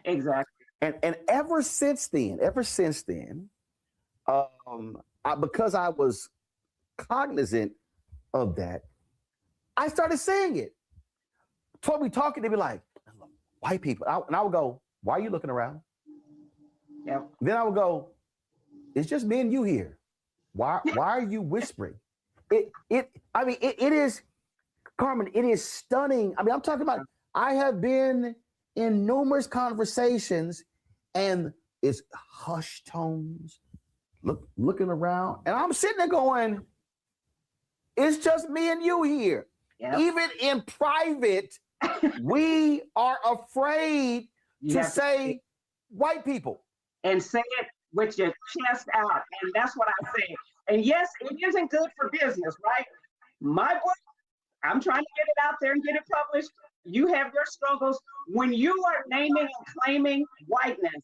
Exactly. And ever since then, because I was cognizant of that, I started saying it. We talking, they'd be like, white people. And I would go, why are you looking around? Yeah. Then I would go, it's just me and you here. Why are you whispering? It is, Carmen, it is stunning. I mean, I'm talking about, I have been in numerous conversations and it's hushed tones, looking around. And I'm sitting there going, it's just me and you here. Yep. Even in private, we are afraid to say white people. And say it with your chest out. And that's what I say. And yes, it isn't good for business, right? My book, I'm trying to get it out there and get it published. You have your struggles. When you are naming and claiming whiteness,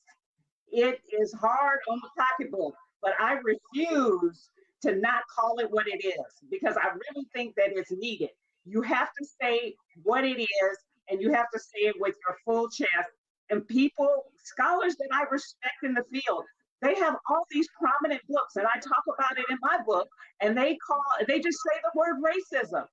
it is hard on the pocketbook, but I refuse to not call it what it is, because I really think that it's needed. You have to say what it is and you have to say it with your full chest. And people, scholars that I respect in the field, they have all these prominent books, and I talk about it in my book, and they just say the word racism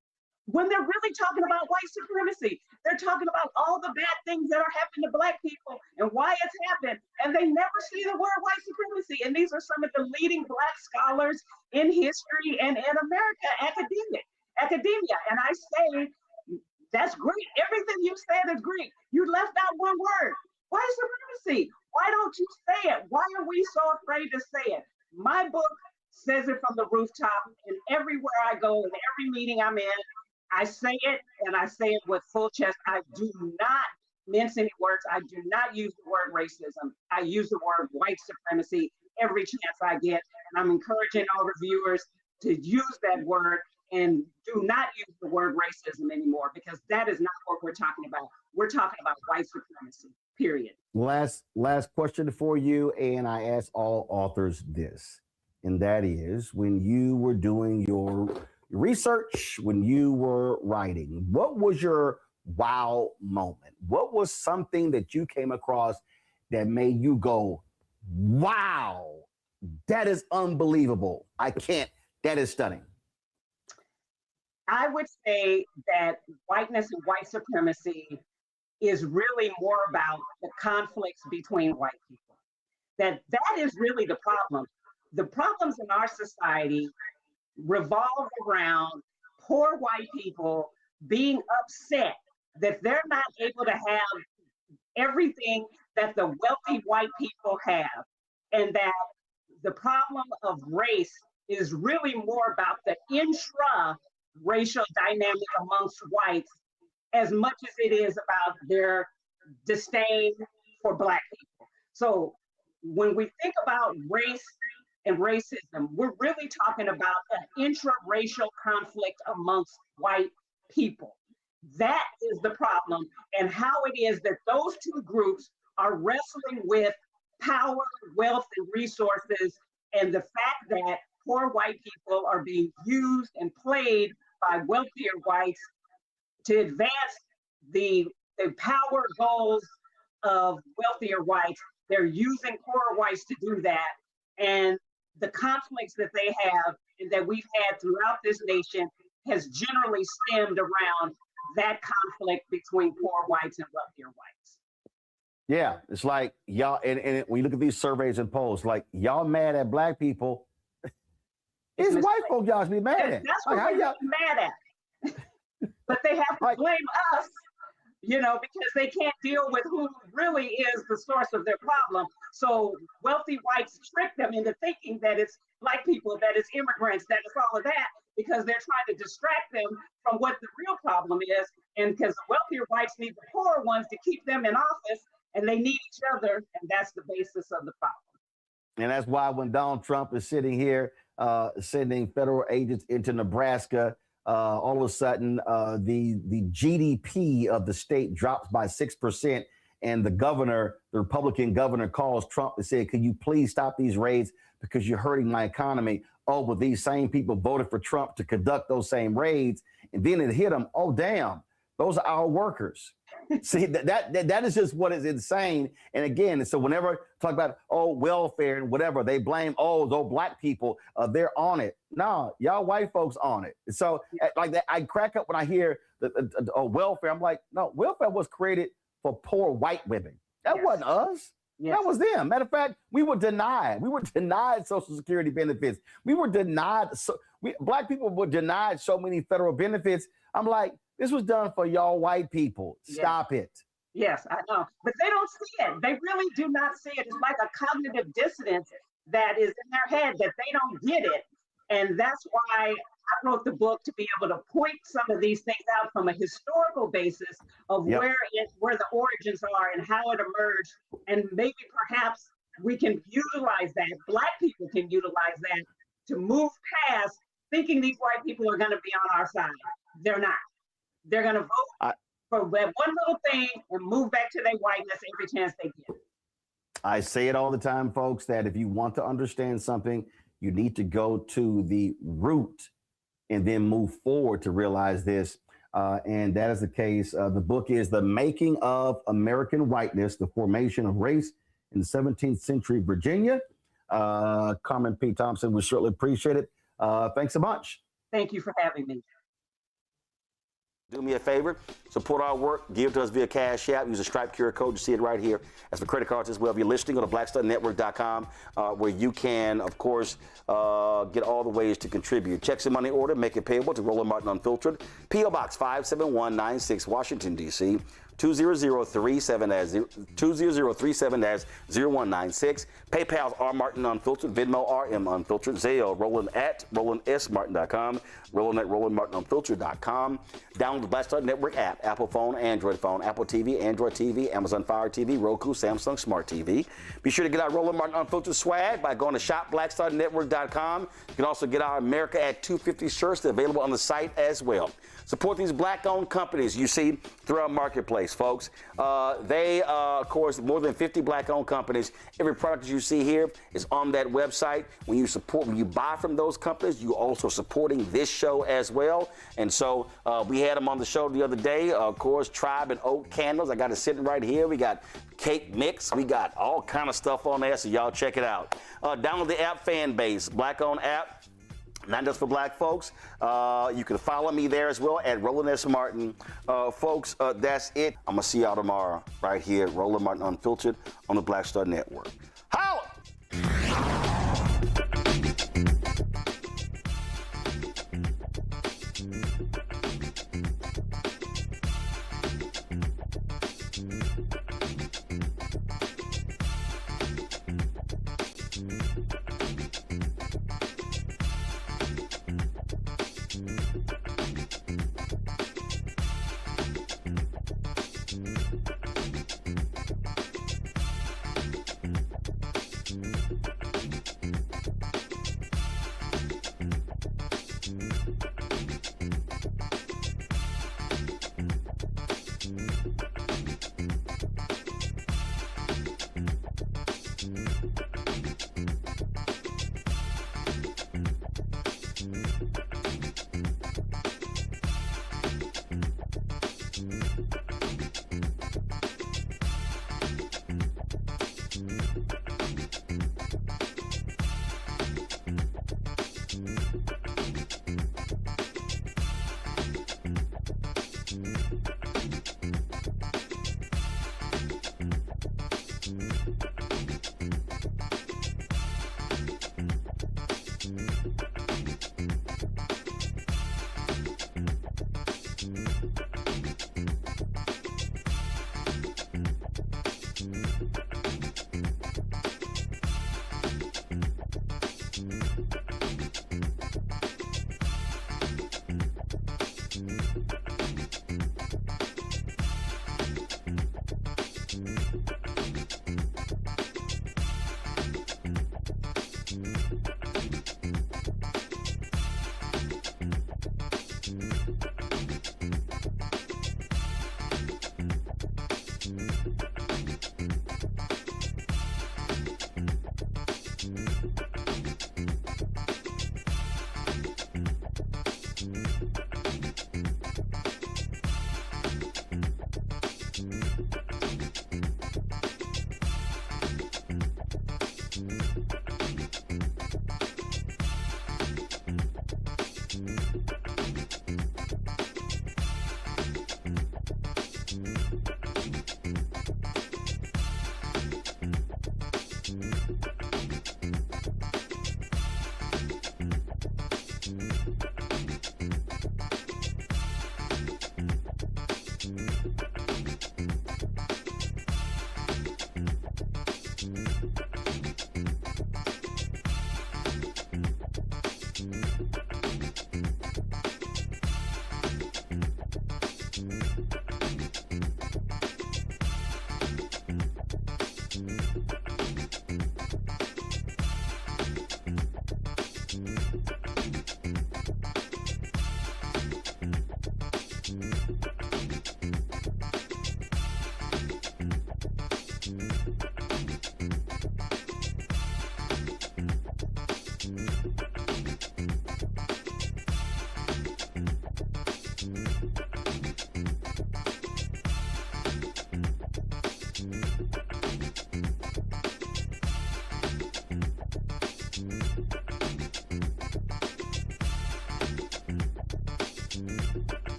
when they're really talking about white supremacy. They're talking about all the bad things that are happening to Black people and why it's happened, and they never say the word white supremacy. And these are some of the leading Black scholars in history and in America, academia. And I say, that's great. Everything you said is great. You left out one word, white supremacy. Why don't you say it? Why are we so afraid to say it? My book says it from the rooftop, and everywhere I go, in every meeting I'm in, I say it, and I say it with full chest. I do not mince any words. I do not use the word racism. I use the word white supremacy every chance I get. And I'm encouraging all reviewers to use that word and do not use the word racism anymore, because that is not what we're talking about. We're talking about white supremacy, period. Last question for you, and I ask all authors this, and that is, when you were doing your research, when you were writing, what was your wow moment? What was something that you came across that made you go, wow, that is unbelievable. That is stunning. I would say that whiteness and white supremacy is really more about the conflicts between white people. That is really the problem. The problems in our society revolve around poor white people being upset that they're not able to have everything that the wealthy white people have, and that the problem of race is really more about the intra-racial dynamic amongst whites as much as it is about their disdain for Black people. So when we think about race and racism, we're really talking about an intra-racial conflict amongst white people. That is the problem, and how it is that those two groups are wrestling with power, wealth, and resources, and the fact that poor white people are being used and played by wealthier whites to advance the power goals of wealthier whites. They're using poor whites to do that. And the conflicts that they have and that we've had throughout this nation has generally stemmed around that conflict between poor whites and wealthier whites. Yeah, it's like y'all, and when you look at these surveys and polls, like y'all mad at Black people. It's white folk y'all should be mad at. That's what y'all mad at. But they have to blame us, because they can't deal with who really is the source of their problem. So wealthy whites trick them into thinking that it's Black people, that it's immigrants, that it's all of that, because they're trying to distract them from what the real problem is. And because the wealthier whites need the poorer ones to keep them in office, and they need each other, and that's the basis of the problem. And that's why when Donald Trump is sitting here sending federal agents into Nebraska, all of a sudden the GDP of the state drops by 6%, and the Republican governor, calls Trump and said, "Could you please stop these raids because you're hurting my economy?" Oh, but these same people voted for Trump to conduct those same raids, and then it hit them. Oh, damn, those are our workers. See, that is just what is insane. And again, so whenever talk about welfare and whatever, they blame those Black people. They're on it. No, y'all white folks on it. So like that, I crack up when I hear the welfare. I'm like, no, welfare was created for poor white women. That wasn't us. Yes. That was them. Matter of fact, we were denied Social Security benefits. We were denied. Black people were denied so many federal benefits. I'm like, this was done for y'all white people. Stop it. Yes, I know. But they don't see it. They really do not see it. It's like a cognitive dissonance that is in their head that they don't get it. And that's why I wrote the book, to be able to point some of these things out from a historical basis of where the origins are and how it emerged. And maybe perhaps we can utilize that. Black people can utilize that to move past thinking these white people are going to be on our side. They're not. They're going to vote for that one little thing and move back to their whiteness every chance they get. I say it all the time, folks, that if you want to understand something, you need to go to the root and then move forward to realize this. And that is the case. The book is The Making of American Whiteness, The Formation of Race in 17th Century Virginia. Carmen P. Thompson, we certainly appreciate it. Thanks so much. Thank you for having me. Do me a favor, support our work, give to us via Cash App, use a Stripe QR code, you see it right here. As for credit cards as well, if you're listening, go to blackstarnetwork.com where you can, of course, get all the ways to contribute. Checks and money order, make it payable to Roland Martin Unfiltered, P.O. Box 57196, Washington, D.C., 20037-0196. PayPal's R Martin Unfiltered, Venmo RM Unfiltered, Zelle Roland at RolandSMartin.com, Roland at RolandMartinUnfiltered.com. Download the Black Star Network app, Apple phone, Apple TV, Android TV, Amazon Fire TV, Roku, Samsung Smart TV. Be sure to get our Roland Martin Unfiltered swag by going to shopblackstarnetwork.com. You can also get our America at 250 shirts. They're available on the site as well. Support these black-owned companies you see through our marketplace, folks. They, of course, more than 50 black-owned companies. Every product you see here is on that website. When you buy from those companies, you're also supporting this show as well. And so we had them on the show the other day. Of course, Tribe and Oak Candles. I got it sitting right here. We got cake mix. We got all kind of stuff on there, so y'all check it out. Download the app, Fan Base, black-owned app. Not just for black folks. You can follow me there as well at Roland S. Martin. Folks, that's it. I'm going to see y'all tomorrow right here, Roland Martin Unfiltered on the Black Star Network.